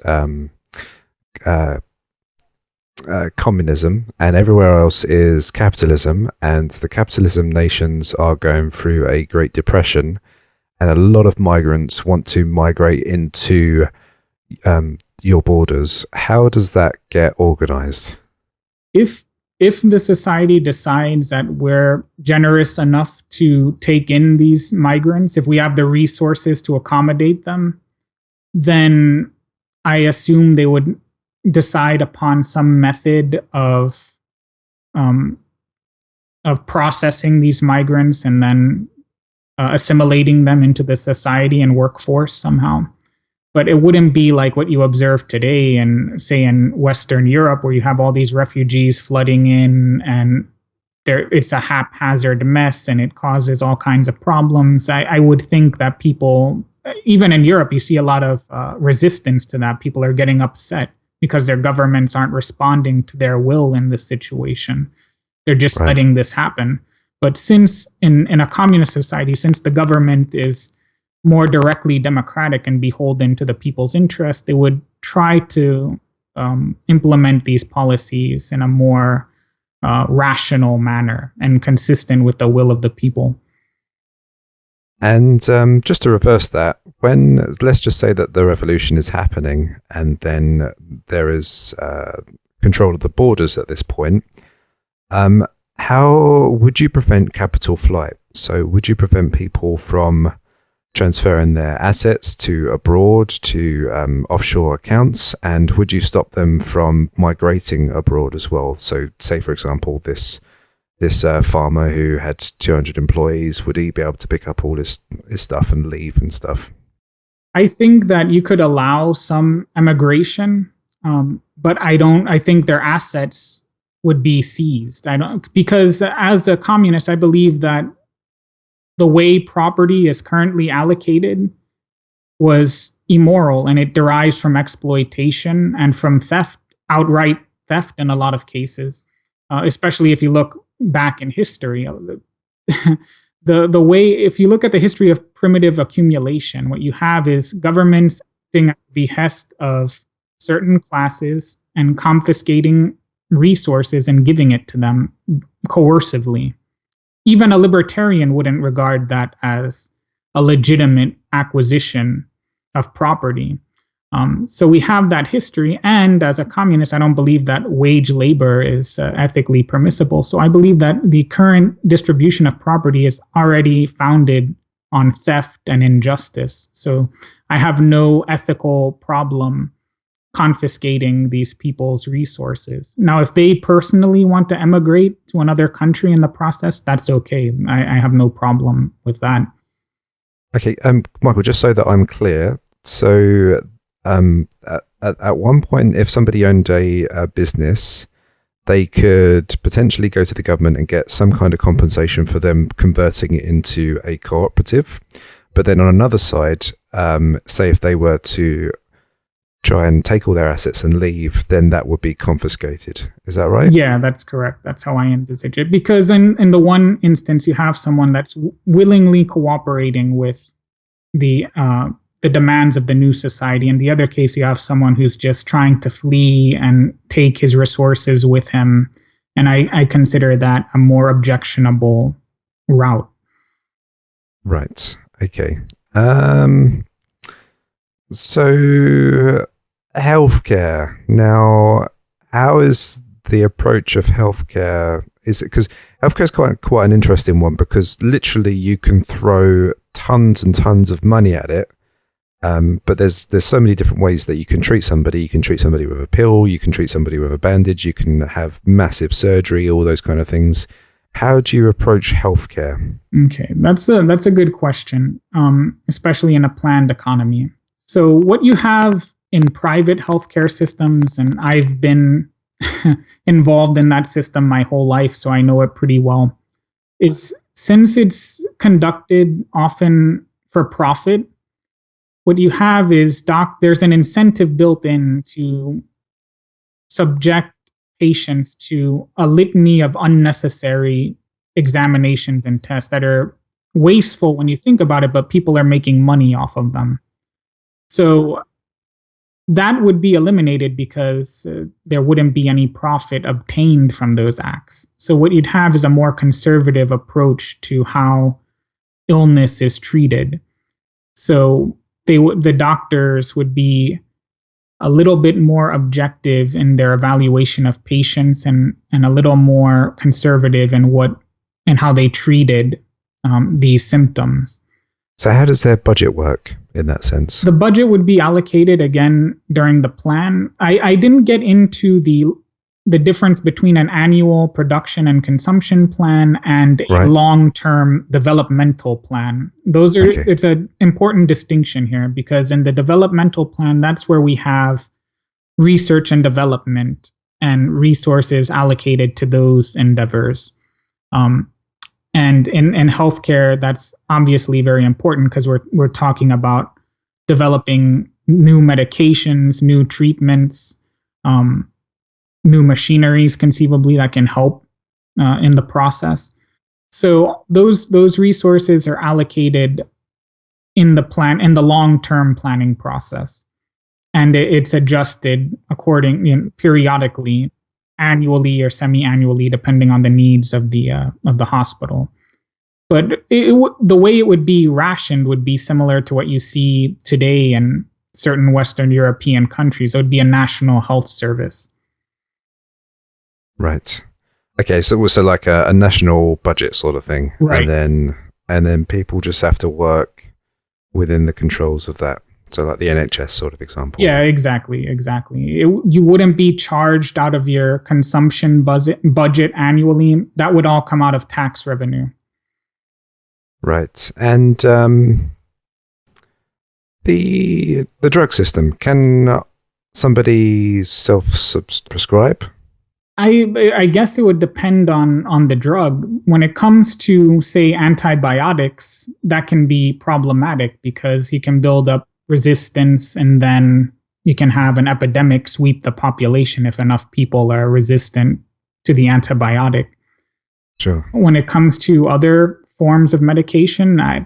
communism, and everywhere else is capitalism, and the capitalism nations are going through a Great Depression, and a lot of migrants want to migrate into your borders. How does that get organized? If the society decides that we're generous enough to take in these migrants, if we have the resources to accommodate them, then I assume they would decide upon some method of processing these migrants and then assimilating them into the society and workforce somehow. But it wouldn't be like what you observe today in, say, in Western Europe, where you have all these refugees flooding in and it's a haphazard mess and it causes all kinds of problems. I would think that people, even in Europe, you see a lot of resistance to that. People are getting upset because their governments aren't responding to their will in this situation. They're just letting this happen. But since in a communist society, since the government is more directly democratic and beholden to the people's interest, they would try to implement these policies in a more rational manner and consistent with the will of the people. And just to reverse that, when, let's just say that the revolution is happening and then there is control of the borders at this point, how would you prevent capital flight? So would you prevent people from transferring their assets to abroad, to offshore accounts, and would you stop them from migrating abroad as well? So say, for example, this farmer who had 200 employees, would he be able to pick up all his stuff and leave and stuff? I think that you could allow some emigration, but I think their assets would be seized. Because as a communist, I believe that the way property is currently allocated was immoral, and it derives from exploitation and from theft, outright theft in a lot of cases, especially if you look back in history. The way, if you look at the history of primitive accumulation, what you have is governments acting at the behest of certain classes and confiscating resources and giving it to them coercively. Even a libertarian wouldn't regard that as a legitimate acquisition of property. So we have that history. And as a communist, I don't believe that wage labor is ethically permissible. So I believe that the current distribution of property is already founded on theft and injustice. So I have no ethical problem confiscating these people's resources. Now, if they personally want to emigrate to another country in the process, that's okay. I have no problem with that. Okay, Michael, just so that I'm clear, so at one point, if somebody owned a business, they could potentially go to the government and get some kind of compensation for them converting it into a cooperative. But then on another side, say if they were to try and take all their assets and leave, then that would be confiscated. Is that right? Yeah, that's correct. That's how I envisage it. Because in the one instance, you have someone that's willingly cooperating with the demands of the new society. In the other case, you have someone who's just trying to flee and take his resources with him. And I consider that a more objectionable route. Right. Okay. So healthcare. Now, how is the approach of healthcare? Is it because healthcare is quite an interesting one, because literally you can throw tons and tons of money at it. But there's so many different ways that you can treat somebody. You can treat somebody with a pill. You can treat somebody with a bandage. You can have massive surgery, all those kind of things. How do you approach healthcare? Okay, that's a good question, especially in a planned economy. So what you have in private healthcare systems, and I've been involved in that system my whole life, so I know it pretty well, is since it's conducted often for profit, what you have is there's an incentive built in to subject patients to a litany of unnecessary examinations and tests that are wasteful when you think about it, but people are making money off of them. So that would be eliminated because there wouldn't be any profit obtained from those acts. So what you'd have is a more conservative approach to how illness is treated. So the doctors would be a little bit more objective in their evaluation of patients, and a little more conservative in how they treated these symptoms. So how does their budget work in that sense? The budget would be allocated again during the plan. I didn't get into the difference between an annual production and consumption plan and a long-term developmental plan. It's an important distinction here, because in the developmental plan, that's where we have research and development and resources allocated to those endeavors. And in healthcare, that's obviously very important, because we're talking about developing new medications, new treatments, new machineries, conceivably, that can help in the process. So those resources are allocated in the long-term planning process, and it's adjusted periodically, annually or semi-annually, depending on the needs of the hospital. But the way it would be rationed would be similar to what you see today in certain Western European countries. It would be a national health service. Right. Okay, so like a national budget sort of thing, right? And then people just have to work within the controls of that. So like the NHS sort of example. Yeah, exactly. You wouldn't be charged out of your consumption budget annually. That would all come out of tax revenue. Right. And the drug system, can somebody self-prescribe? I guess it would depend on the drug. When it comes to, say, antibiotics, that can be problematic, because you can build up resistance, and then you can have an epidemic sweep the population if enough people are resistant to the antibiotic. Sure. When it comes to other forms of medication, it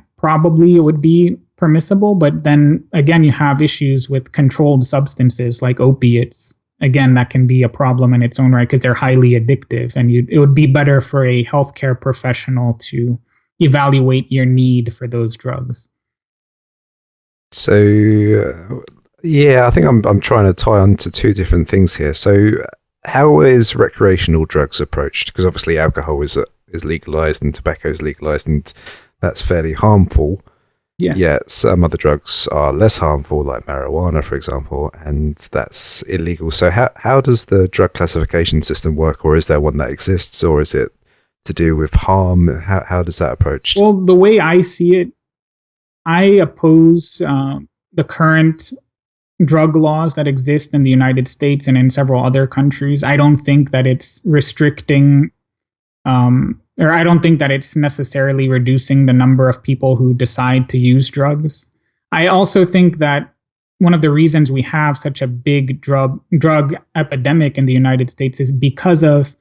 would be permissible, but then again, you have issues with controlled substances like opiates. Again, that can be a problem in its own right, because they're highly addictive, and it would be better for a healthcare professional to evaluate your need for those drugs. So, Yeah, I think I'm trying to tie on to two different things here. So, how is recreational drugs approached? Because obviously, alcohol is legalized and tobacco is legalized, and that's fairly harmful. Yeah. Yet some other drugs are less harmful, like marijuana, for example, and that's illegal. So, how does the drug classification system work, or is there one that exists, or is it to do with harm? How does that approach? Well, the way I see it, I oppose the current drug laws that exist in the United States and in several other countries. I don't think that it's restricting, or I don't think that it's necessarily reducing the number of people who decide to use drugs. I also think that one of the reasons we have such a big drug epidemic in the United States is because of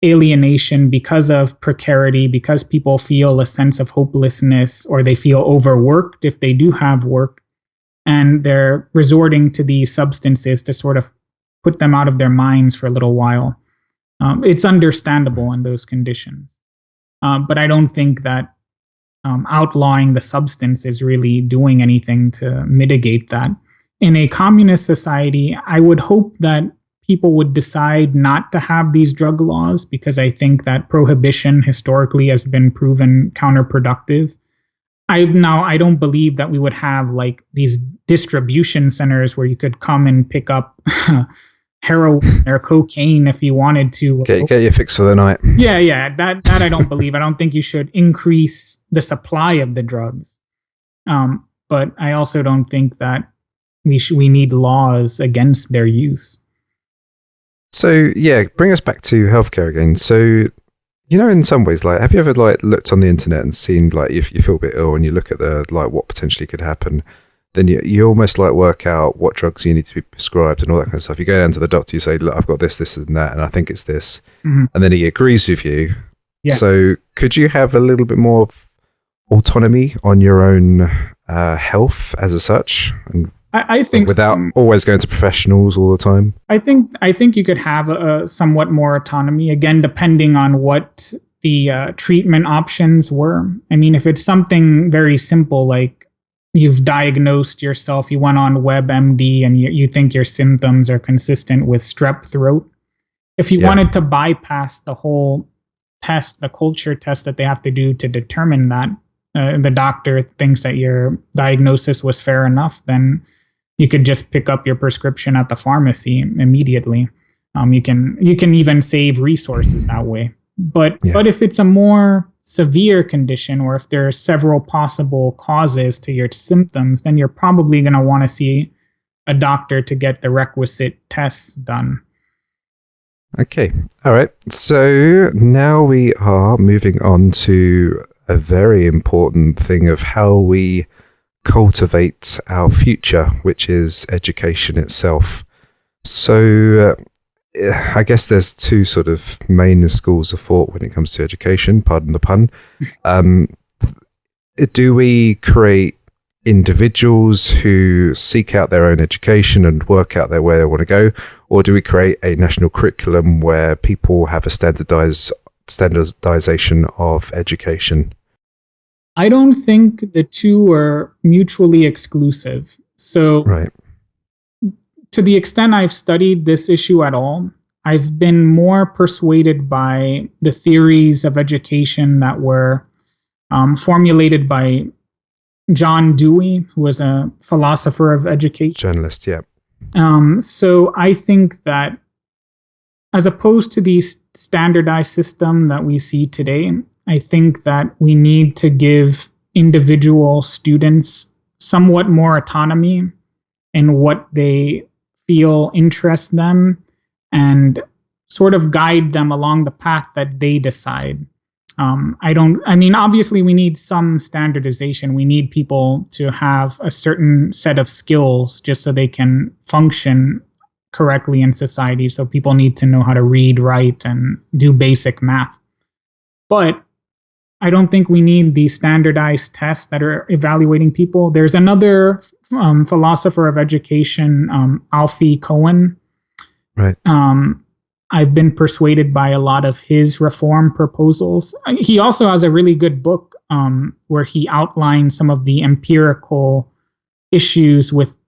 alienation, because of precarity, because people feel a sense of hopelessness or they feel overworked if they do have work. And they're resorting to these substances to sort of put them out of their minds for a little while. It's understandable in those conditions. But I don't think that outlawing the substance is really doing anything to mitigate that. In a communist society, I would hope that people would decide not to have these drug laws, because I think that prohibition historically has been proven counterproductive. I don't believe that we would have like these distribution centers where you could come and pick up heroin or cocaine if you wanted to. Get your fix for the night. Yeah. That I don't believe. I don't think you should increase the supply of the drugs. But I also don't think that we need laws against their use. So yeah, bring us back to healthcare again. So, you know, in some ways, like, have you ever like looked on the internet and seen like if you feel a bit ill and you look at the like what potentially could happen, then you almost like work out what drugs you need to be prescribed and all that kind of stuff. You go down to the doctor, you say, look, I've got this and that, and I think it's this, and then he agrees with you. Yeah. So could you have a little bit more autonomy on your own health as such, and I think without always going to professionals all the time? I think you could have a somewhat more autonomy, again, depending on what the treatment options were. I mean, if it's something very simple, like you've diagnosed yourself, you went on WebMD and you think your symptoms are consistent with strep throat. If you wanted to bypass the whole test, the culture test that they have to do to determine that the doctor thinks that your diagnosis was fair enough, then you could just pick up your prescription at the pharmacy immediately. You can even save resources that way. But if it's a more severe condition, or if there are several possible causes to your symptoms, then you're probably going to want to see a doctor to get the requisite tests done. Okay. All right. So now we are moving on to a very important thing of how we cultivate our future, which is education itself. So I guess there's two sort of main schools of thought when it comes to education, pardon the pun. Do we create individuals who seek out their own education and work out where they want to go, or do we create a national curriculum where people have a standardization of education? I don't think the two are mutually exclusive. So, to the extent I've studied this issue at all, I've been more persuaded by the theories of education that were formulated by John Dewey, who was a philosopher of education. Journalist, yeah. So I think that as opposed to the standardized system that we see today, I think that we need to give individual students somewhat more autonomy in what they feel interests them and sort of guide them along the path that they decide. Obviously we need some standardization. We need people to have a certain set of skills just so they can function correctly in society. So people need to know how to read, write, and do basic math. But I don't think we need these standardized tests that are evaluating people. There's another philosopher of education, Alfie Cohen. Right. I've been persuaded by a lot of his reform proposals. He also has a really good book where he outlines some of the empirical issues with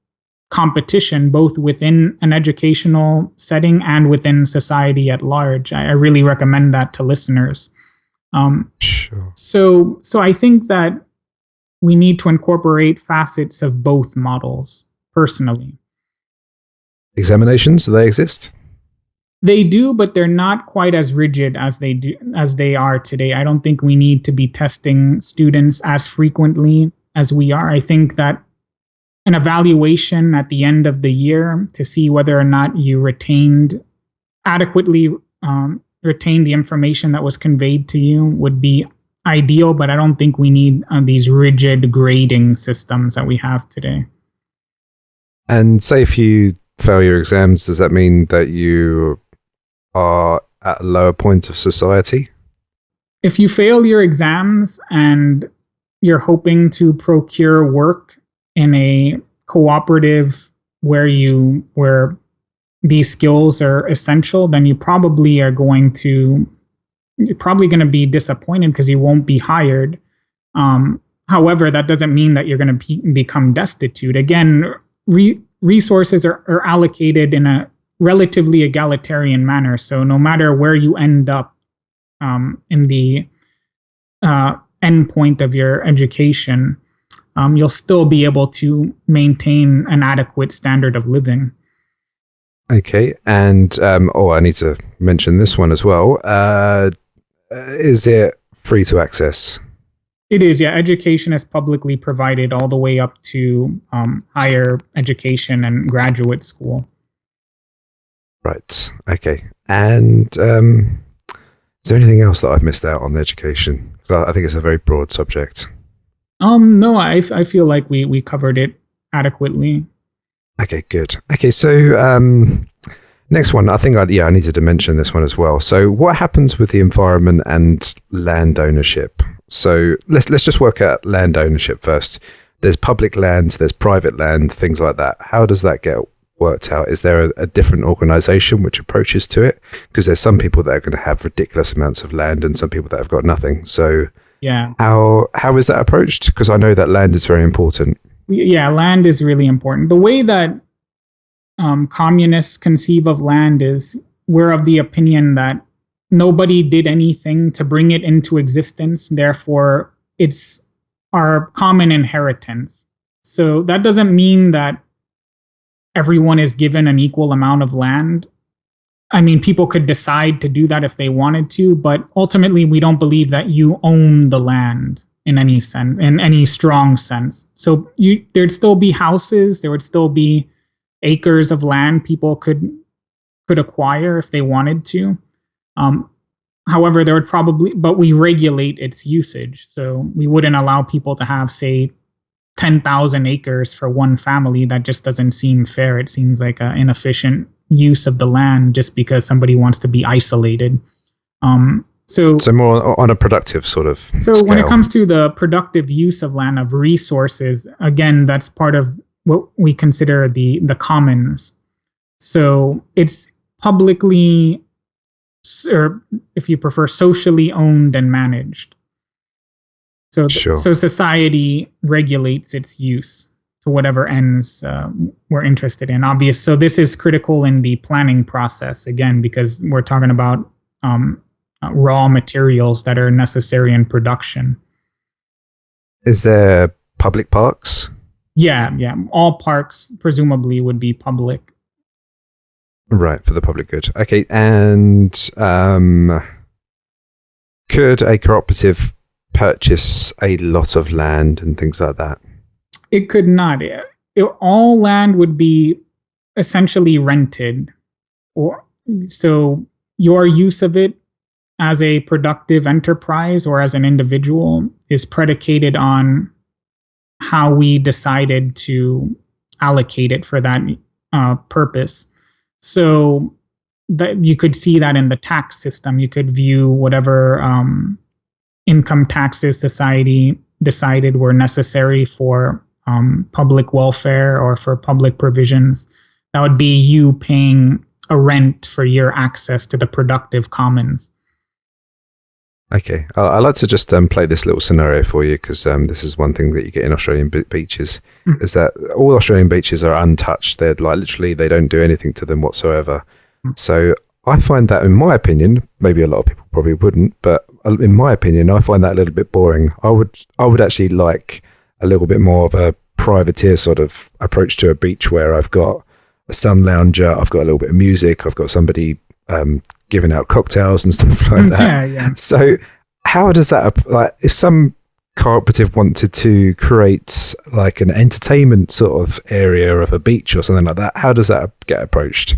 competition, both within an educational setting and within society at large. I really recommend that to listeners. Sure. So I think that we need to incorporate facets of both models personally. Examinations, do they exist? They do, but they're not quite as rigid as they are today. I don't think we need to be testing students as frequently as we are. I think that an evaluation at the end of the year to see whether or not you adequately retained the information that was conveyed to you would be ideal, but I don't think we need these rigid grading systems that we have today. And say if you fail your exams, does that mean that you are at a lower point of society? If you fail your exams and you're hoping to procure work in a cooperative where these skills are essential, then you're probably going to be disappointed because you won't be hired. However, that doesn't mean that you're going to become destitute. Again, resources are allocated in a relatively egalitarian manner. So no matter where you end up in the end point of your education, you'll still be able to maintain an adequate standard of living. Okay, and I need to mention this one as well. Is it free to access? It is, yeah. Education is publicly provided all the way up to higher education and graduate school. Right, okay. And is there anything else that I've missed out on the education? I think it's a very broad subject. No, I feel like we covered it adequately. Okay, good. Okay, so next one, I think I needed to mention this one as well. So what happens with the environment and land ownership? So let's just work out land ownership first. There's public land, there's private land, things like that. How does that get worked out? Is there a different organization which approaches to it? Because there's some people that are going to have ridiculous amounts of land and some people that have got nothing. So yeah, how is that approached? Because I know that land is very important. Yeah, land is really important. The way that communists conceive of land is we're of the opinion that nobody did anything to bring it into existence. Therefore, it's our common inheritance. So that doesn't mean that everyone is given an equal amount of land. I mean, people could decide to do that if they wanted to, but ultimately we don't believe that you own the land in any sense, in any strong sense. So there'd still be houses, there would still be acres of land people could acquire if they wanted to. However, there would but we regulate its usage. So we wouldn't allow people to have, say, 10,000 acres for one family. That just doesn't seem fair. It seems like an inefficient use of the land just because somebody wants to be isolated. So more on a productive sort of scale. When it comes to the productive use of land, of resources, again, that's part of what we consider the commons. So it's publicly, or if you prefer, socially owned and managed. So, sure. So society regulates its use to whatever ends we're interested in. Obvious. So this is critical in the planning process, again, because we're talking about raw materials that are necessary in production. Is there public parks? Yeah. All parks presumably would be public. Right, for the public good. Okay, and could a cooperative purchase a lot of land and things like that? It could not. All land would be essentially rented, so your use of it as a productive enterprise or as an individual is predicated on how we decided to allocate it for that purpose. So that you could see that in the tax system. You could view whatever income taxes society decided were necessary for public welfare or for public provisions. That would be you paying a rent for your access to the productive commons. Okay, I'd like to just play this little scenario for you because this is one thing that you get in Australian beaches is that all Australian beaches are untouched. They're like literally they don't do anything to them whatsoever. So I find that, in my opinion, maybe a lot of people probably wouldn't, but in my opinion, I find that a little bit boring. I would actually like a little bit more of a privateer sort of approach to a beach where I've got a sun lounger, I've got a little bit of music, I've got somebody giving out cocktails and stuff like that. Yeah. So how does that, like, if some cooperative wanted to create like an entertainment sort of area of a beach or something like that, how does that get approached?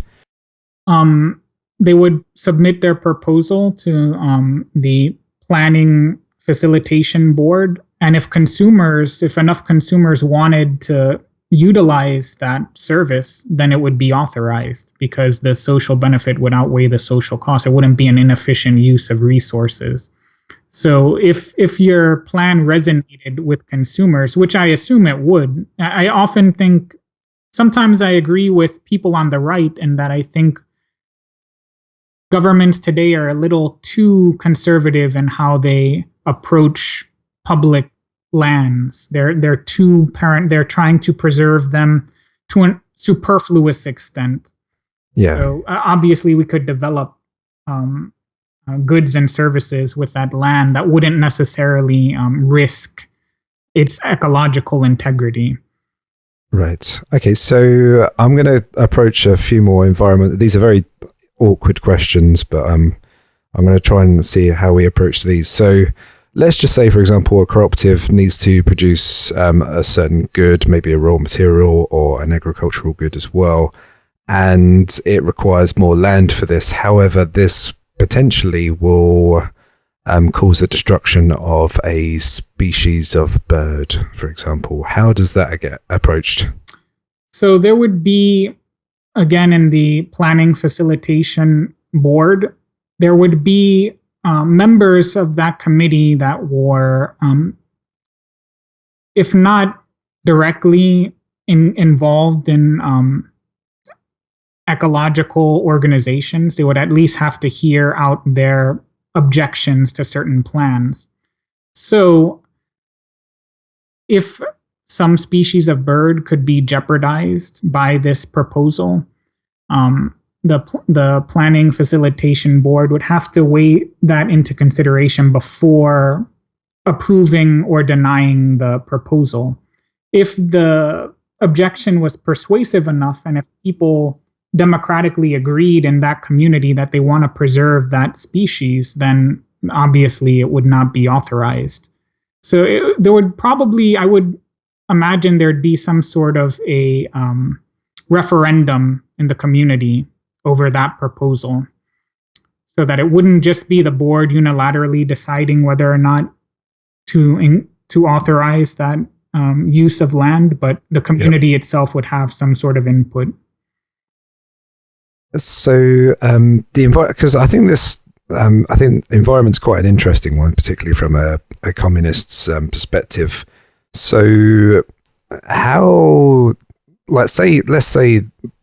They would submit their proposal to the planning facilitation board. And if enough consumers wanted to utilize that service, then it would be authorized because the social benefit would outweigh the social cost. It wouldn't be an inefficient use of resources. So if your plan resonated with consumers, which I assume it would, I often think, sometimes I agree with people on the right in that I think governments today are a little too conservative in how they approach public lands. They're too parent. They're trying to preserve them to a superfluous extent. Yeah. So obviously, we could develop goods and services with that land that wouldn't necessarily risk its ecological integrity. Right. Okay. So I'm going to approach a few more environment. These are very awkward questions, but I'm going to try and see how we approach these. So let's just say, for example, a cooperative needs to produce a certain good, maybe a raw material or an agricultural good as well, and it requires more land for this. However, this potentially will cause the destruction of a species of bird, for example. How does that get approached? So there would be, again, in the planning facilitation board, there would be members of that committee that were, if not directly involved in ecological organizations, they would at least have to hear out their objections to certain plans. So if some species of bird could be jeopardized by this proposal, the planning facilitation board would have to weigh that into consideration before approving or denying the proposal. If the objection was persuasive enough, and if people democratically agreed in that community that they want to preserve that species, then obviously it would not be authorized. So there would probably, I would imagine there'd be some sort of a referendum in the community over that proposal, so that it wouldn't just be the board unilaterally deciding whether or not to authorize that use of land, but the community itself would have some sort of input. So because I think the environment's quite an interesting one, particularly from a communist's perspective. So how, let's say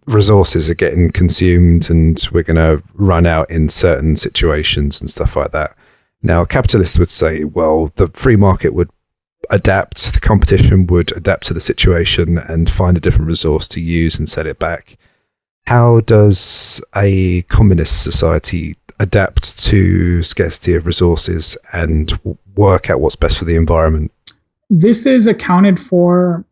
resources are getting consumed and we're going to run out in certain situations and stuff like that. Now, capitalists would say, well, the free market would adapt, the competition would adapt to the situation and find a different resource to use and sell it back. How does a communist society adapt to scarcity of resources and work out what's best for the environment? This is accounted for.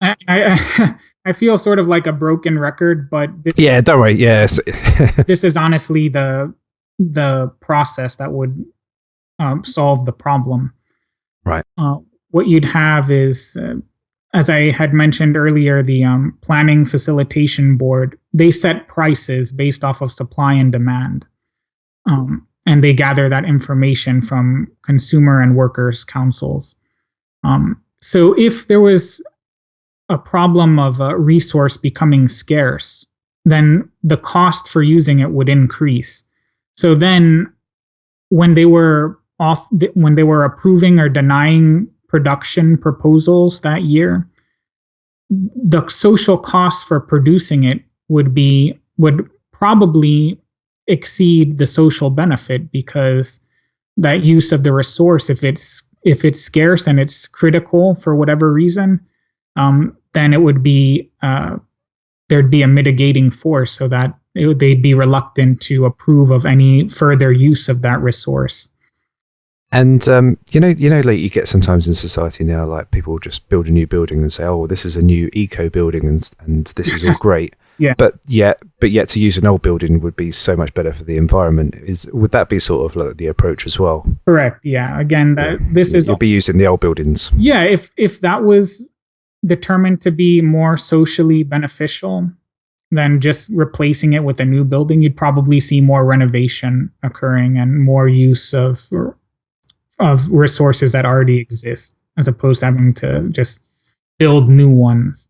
I feel sort of like a broken record, but don't worry. Yes, this is honestly the process that would solve the problem. Right. What you'd have is, as I had mentioned earlier, the planning facilitation board, they set prices based off of supply and demand. And they gather that information from consumer and workers' councils. So if there was a problem of a resource becoming scarce, then the cost for using it would increase. So then when they were approving or denying production proposals that year, the social cost for producing it would probably exceed the social benefit, because that use of the resource, if it's scarce and it's critical for whatever reason, then it would be there'd be a mitigating force so that they'd be reluctant to approve of any further use of that resource. And like you get sometimes in society now, like people just build a new building and say, "Oh, this is a new eco building, and this is all great." Yeah. But yet to use an old building would be so much better for the environment. Would that be sort of like the approach as well? Correct. Yeah. Again, you'd be using the old buildings. Yeah. If that was determined to be more socially beneficial than just replacing it with a new building, you'd probably see more renovation occurring and more use of resources that already exist, as opposed to having to just build new ones.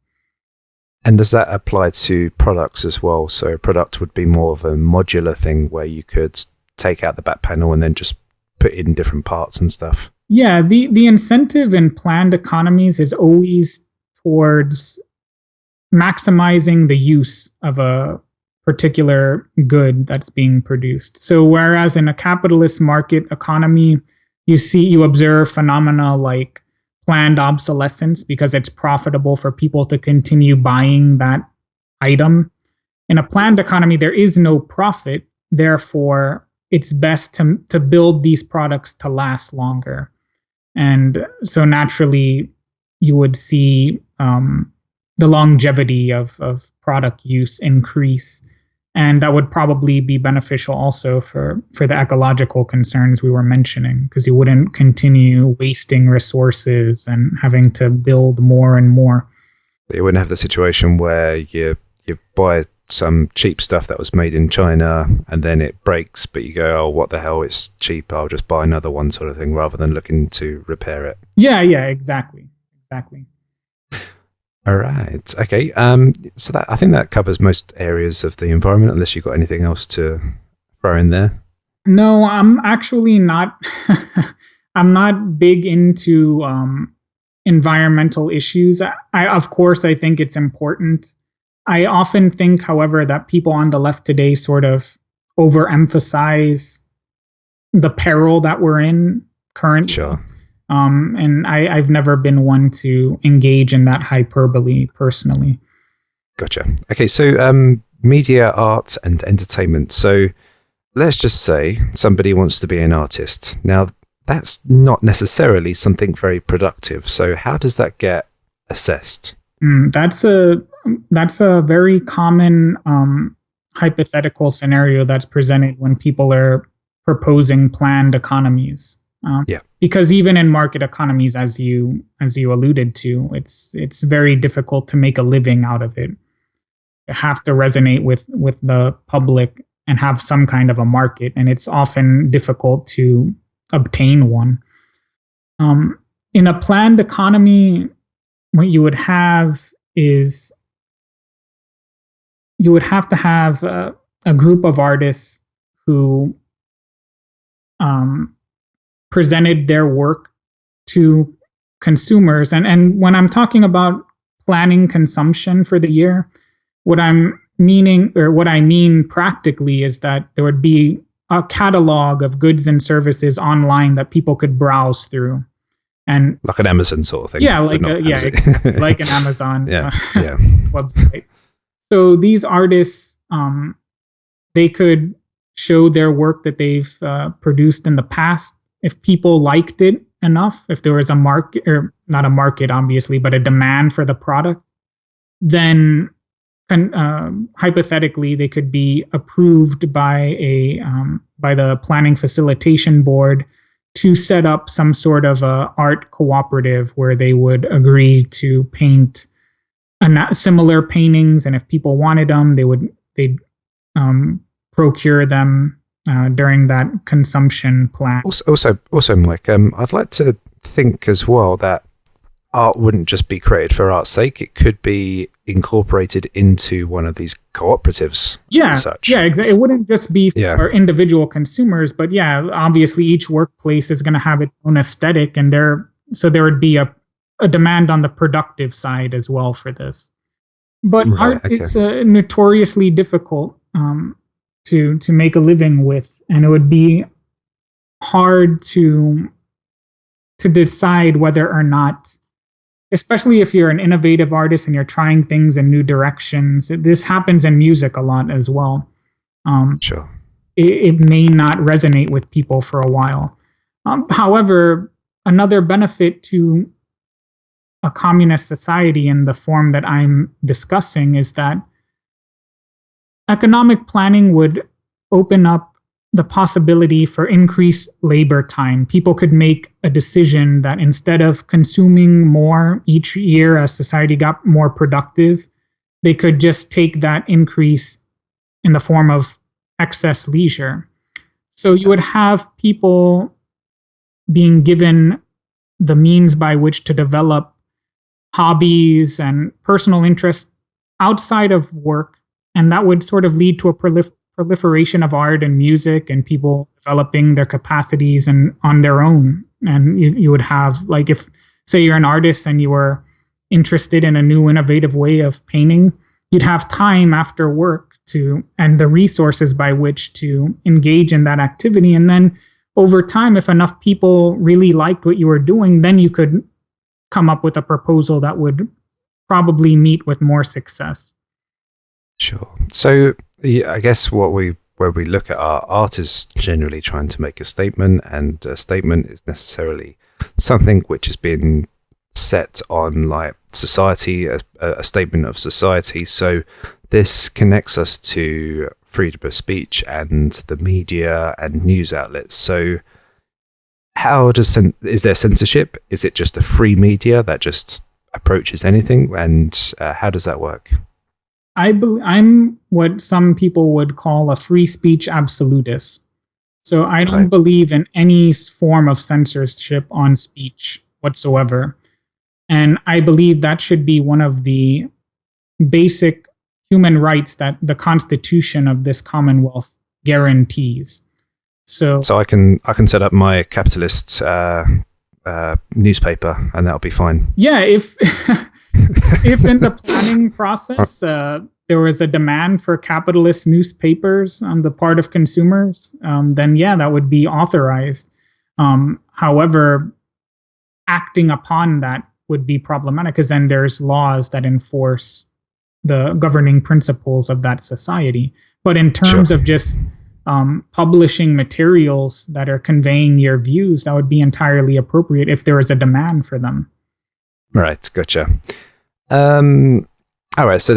And does that apply to products as well? So a product would be more of a modular thing where you could take out the back panel and then just put in different parts and stuff. Yeah, the incentive in planned economies is always towards maximizing the use of a particular good that's being produced. So whereas in a capitalist market economy, you observe phenomena like planned obsolescence because it's profitable for people to continue buying that item. In a planned economy, there is no profit. Therefore, it's best to build these products to last longer. And so naturally, you would see the longevity of product use increase. And that would probably be beneficial also for the ecological concerns we were mentioning, because you wouldn't continue wasting resources and having to build more and more. You wouldn't have the situation where you buy some cheap stuff that was made in China and then it breaks, but you go, "Oh, what the hell, it's cheap, I'll just buy another one," sort of thing, rather than looking to repair it. Yeah, exactly. All right. Okay. So I think that covers most areas of the environment, unless you've got anything else to throw in there. No, I'm actually not. I'm not big into environmental issues. Of course, I think it's important. I often think, however, that people on the left today sort of overemphasize the peril that we're in currently. Sure. And I've never been one to engage in that hyperbole personally. Gotcha. Okay, so media, art, and entertainment. So let's just say somebody wants to be an artist. Now, that's not necessarily something very productive. So how does that get assessed? That's a very common hypothetical scenario that's presented when people are proposing planned economies. Because even in market economies, as you alluded to, it's very difficult to make a living out of it. You have to resonate with the public and have some kind of a market, and it's often difficult to obtain one. In a planned economy, what you would have is you would have to have a group of artists who presented their work to consumers. And when I'm talking about planning consumption for the year, what I mean practically is that there would be a catalog of goods and services online that people could browse through. And like an Amazon sort of thing. Yeah, like like an Amazon yeah. website. So these artists, they could show their work that they've produced in the past. If people liked it enough, if there was a market, or not a market, obviously, but a demand for the product, then hypothetically they could be approved by the planning facilitation board to set up some sort of a art cooperative where they would agree to paint similar paintings, and if people wanted them, they'd procure them during that consumption plan. Also, Mike, I'd like to think as well that art wouldn't just be created for art's sake. It could be incorporated into one of these cooperatives. Yeah, such. Yeah, exactly. It wouldn't just be for individual consumers, but yeah, obviously each workplace is going to have its own aesthetic, and there would be a demand on the productive side as well for this. But art, it's notoriously difficult to make a living with, and it would be hard to decide whether or not, especially if you're an innovative artist and you're trying things in new directions. This happens in music a lot as well. Sure. It may not resonate with people for a while. However, another benefit to a communist society in the form that I'm discussing is that economic planning would open up the possibility for increased labor time. People could make a decision that instead of consuming more each year as society got more productive, they could just take that increase in the form of excess leisure. So you would have people being given the means by which to develop hobbies and personal interests outside of work, and that would sort of lead to a proliferation of art and music and people developing their capacities and on their own. And you would have, like, if say you're an artist and you were interested in a new innovative way of painting, you'd have time after work to and the resources by which to engage in that activity. And then over time, if enough people really liked what you were doing, then you could come up with a proposal that would probably meet with more success. Sure. So yeah, I guess where we look at art is generally trying to make a statement, and a statement is necessarily something which has been set on like society, a statement of society. So this connects us to freedom of speech and the media and news outlets. So how is there censorship? Is it just a free media that just approaches anything? And how does that work? I'm what some people would call a free speech absolutist. So I don't believe in any form of censorship on speech whatsoever. And I believe that should be one of the basic human rights that the Constitution of this Commonwealth guarantees. So I can set up my capitalist newspaper, and that'll be fine. Yeah, if if in the planning process there was a demand for capitalist newspapers on the part of consumers, then yeah, that would be authorized. However, acting upon that would be problematic because then there's laws that enforce the governing principles of that society. But in terms of just publishing materials that are conveying your views, that would be entirely appropriate if there is a demand for them. Right, gotcha. All right, so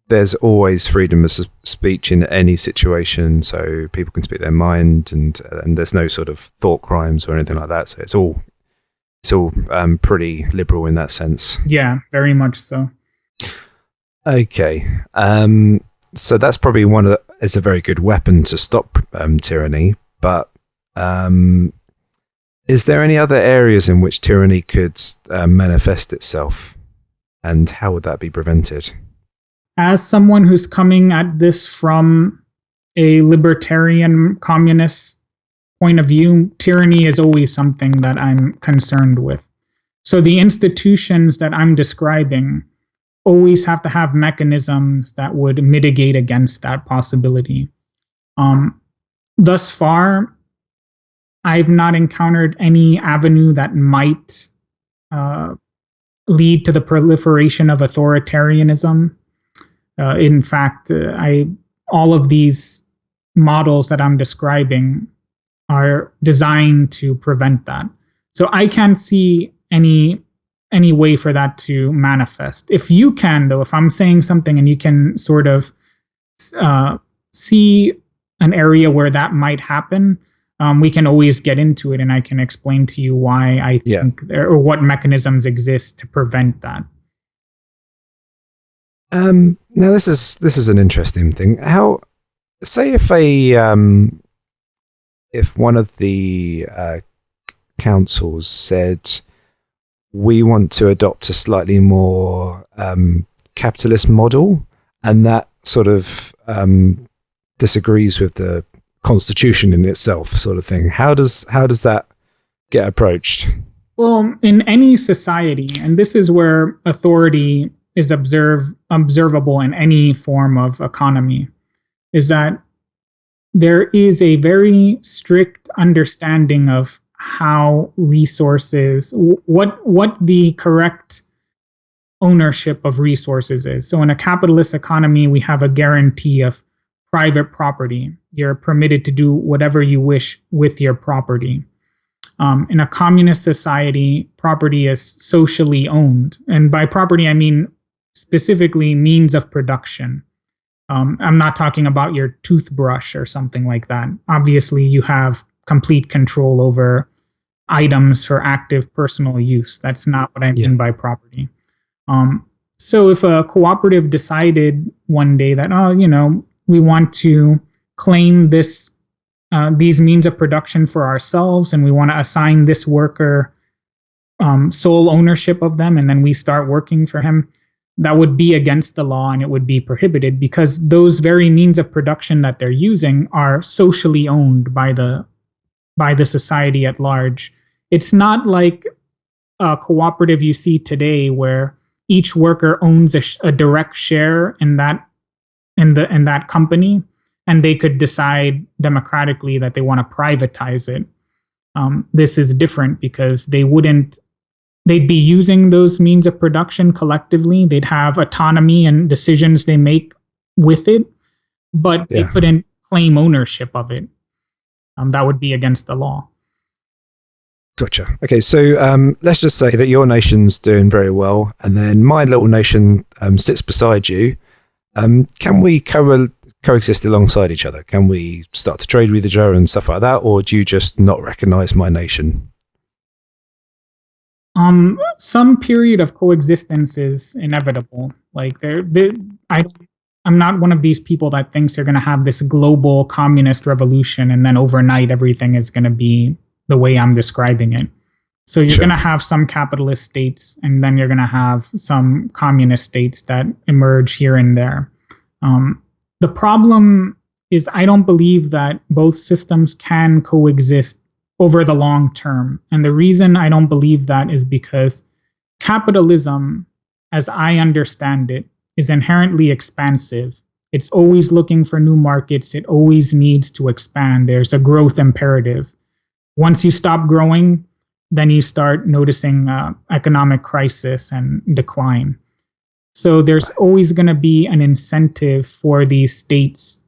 there's always freedom of speech in any situation, so people can speak their mind, and there's no sort of thought crimes or anything like that. So it's all pretty liberal in that sense. Yeah, very much so. Okay. So that's probably it's a very good weapon to stop tyranny, but is there any other areas in which tyranny could manifest itself, and how would that be prevented? As someone who's coming at this from a libertarian communist point of view, tyranny is always something that I'm concerned with. So the institutions that I'm describing always have to have mechanisms that would mitigate against that possibility. Thus far, I've not encountered any avenue that might lead to the proliferation of authoritarianism. In fact, all of these models that I'm describing are designed to prevent that. So I can't see any way for that to manifest. If you can, though, if I'm saying something and you can sort of see an area where that might happen, we can always get into it, and I can explain to you why I think or what mechanisms exist to prevent that. Now this is an interesting thing. How, say if one of the councils said, we want to adopt a slightly more capitalist model, and that sort of disagrees with the constitution in itself, sort of thing. How does that get approached? Well, in any society, and this is where authority is observable in any form of economy, is that there is a very strict understanding of how resources, what the correct ownership of resources is. So in a capitalist economy, we have a guarantee of private property. You're permitted to do whatever you wish with your property. In a communist society, property is socially owned. And by property, I mean specifically means of production. I'm not talking about your toothbrush or something like that. Obviously, you have complete control over items for active personal use. That's not what I mean by property. So if a cooperative decided one day that, we want to claim these means of production for ourselves, and we want to assign this worker sole ownership of them, and then we start working for him, that would be against the law and it would be prohibited, because those very means of production that they're using are socially owned by the society at large. It's not like a cooperative you see today where each worker owns a direct share in that company, and they could decide democratically that they want to privatize it. This is different because they'd be using those means of production collectively. They'd have autonomy and decisions they make with it, but they couldn't claim ownership of it. That would be against the law. Gotcha. Okay, so let's just say that your nation's doing very well, and then my little nation sits beside you. Can we coexist alongside each other? Can we start to trade with each other and stuff like that, or do you just not recognize my nation? Some period of coexistence is inevitable. Like I'm not one of these people that thinks you're going to have this global communist revolution and then overnight everything is going to be the way I'm describing it. So you're going to have some capitalist states, and then you're going to have some communist states that emerge here and there. The problem is I don't believe that both systems can coexist over the long term. And the reason I don't believe that is because capitalism, as I understand it, is inherently expansive. It's always looking for new markets. It always needs to expand. There's a growth imperative. Once you stop growing, then you start noticing economic crisis and decline. So there's always going to be an incentive for these states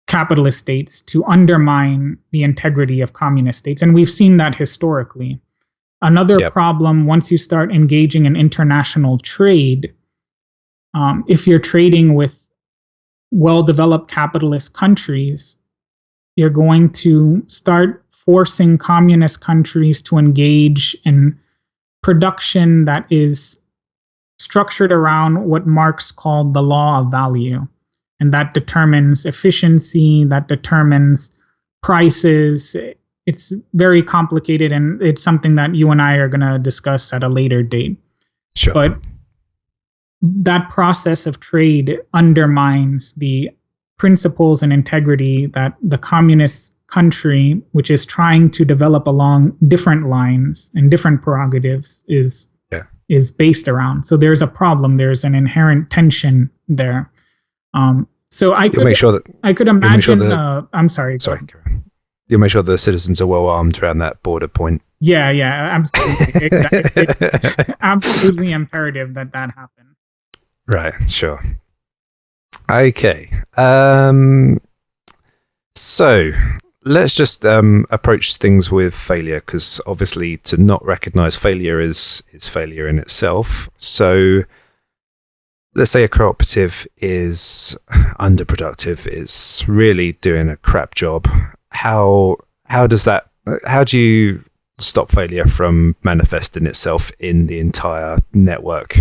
capitalist states to undermine the integrity of communist states. And we've seen that historically. Another problem, once you start engaging in international trade, if you're trading with well-developed capitalist countries, you're going to start forcing communist countries to engage in production that is structured around what Marx called the law of value. And that determines efficiency, that determines prices. It's very complicated, and it's something that you and I are going to discuss at a later date. Sure. But that process of trade undermines the principles and integrity that the communist country, which is trying to develop along different lines and different prerogatives, is based around. So there's a problem. There's an inherent tension there. So I could imagine. I'm sorry. Sorry, you'll make sure the citizens are well armed around that border point. Yeah, absolutely. It's absolutely imperative that happen. Right. Sure. Okay. So let's just approach things with failure, because obviously to not recognize failure is failure in itself. So let's say a cooperative is underproductive, is really doing a crap job. How do you stop failure from manifesting itself in the entire network?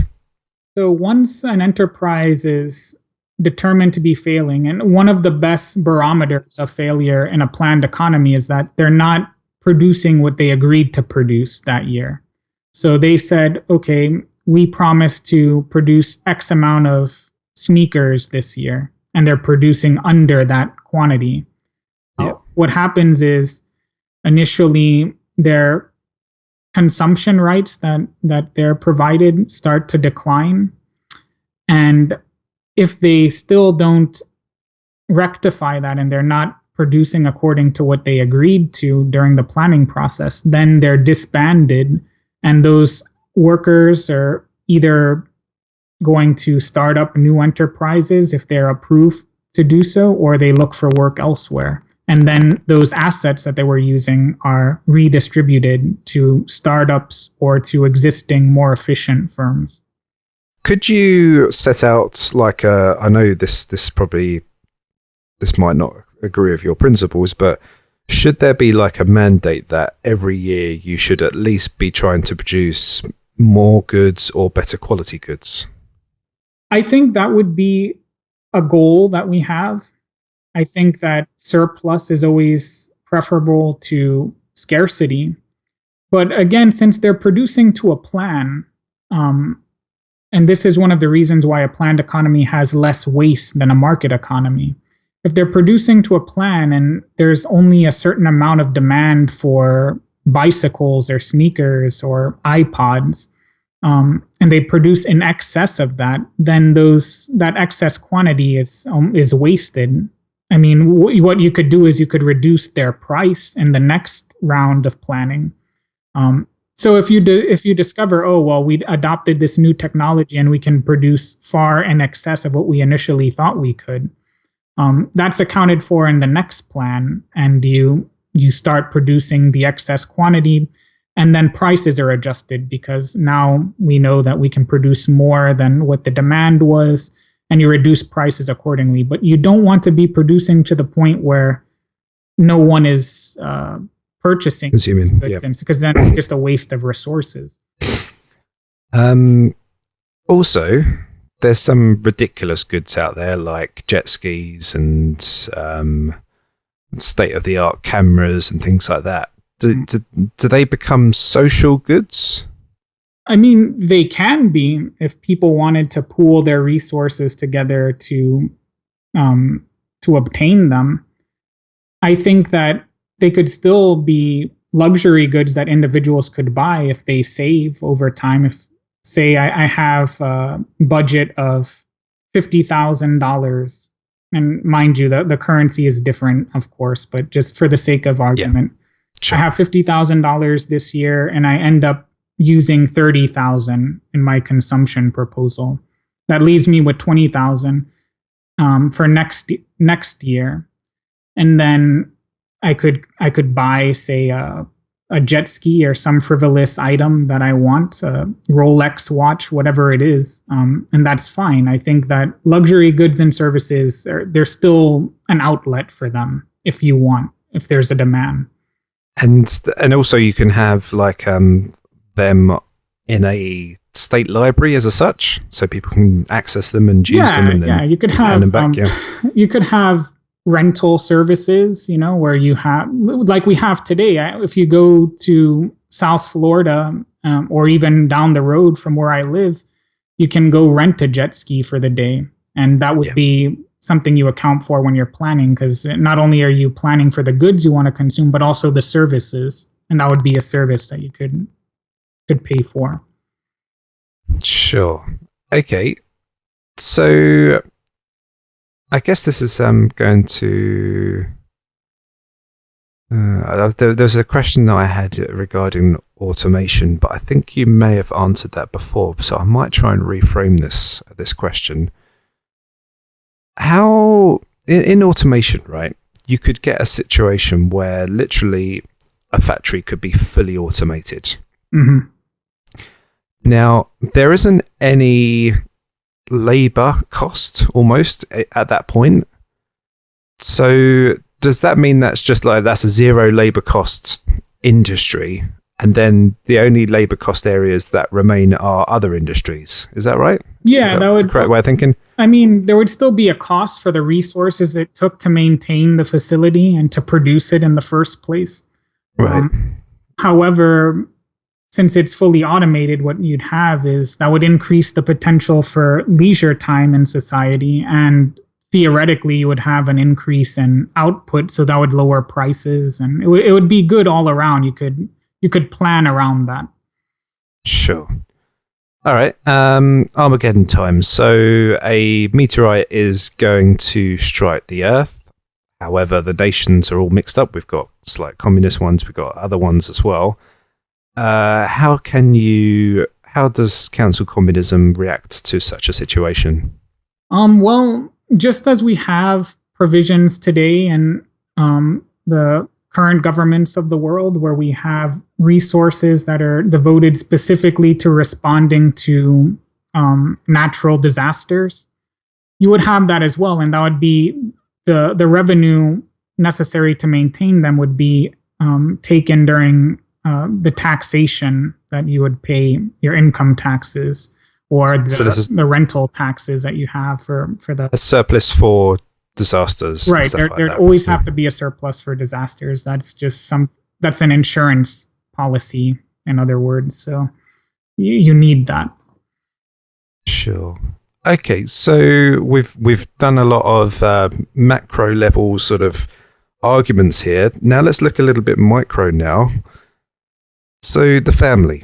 So once an enterprise is determined to be failing, and one of the best barometers of failure in a planned economy is that they're not producing what they agreed to produce that year. So they said, okay, we promised to produce X amount of sneakers this year, and they're producing under that quantity. What happens is initially their consumption rights that they're provided start to decline. And if they still don't rectify that and they're not producing according to what they agreed to during the planning process, then they're disbanded, and those workers are either going to start up new enterprises if they're approved to do so, or they look for work elsewhere. And then those assets that they were using are redistributed to startups or to existing more efficient firms. Could you set out like I know this might not agree with your principles, but should there be like a mandate that every year you should at least be trying to produce more goods or better quality goods? I think that would be a goal that we have. I think that surplus is always preferable to scarcity. But again, since they're producing to a plan, and this is one of the reasons why a planned economy has less waste than a market economy. If they're producing to a plan and there's only a certain amount of demand for bicycles or sneakers or iPods, and they produce in excess of that, then that excess quantity is wasted. I mean, what you could do is you could reduce their price in the next round of planning. So if you discover, oh, well, we adopted this new technology and we can produce far in excess of what we initially thought we could, that's accounted for in the next plan, and you start producing the excess quantity, and then prices are adjusted because now we know that we can produce more than what the demand was, and you reduce prices accordingly. But you don't want to be producing to the point where no one is purchasing goods, because then it's just a waste of resources. Also, there's some ridiculous goods out there like jet skis and state-of-the-art cameras and things like that. Do they become social goods? I mean, they can be if people wanted to pool their resources together to obtain them. I think that they could still be luxury goods that individuals could buy if they save over time. If, say, I have a budget of $50,000, and mind you, the currency is different, of course, but just for the sake of argument, sure. I have $50,000 this year, and I end up using $30,000 in my consumption proposal. That leaves me with $20,000 for next year, and then I could buy, say, a jet ski or some frivolous item that I want, a Rolex watch, whatever it is, and that's fine. I think that luxury goods and services, there's still an outlet for them if there's a demand. And also you can have like them in a state library as such, so people can access them and use them, and then you could have you could have rental services, where you have, like we have today. If you go to South Florida, or even down the road from where I live, you can go rent a jet ski for the day, and that would be something you account for when you're planning, because not only are you planning for the goods you want to consume, but also the services, and that would be a service that you could pay for. Sure. Okay. So I guess this is going to... there's a question that I had regarding automation, but I think you may have answered that before, so I might try and reframe this question. How, in automation, right, you could get a situation where literally a factory could be fully automated. Mm-hmm. Now, there isn't any labor cost almost at that point. So does that mean that's a zero labor cost industry, and then the only labor cost areas that remain are other industries? Is that right? Yeah, that would the correct way of thinking. I mean, there would still be a cost for the resources it took to maintain the facility and to produce it in the first place. Right. However, since it's fully automated, what you'd have is that would increase the potential for leisure time in society, and theoretically you would have an increase in output, so that would lower prices, and it would be good all around. You could plan around that. Sure. All right. Armageddon time. So a meteorite is going to strike the Earth. However, the nations are all mixed up. We've got slight communist ones. We've got other ones as well. How does council communism react to such a situation? Well, just as we have provisions today in the current governments of the world, where we have resources that are devoted specifically to responding to natural disasters, you would have that as well, and that would be the revenue necessary to maintain them would be taken during the taxation that you would pay, your income taxes, or the rental taxes that you have for the a surplus for disasters. Right, there always have to be a surplus for disasters. That's just that's an insurance policy, in other words. So you need that. Sure. Okay, so we've done a lot of macro level sort of arguments here. Now let's look a little bit micro now. So the family.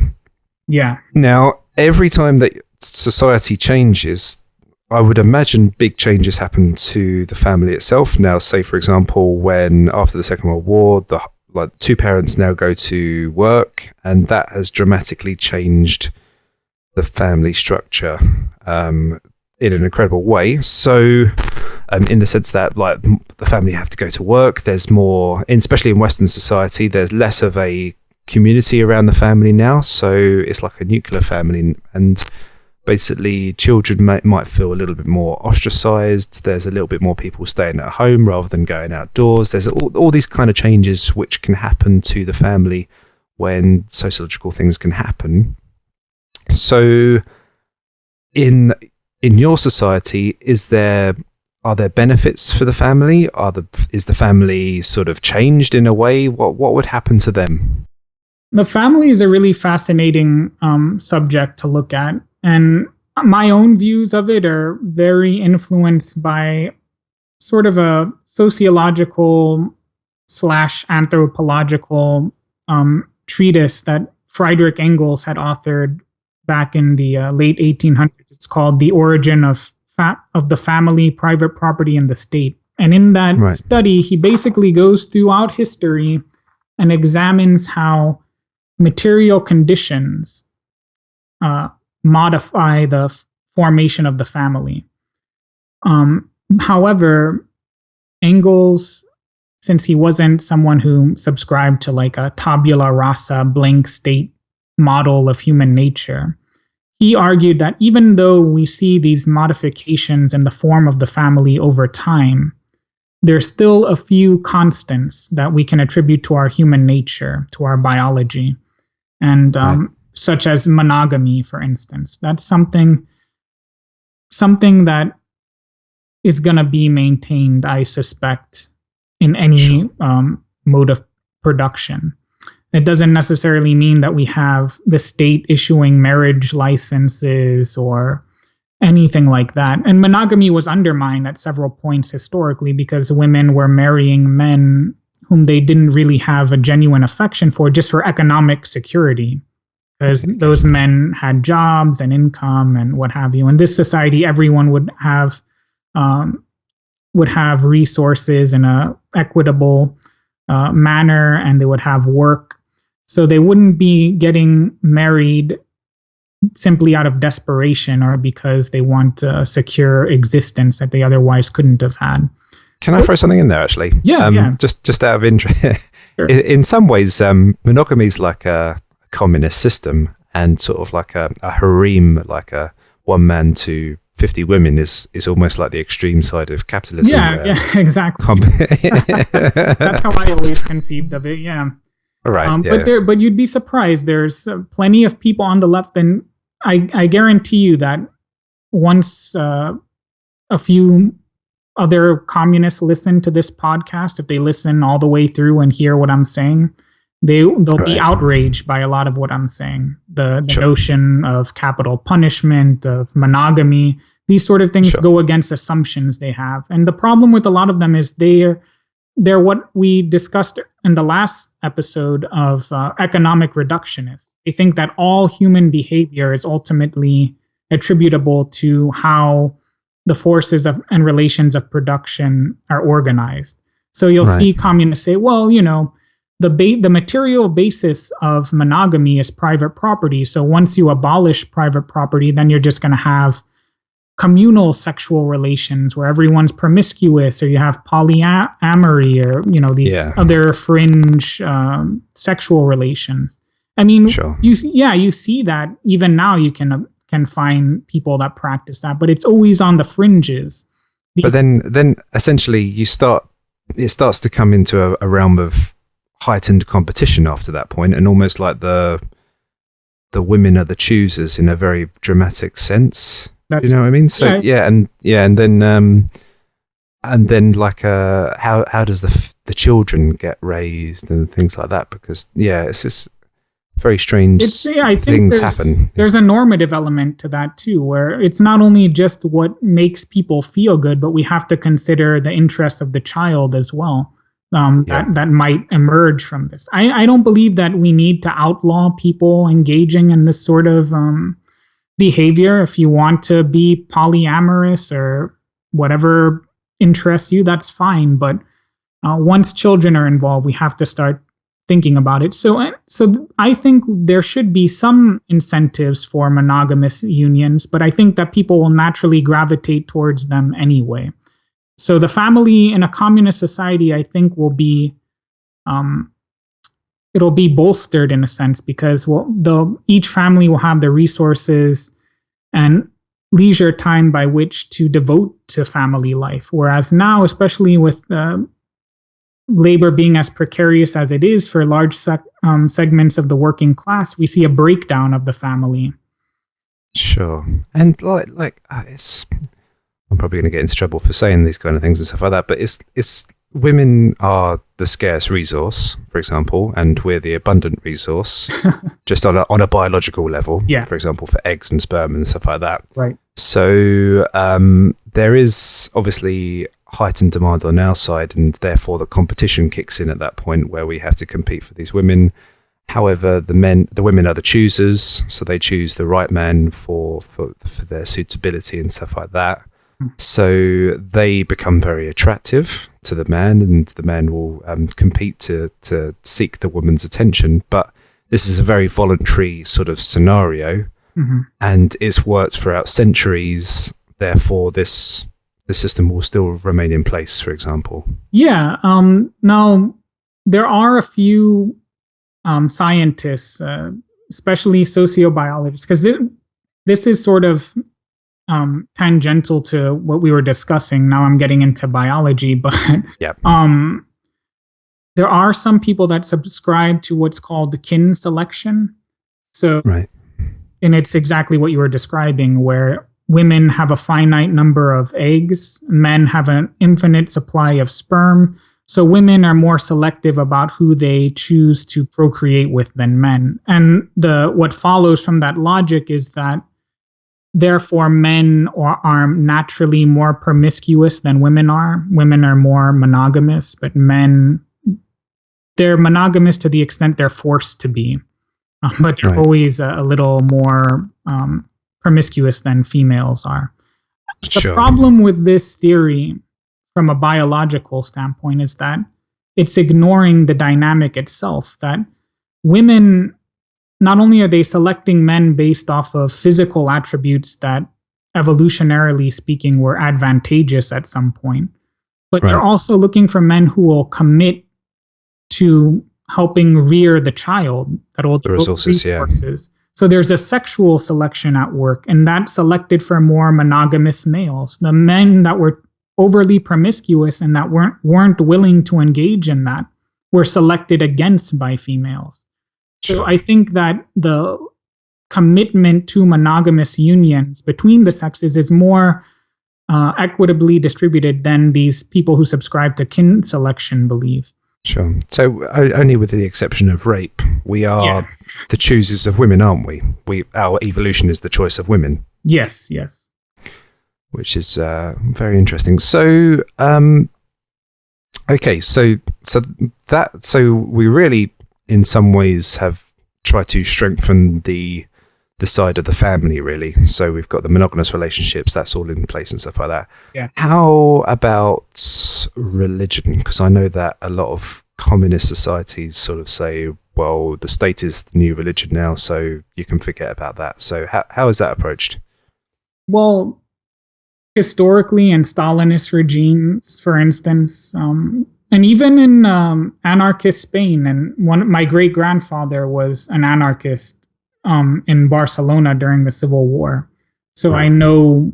Yeah. Now, every time that society changes, I would imagine big changes happen to the family itself. Now, say, for example, when after the Second World War, two parents now go to work, and that has dramatically changed the family structure in an incredible way. So, in the sense that the family have to go to work, there's more, especially in Western society, there's less of a community around the family now. So it's like a nuclear family, and basically children might feel a little bit more ostracized. There's a little bit more people staying at home rather than going outdoors. There's all these kind of changes which can happen to the family when sociological things can happen. So in your society, are there benefits for the family? Is the family sort of changed in a way? What would happen to them? The family is a really fascinating subject to look at. And my own views of it are very influenced by sort of a sociological / anthropological treatise that Friedrich Engels had authored back in the late 1800s. It's called The Origin of the Family, Private Property, and the State. And in that study, he basically goes throughout history and examines how material conditions modify the formation of the family. However, Engels, since he wasn't someone who subscribed to like a tabula rasa, blank state model of human nature, he argued that even though we see these modifications in the form of the family over time, there's still a few constants that we can attribute to our human nature, to our biology. And such as monogamy, for instance. That's something that is going to be maintained, I suspect, in any mode of production. It doesn't necessarily mean that we have the state issuing marriage licenses or anything like that. And monogamy was undermined at several points historically because women were marrying men whom they didn't really have a genuine affection for, just for economic security, because those men had jobs and income and what have you. In this society, everyone would have resources in a equitable manner, and they would have work. So they wouldn't be getting married simply out of desperation or because they want a secure existence that they otherwise couldn't have had. Can I throw something in there, actually? Yeah. Just out of interest. Sure. In some ways, monogamy is like a communist system, and sort of like a harem, like a one man to 50 women is almost like the extreme side of capitalism. Yeah, exactly. That's how I always conceived of it, yeah. Right. But you'd be surprised. There's plenty of people on the left, and I guarantee you that once a few other communists listen to this podcast, if they listen all the way through and hear what I'm saying, they'll be outraged by a lot of what I'm saying. The notion of capital punishment, of monogamy, these sort of things go against assumptions they have. And the problem with a lot of them is they're what we discussed in the last episode of economic reductionists. They think that all human behavior is ultimately attributable to how the forces and relations of production are organized. So you'll see communists say, well, the material basis of monogamy is private property. So once you abolish private property, then you're just going to have communal sexual relations where everyone's promiscuous, or you have polyamory, or these other fringe sexual relations. I mean, you see that even now. You can find people that practice that, but it's always on the fringes. But then essentially it starts to come into a realm of heightened competition after that point, and almost like the women are the choosers in a very dramatic sense. You know what I mean? So and then like how does the children get raised and things like that? Because it's just very strange things happen. There's a normative element to that too, where it's not only just what makes people feel good, but we have to consider the interest of the child as well. That might emerge from this. I don't believe that we need to outlaw people engaging in this sort of behavior. If you want to be polyamorous or whatever interests you, that's fine. But once children are involved, we have to start thinking about it. So I think there should be some incentives for monogamous unions, but I think that people will naturally gravitate towards them anyway. So the family in a communist society, I think, will be it'll be bolstered in a sense, because each family will have the resources and leisure time by which to devote to family life. Whereas now, especially with labor being as precarious as it is for large segments of the working class, we see a breakdown of the family. Sure. And like I'm probably going to get into trouble for saying these kind of things and stuff like that, but it's women are the scarce resource, for example, and we're the abundant resource, just on a biological level. Yeah. For example, for eggs and sperm and stuff like that. Right. So there is obviously heightened demand on our side, and therefore the competition kicks in at that point where we have to compete for these women. However, the women are the choosers, so they choose the right man for their suitability and stuff like that. So they become very attractive to the man, and the man will compete to seek the woman's attention. But this is a very voluntary sort of scenario, and it's worked throughout centuries. Therefore, the system will still remain in place, for example. Yeah. Now, there are a few scientists, especially sociobiologists, because this is sort of tangential to what we were discussing. Now I'm getting into biology, but there are some people that subscribe to what's called the kin selection. So, and it's exactly what you were describing, where women have a finite number of eggs, men have an infinite supply of sperm. So women are more selective about who they choose to procreate with than men. And what follows from that logic is that therefore men are naturally more promiscuous than women are. Women are more monogamous, but men, they're monogamous to the extent they're forced to be. But they're always a little more promiscuous than females are. The problem with this theory from a biological standpoint is that it's ignoring the dynamic itself, that women, not only are they selecting men based off of physical attributes that evolutionarily speaking were advantageous at some point, but they're also looking for men who will commit to helping rear the child, that will devote resources. So there's a sexual selection at work, and that selected for more monogamous males. The men that were overly promiscuous and that weren't willing to engage in that were selected against by females. So I think that the commitment to monogamous unions between the sexes is more equitably distributed than these people who subscribe to kin selection believe. Sure. So only with the exception of rape, we are the choosers of women, aren't we? Our evolution is the choice of women. Yes, yes. Which is very interesting. So Okay, so we really, in some ways, have tried to strengthen the side of the family, really. So we've got the monogamous relationships, that's all in place and stuff like that. Yeah. How about religion? Because I know that a lot of communist societies sort of say, well, the state is the new religion now, so you can forget about that. So how is that approached? Well, historically in Stalinist regimes, for instance, and even in anarchist Spain, and my great grandfather was an anarchist in Barcelona during the Civil War, so Right. I know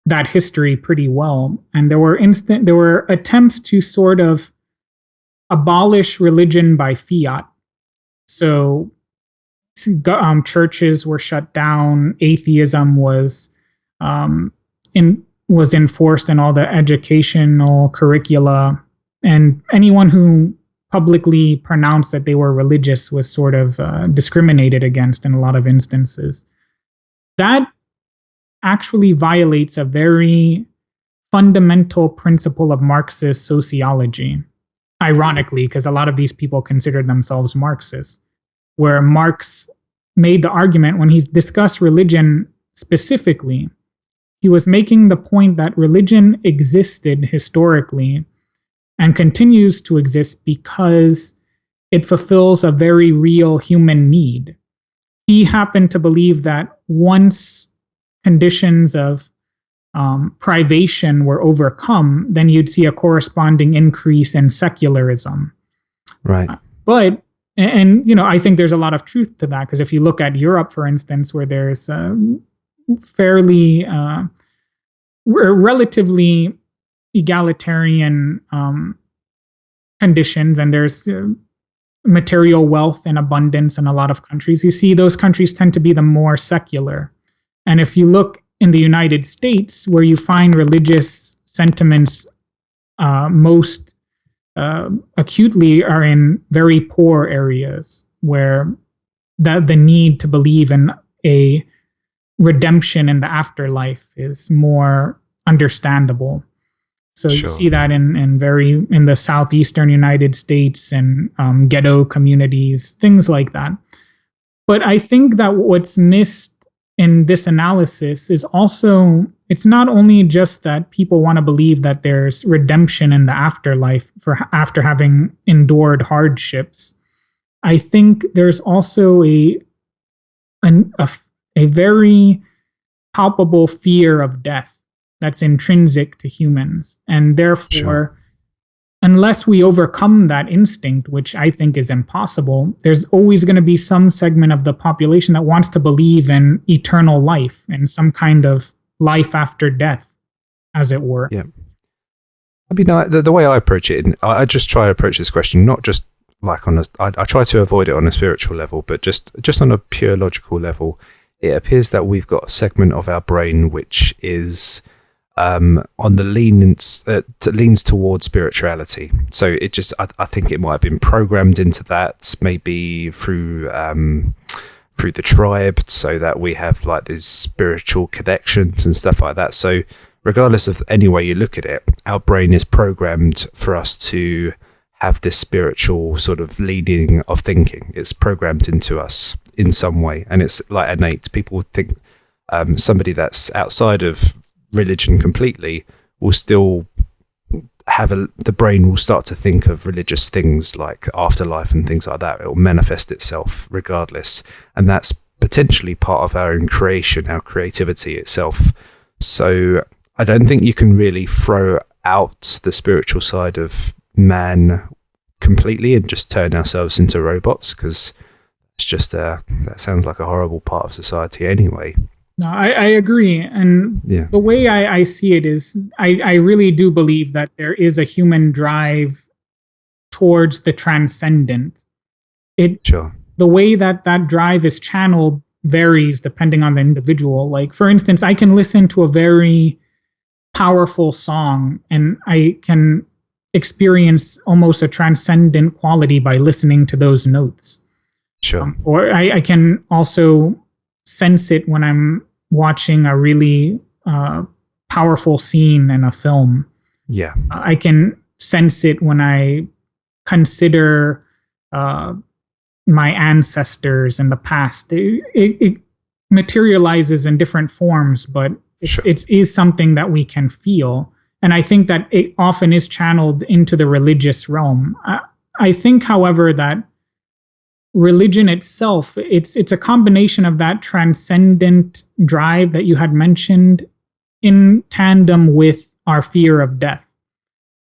that history pretty well. And there were attempts to sort of abolish religion by fiat. So churches were shut down, atheism was um, was enforced in all the educational curricula, and anyone who publicly pronounced that they were religious was sort of discriminated against in a lot of instances. That actually violates a very fundamental principle of Marxist sociology, ironically, because a lot of these people considered themselves Marxists, where Marx made the argument when he discussed religion specifically, he was making the point that religion existed historically and continues to exist because it fulfills a very real human need. He happened to believe that once conditions of privation were overcome, then you'd see a corresponding increase in secularism. Right. But I think there's a lot of truth to that, because if you look at Europe, for instance, where there's fairly relatively egalitarian conditions, and there's material wealth and abundance in a lot of countries, you see those countries tend to be the more secular. And if you look in the United States, where you find religious sentiments most acutely are in very poor areas, where the need to believe in a redemption in the afterlife is more understandable. So Sure. you see that in the southeastern United States and ghetto communities, things like that. But I think that what's missed in this analysis is also, it's not only just that people want to believe that there's redemption in the afterlife after having endured hardships. I think there's also a very palpable fear of death that's intrinsic to humans. And therefore, Sure. unless we overcome that instinct, which I think is impossible, there's always going to be some segment of the population that wants to believe in eternal life and some kind of life after death, as it were. Yeah. I mean, the way I approach it, and I just try to approach this question, not just like I try to avoid it on a spiritual level, but just on a pure logical level. It appears that we've got a segment of our brain which is on the leans towards spirituality. So it just, I think it might have been programmed into that, maybe through the tribe, so that we have like these spiritual connections and stuff like that. So regardless of any way you look at it, our brain is programmed for us to have this spiritual sort of leading of thinking. It's programmed into us in some way, and it's like innate. People think somebody that's outside of religion completely will still have the brain will start to think of religious things like afterlife and things like that. It will manifest itself regardless, and that's potentially part of our own creation, our creativity itself. So I don't think you can really throw out the spiritual side of man completely and just turn ourselves into robots, because it's just that sounds like a horrible part of society anyway. No, I agree. And Yeah. the way I see it is, I really do believe that there is a human drive towards the transcendent. Sure. The way that drive is channeled varies depending on the individual. Like, for instance, I can listen to a very powerful song and I can experience almost a transcendent quality by listening to those notes. Sure. Or I can also sense it when I'm watching a really powerful scene in a film. Yeah. I can sense it when I consider my ancestors in the past. It materializes in different forms, but it is something that we can feel. And I think that it often is channeled into the religious realm. I think, however, that religion itself, it's a combination of that transcendent drive that you had mentioned in tandem with our fear of death.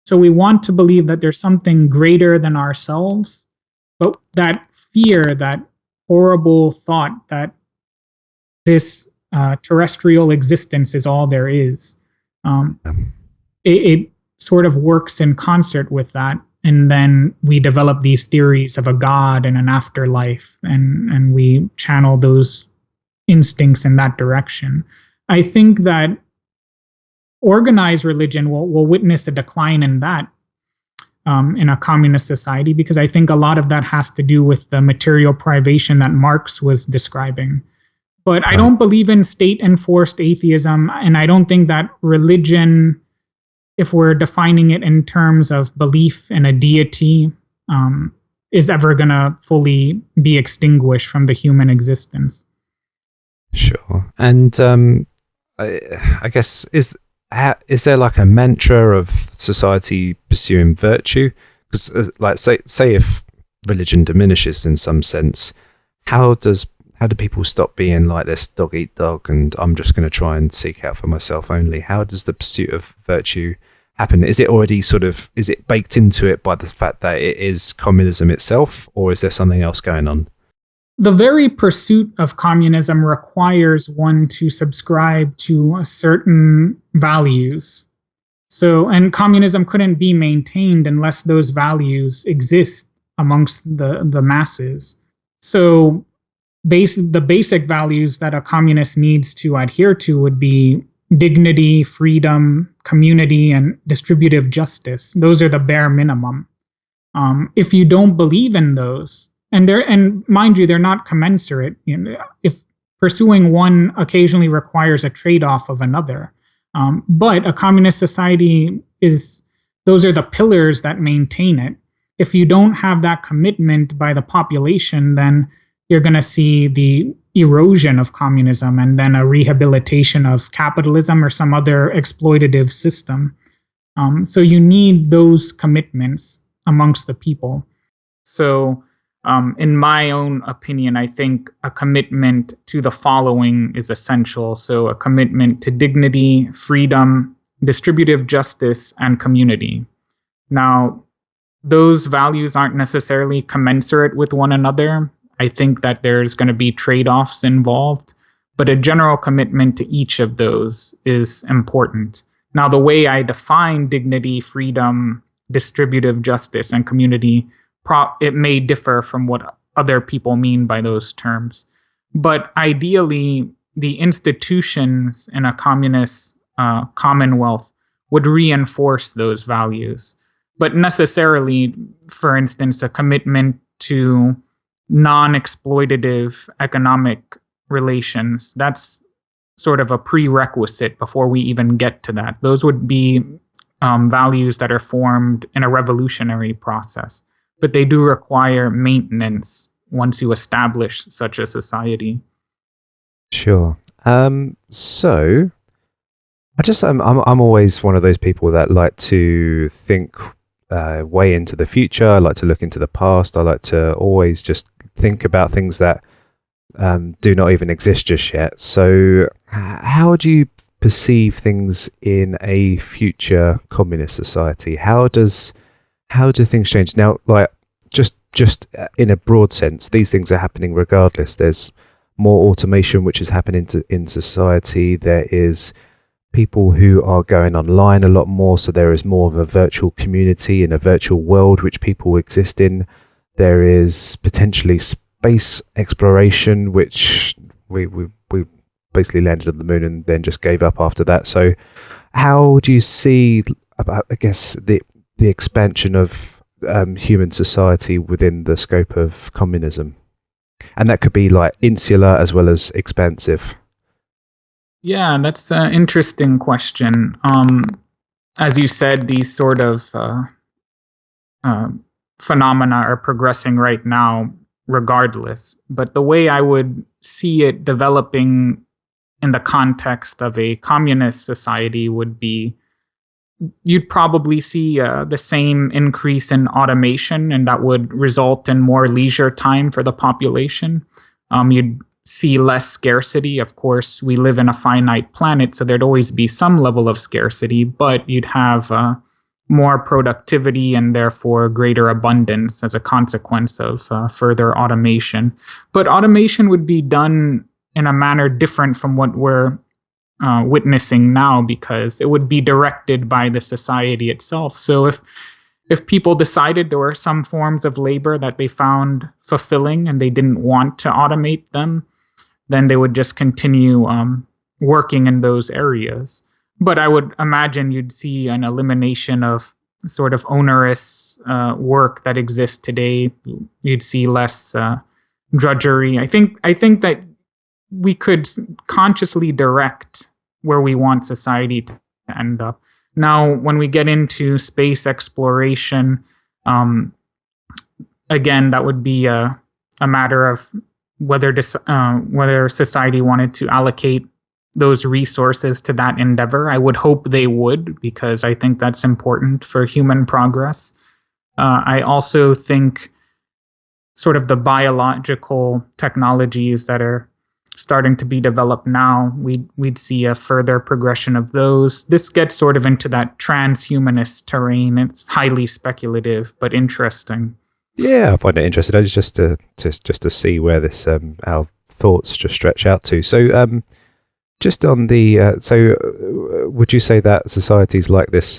So we want to believe that there's something greater than ourselves, but that fear, that horrible thought that this terrestrial existence is all there is, it sort of works in concert with that. And then we develop these theories of a God and an afterlife, and we channel those instincts in that direction. I think that organized religion will witness a decline in that in a communist society, because I think a lot of that has to do with the material privation that Marx was describing. But I don't believe in state-enforced atheism, and I don't think that religion, if we're defining it in terms of belief in a deity, is ever going to fully be extinguished from the human existence. Sure. And I guess, is there like a mantra of society pursuing virtue? Because like say if religion diminishes in some sense, how do people stop being like this dog eat dog and I'm just going to try and seek out for myself only? How does the pursuit of virtue happen? Is it already is it baked into it by the fact that it is communism itself, or is there something else going on? The very pursuit of communism requires one to subscribe to certain values. So, and communism couldn't be maintained unless those values exist amongst the masses. So, the basic values that a communist needs to adhere to would be dignity, freedom, community, and distributive justice. Those are the bare minimum. If you don't believe in those, and mind you, they're not commensurate. If pursuing one occasionally requires a trade-off of another, but a communist society those are the pillars that maintain it. If you don't have that commitment by the population, then you're going to see the erosion of communism and then a rehabilitation of capitalism or some other exploitative system. So you need those commitments amongst the people. So in my own opinion, I think a commitment to the following is essential. So a commitment to dignity, freedom, distributive justice, and community. Now, those values aren't necessarily commensurate with one another. I think that there's going to be trade-offs involved, but a general commitment to each of those is important. Now, the way I define dignity, freedom, distributive justice, and community, it may differ from what other people mean by those terms. But ideally, the institutions in a communist commonwealth would reinforce those values. But necessarily, for instance, a commitment to non-exploitative economic relations, that's sort of a prerequisite before we even get to that. Those would be values that are formed in a revolutionary process, but they do require maintenance once you establish such a society. Sure. So I'm always one of those people that like to think way into the future. I like to look into the past. I like to always just think about things that do not even exist just yet. So how do you perceive things in a future communist society? How do things change now? Like just in a broad sense, these things are happening regardless. There's more automation which is happening in society. There is people who are going online a lot more, so there is more of a virtual community in a virtual world which people exist in. There is potentially space exploration, which we basically landed on the moon and then just gave up after that. So how do you see about, I guess, the expansion of human society within the scope of communism? And that could be like insular as well as expansive. Yeah, that's an interesting question. As you said, these sort of phenomena are progressing right now regardless. But the way I would see it developing in the context of a communist society would be, you'd probably see the same increase in automation, and that would result in more leisure time for the population. You'd see less scarcity. Of course, we live in a finite planet, so there'd always be some level of scarcity, but you'd have more productivity and therefore greater abundance as a consequence of further automation. But automation would be done in a manner different from what we're witnessing now, because it would be directed by the society itself. So if people decided there were some forms of labor that they found fulfilling and they didn't want to automate them, then they would just continue working in those areas. But I would imagine you'd see an elimination of sort of onerous work that exists today. You'd see less drudgery. I think that we could consciously direct where we want society to end up. Now, when we get into space exploration, again, that would be a matter of whether society wanted to allocate those resources to that endeavor. I would hope they would, because I think that's important for human progress. I also think sort of the biological technologies that are starting to be developed now, we'd see a further progression of those. This gets sort of into that transhumanist terrain. It's highly speculative, but interesting. Yeah, I find it interesting. I just to see where this our thoughts just stretch out to. So, just on the would you say that societies like this,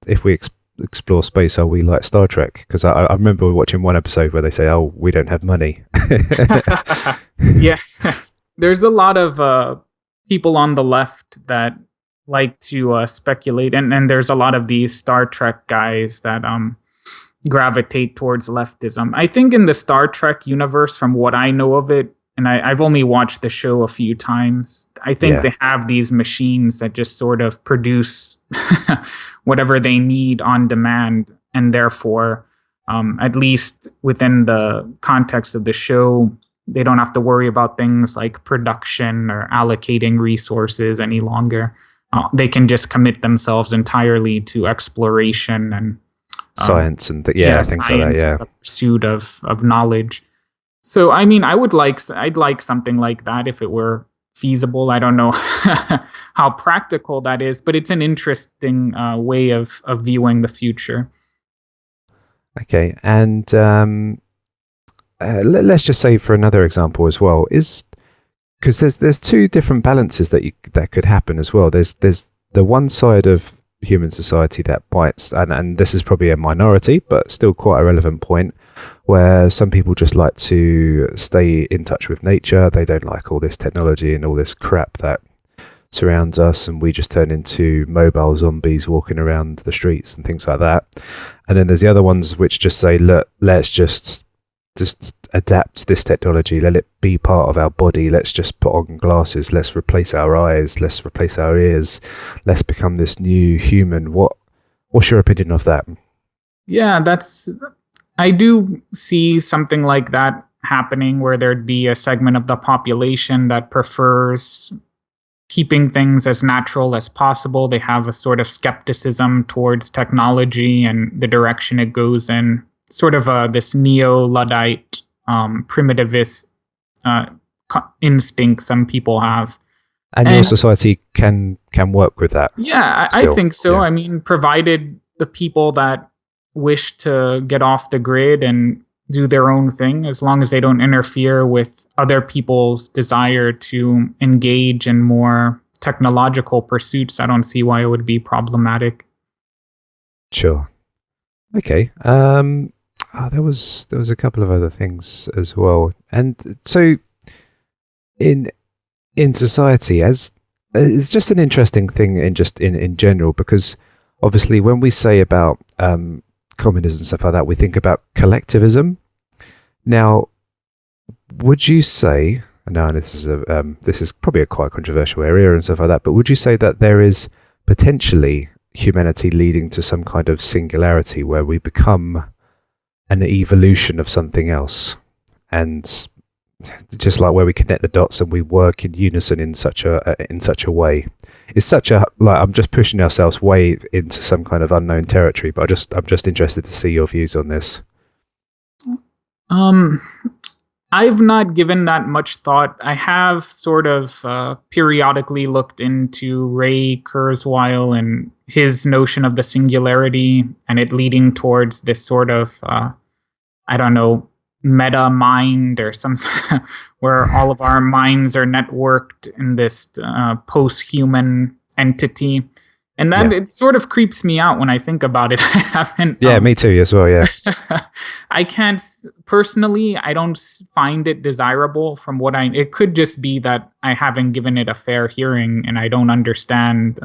if we explore space, are we like Star Trek? Because I remember watching one episode where they say, "Oh, we don't have money." Yeah, there's a lot of people on the left that like to speculate, and there's a lot of these Star Trek guys that gravitate towards leftism. I think in the Star Trek universe, from what I know of it, and I've only watched the show a few times, I think they have these machines that just sort of produce whatever they need on demand, and therefore, at least within the context of the show, they don't have to worry about things like production or allocating resources any longer. They can just commit themselves entirely to exploration and science and things like that. Yeah, the pursuit of knowledge. So, I mean, I'd like something like that if it were feasible. I don't know how practical that is, but it's an interesting way of viewing the future. Okay, and let's just say, for another example as well, is because there's two different balances that could happen as well. There's the one side of human society that bites, and this is probably a minority, but still quite a relevant point, where some people just like to stay in touch with nature. They don't like all this technology and all this crap that surrounds us, and we just turn into mobile zombies walking around the streets and things like that. And then there's the other ones which just say, look, let's just adapt this technology, let it be part of our body, let's just put on glasses, let's replace our eyes, let's replace our ears, let's become this new human. What's your opinion of that? Yeah, I do see something like that happening, where there'd be a segment of the population that prefers keeping things as natural as possible. They have a sort of skepticism towards technology and the direction it goes in, sort of this neo-Luddite primitivist instinct some people have. And your society can work with that? Yeah, I think so. Yeah. I mean, provided the people that wish to get off the grid and do their own thing, as long as they don't interfere with other people's desire to engage in more technological pursuits, I don't see why it would be problematic. Sure. Okay. There was a couple of other things as well, and so in society, as it's just an interesting thing in general, because obviously when we say about communism and stuff like that, we think about collectivism. Now, would you say? Now, this is probably a quite controversial area and stuff like that, but would you say that there is potentially humanity leading to some kind of singularity where we become an evolution of something else, and just like where we connect the dots and we work in unison in such a way. It's such a, like, I'm just pushing ourselves way into some kind of unknown territory, but I'm just interested to see your views on this. I've not given that much thought. I have sort of periodically looked into Ray Kurzweil and his notion of the singularity and it leading towards this sort of, I don't know, meta mind or some where all of our minds are networked in this post-human entity. And that it sort of creeps me out when I think about it. I haven't. Yeah, me too as well. Yeah. I can't personally. I don't find it desirable. From what it could just be that I haven't given it a fair hearing and I don't understand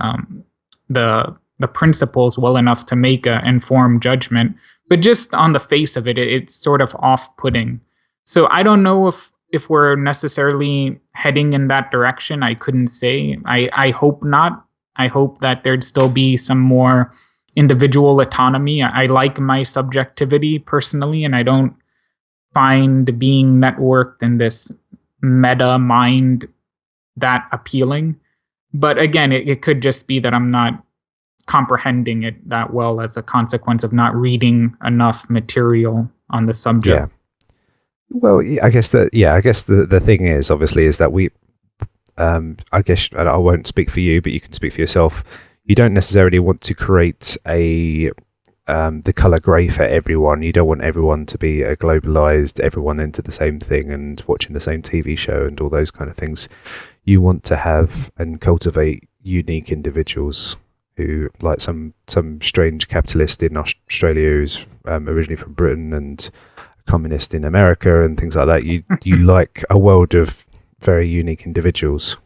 the principles well enough to make an informed judgment. But just on the face of it, it's sort of off-putting. So I don't know if we're necessarily heading in that direction. I couldn't say. I hope not. I hope that there'd still be some more individual autonomy. I like my subjectivity personally, and I don't find being networked in this meta mind that appealing. But again, it could just be that I'm not comprehending it that well as a consequence of not reading enough material on the subject. Yeah. Well, I guess the thing is, obviously, is that we, I guess, and I won't speak for you, but you can speak for yourself. You don't necessarily want to create the color grey for everyone. You don't want everyone to be globalized, everyone into the same thing and watching the same TV show and all those kind of things. You want to have and cultivate unique individuals who, like some strange capitalist in Australia who's originally from Britain and a communist in America and things like that. You like a world of very unique individuals.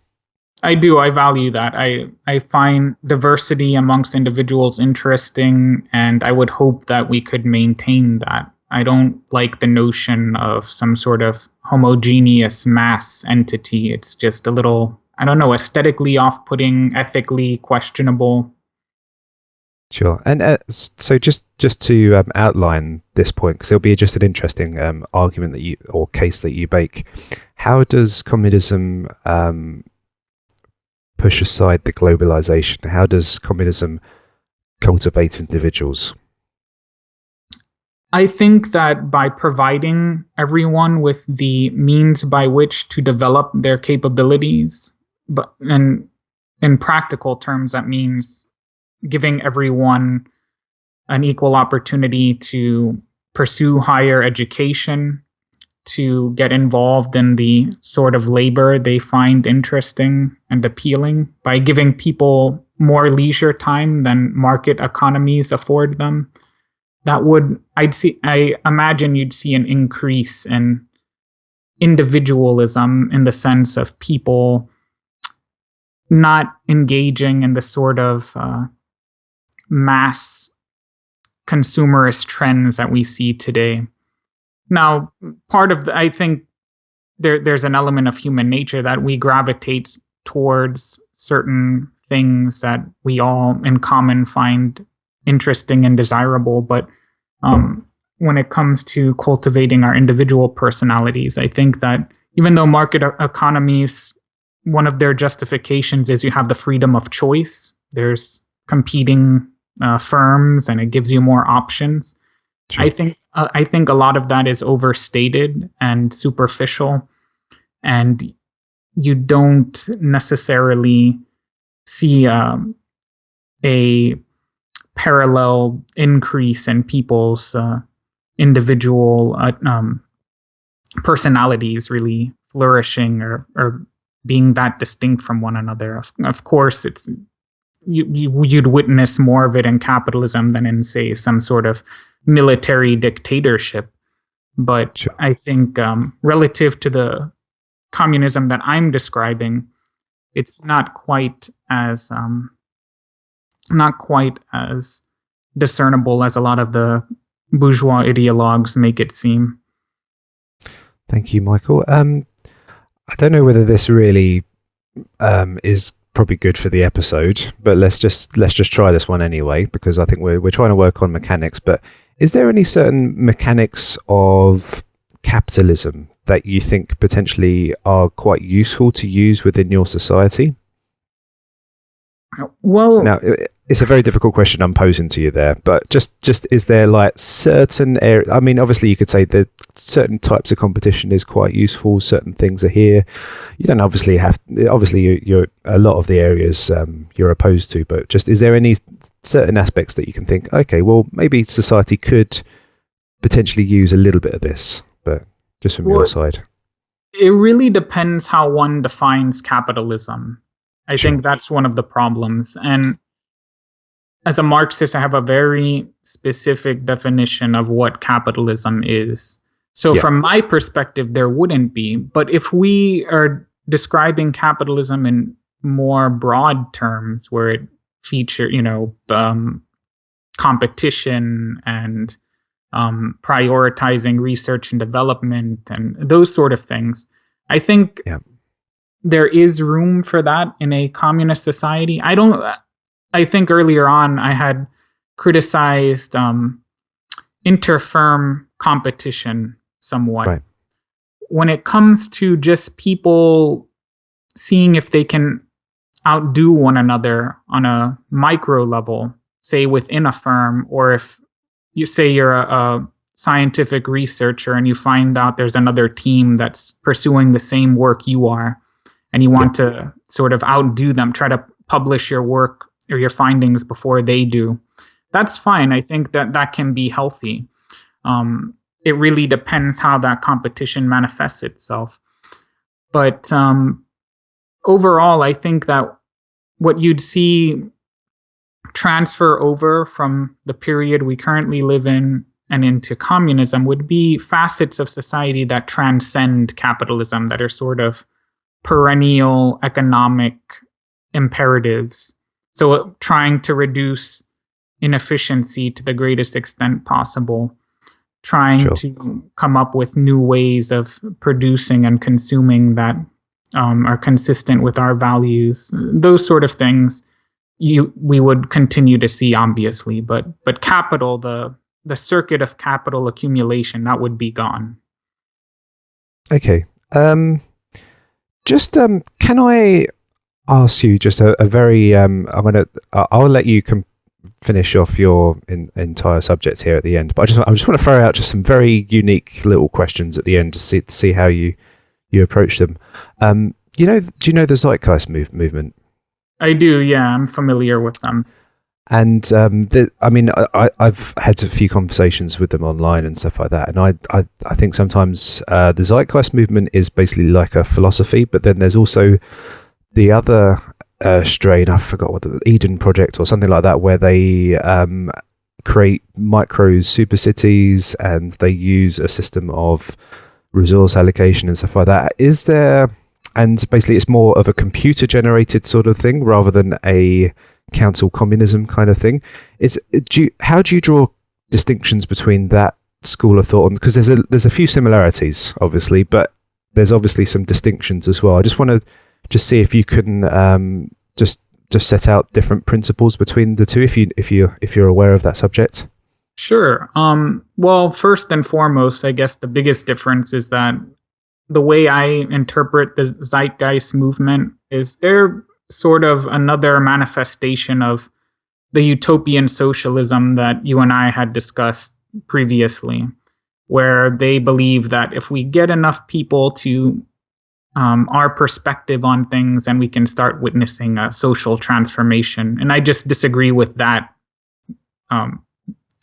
I do. I value that. I find diversity amongst individuals interesting, and I would hope that we could maintain that. I don't like the notion of some sort of homogeneous mass entity. It's just a little, I don't know, aesthetically off-putting, ethically questionable. Sure. And so just to outline this point, because it'll be just an interesting argument or case that you make. How does communism push aside the globalization? How does communism cultivate individuals? I think that by providing everyone with the means by which to develop their capabilities, and in practical terms, that means giving everyone an equal opportunity to pursue higher education, to get involved in the sort of labor they find interesting and appealing, by giving people more leisure time than market economies afford them. I imagine you'd see an increase in individualism in the sense of people not engaging in the sort of mass consumerist trends that we see today. Now, I think there's an element of human nature that we gravitate towards certain things that we all in common find interesting and desirable. But when it comes to cultivating our individual personalities, I think that even though market economies, one of their justifications is you have the freedom of choice. There's competing firms, and it gives you more options. Sure. I think a lot of that is overstated and superficial, and you don't necessarily see a parallel increase in people's individual personalities really flourishing or being that distinct from one another. Of course, it's you'd witness more of it in capitalism than in, say, some sort of military dictatorship. But sure. I think relative to the communism that I'm describing, it's not quite as discernible as a lot of the bourgeois ideologues make it seem. Thank you, Michael. I don't know whether this really is probably good for the episode, but let's just try this one anyway, because I think we're trying to work on mechanics. But is there any certain mechanics of capitalism that you think potentially are quite useful to use within your society? Well, now it's a very difficult question I'm posing to you there, but just is there like certain areas? I mean, obviously you could say that certain types of competition is quite useful. Certain things are here. You don't obviously have. Obviously, you're a lot of the areas you're opposed to, but just is there any certain aspects that you can think, okay, well maybe society could potentially use a little bit of this, but just from your side. It really depends how one defines capitalism. I Sure. think that's one of the problems. And as a Marxist, I have a very specific definition of what capitalism is. So from my perspective, there wouldn't be. But if we are describing capitalism in more broad terms, where it features, competition and prioritizing research and development and those sort of things, I think there is room for that in a communist society. I think earlier on I had criticized interfirm competition somewhat. Right. When it comes to just people seeing if they can outdo one another on a micro level, say within a firm, or if you say you're a scientific researcher and you find out there's another team that's pursuing the same work you are, and you want to sort of outdo them, try to publish your work or your findings before they do, that's fine. I think that can be healthy. It really depends how that competition manifests itself. But overall, I think that what you'd see transfer over from the period we currently live in and into communism would be facets of society that transcend capitalism, that are sort of perennial economic imperatives. So trying to reduce inefficiency to the greatest extent possible, trying to come up with new ways of producing and consuming that are consistent with our values. Those sort of things we would continue to see, obviously, but capital, the circuit of capital accumulation, that would be gone. Okay. Can I ask you just a very I'll let you finish off your entire subject here at the end, but I just want to throw out just some very unique little questions at the end to see how you approach them. Do you know the Zeitgeist movement? I do, yeah, I'm familiar with them. And I've had a few conversations with them online and stuff like that, and I think sometimes the Zeitgeist movement is basically like a philosophy, but then there's also the other strain, I forgot what the Eden Project or something like that, where they create micro super cities and they use a system of resource allocation and stuff like that. Is there, and basically it's more of a computer generated sort of thing rather than a council communism kind of thing. How do you draw distinctions between that school of thought? Because there's a few similarities, obviously, but there's obviously some distinctions as well. I just want to see if you can just set out different principles between the two, if you're aware of that subject. Sure. Well, first and foremost, I guess the biggest difference is that the way I interpret the Zeitgeist movement is they're sort of another manifestation of the utopian socialism that you and I had discussed previously, where they believe that if we get enough people to our perspective on things, and we can start witnessing a social transformation. And I just disagree with that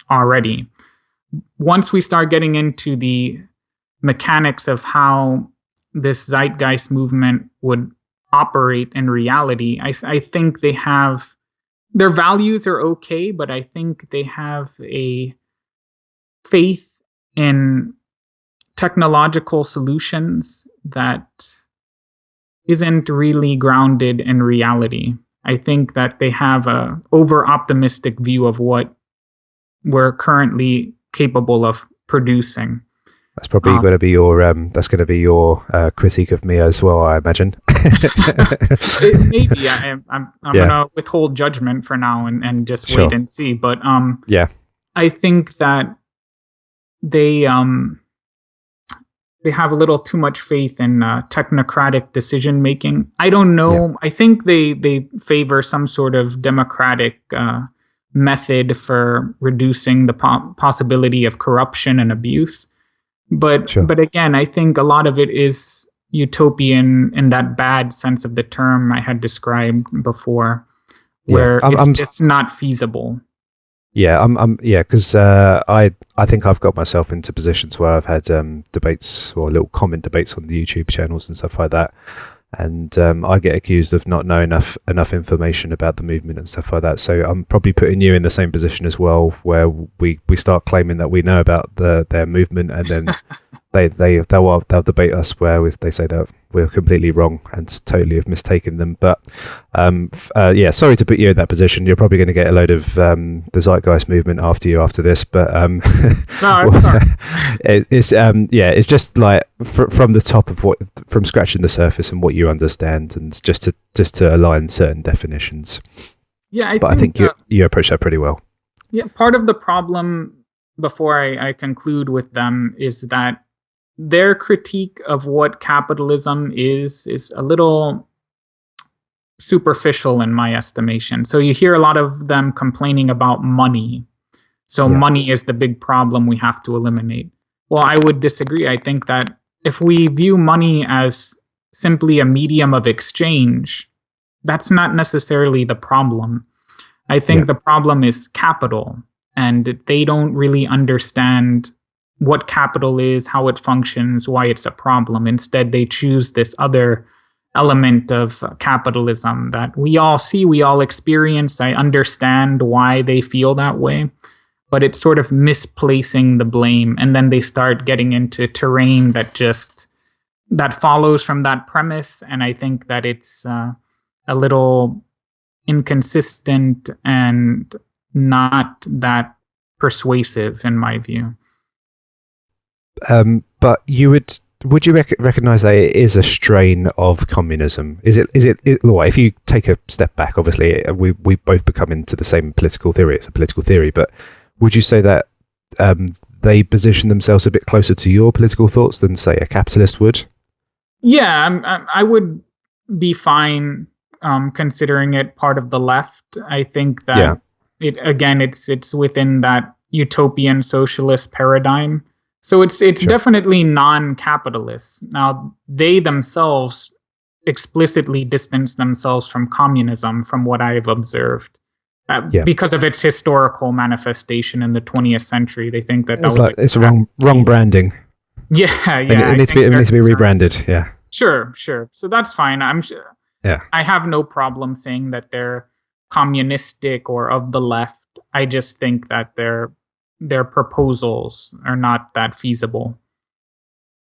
already. Once we start getting into the mechanics of how this Zeitgeist movement would operate in reality, I think they have, their values are okay, but I think they have a faith in technological solutions that isn't really grounded in reality. I think that they have a over-optimistic view of what we're currently capable of producing. That's probably going to be your critique of me as well, I imagine. Maybe I'm gonna withhold judgment for now and just wait and see. But I think that they have a little too much faith in technocratic decision making. I don't know. Yeah. I think they favor some sort of democratic method for reducing the possibility of corruption and abuse. But again, I think a lot of it is utopian in that bad sense of the term I had described before, where it's just not feasible. Yeah, because I think I've got myself into positions where I've had debates or little comment debates on the YouTube channels and stuff like that, and I get accused of not knowing enough information about the movement and stuff like that. So I'm probably putting you in the same position as well, where we start claiming that we know about their movement, and then they'll debate us where they say that we're completely wrong and totally have mistaken them. But sorry to put you in that position. You're probably going to get a load of the Zeitgeist movement after this. But no, I'm sorry. It's just like from the top of from scratching the surface and what you understand, and just to align certain definitions. Yeah, I think you approach that pretty well. Yeah, part of the problem, before I conclude with them, is that their critique of what capitalism is a little superficial in my estimation. So you hear a lot of them complaining about money. So money is the big problem we have to eliminate. Well, I would disagree. I think that if we view money as simply a medium of exchange, that's not necessarily the problem. I think the problem is capital, and they don't really understand what capital is, how it functions, why it's a problem. Instead, they choose this other element of capitalism that we all see, we all experience. I understand why they feel that way, but it's sort of misplacing the blame. And then they start getting into terrain that follows from that premise. And I think that it's a little inconsistent and not that persuasive in my view. But would you recognize that it is a strain of communism? Is it well, if you take a step back, obviously we both become into the same political theory. It's a political theory, but would you say that they position themselves a bit closer to your political thoughts than, say, a capitalist would? Yeah, I would be fine considering it part of the left. I think that it's within that utopian socialist paradigm. So it's definitely non-capitalist. Now, they themselves explicitly distance themselves from communism, from what I've observed, because of its historical manifestation in the 20th century. They think that was it's wrong branding. Yeah. It needs to be rebranded. Yeah. Sure. So that's fine. I'm sure. Yeah. I have no problem saying that they're communistic or of the left. I just think that their proposals are not that feasible.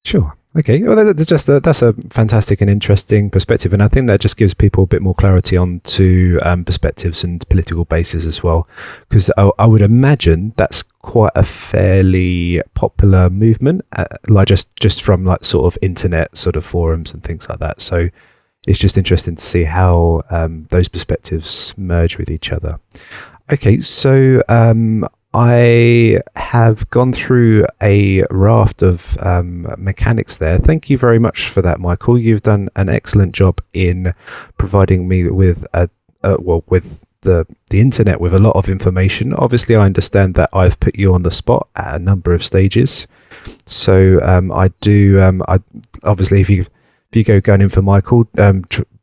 Sure. Okay. Well, that's a fantastic and interesting perspective, and I think that just gives people a bit more clarity onto perspectives and political bases as well. Because I would imagine that's quite a fairly popular movement, like just from like sort of internet sort of forums and things like that. So it's just interesting to see how those perspectives merge with each other. Okay, so I have gone through a raft of mechanics there. Thank you very much for that, Michael. You've done an excellent job in providing me with with the internet with a lot of information. Obviously, I understand that I've put you on the spot at a number of stages. So I obviously if you go going in for Michael,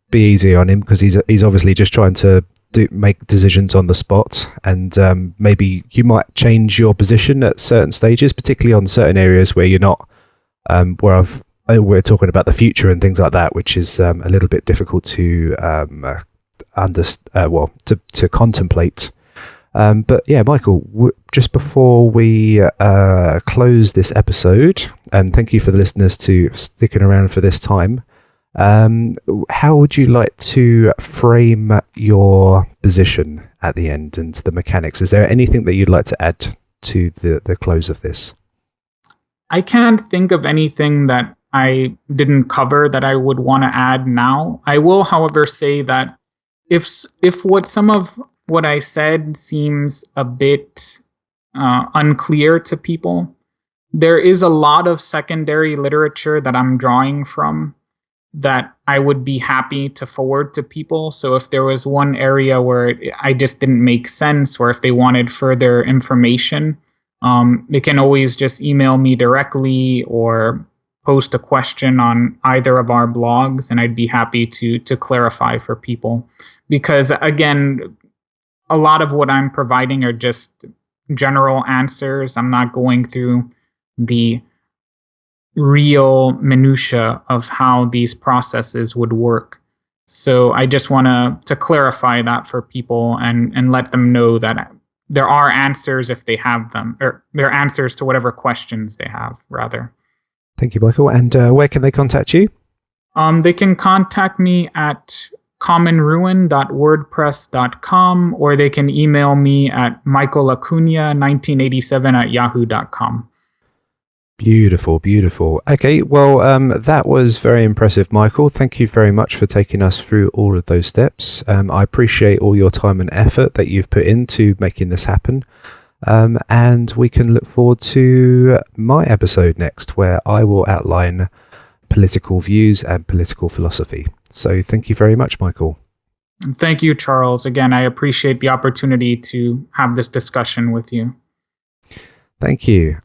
be easy on him, because he's obviously just trying to make decisions on the spot, and maybe you might change your position at certain stages, particularly on certain areas where you're not we're talking about the future and things like that, which is a little bit difficult to to contemplate. But yeah, Michael, just before we close this episode, and thank you for the listeners to sticking around for this time, how would you like to frame your position at the end and the mechanics? Is there anything that you'd like to add to the close of this? I can't think of anything that I didn't cover that I would want to add now. I will, however, say that if what some of what I said seems a bit unclear to people, there is a lot of secondary literature that I'm drawing from that I would be happy to forward to people. So if there was one area where I just didn't make sense, or if they wanted further information, they can always just email me directly or post a question on either of our blogs, and I'd be happy to clarify for people. Because again, a lot of what I'm providing are just general answers. I'm not going through the real minutia of how these processes would work. So I just want to clarify that for people and let them know that there are answers if they have them, or there are answers to whatever questions they have, rather. Thank you, Michael. And where can they contact you? They can contact me at commonruin.wordpress.com, or they can email me at michaelacuña1987@yahoo.com. Beautiful, beautiful. Okay, well, that was very impressive, Michael. Thank you very much for taking us through all of those steps. I appreciate all your time and effort that you've put into making this happen. And we can look forward to my episode next, where I will outline political views and political philosophy. So thank you very much, Michael. Thank you, Charles. Again, I appreciate the opportunity to have this discussion with you. Thank you.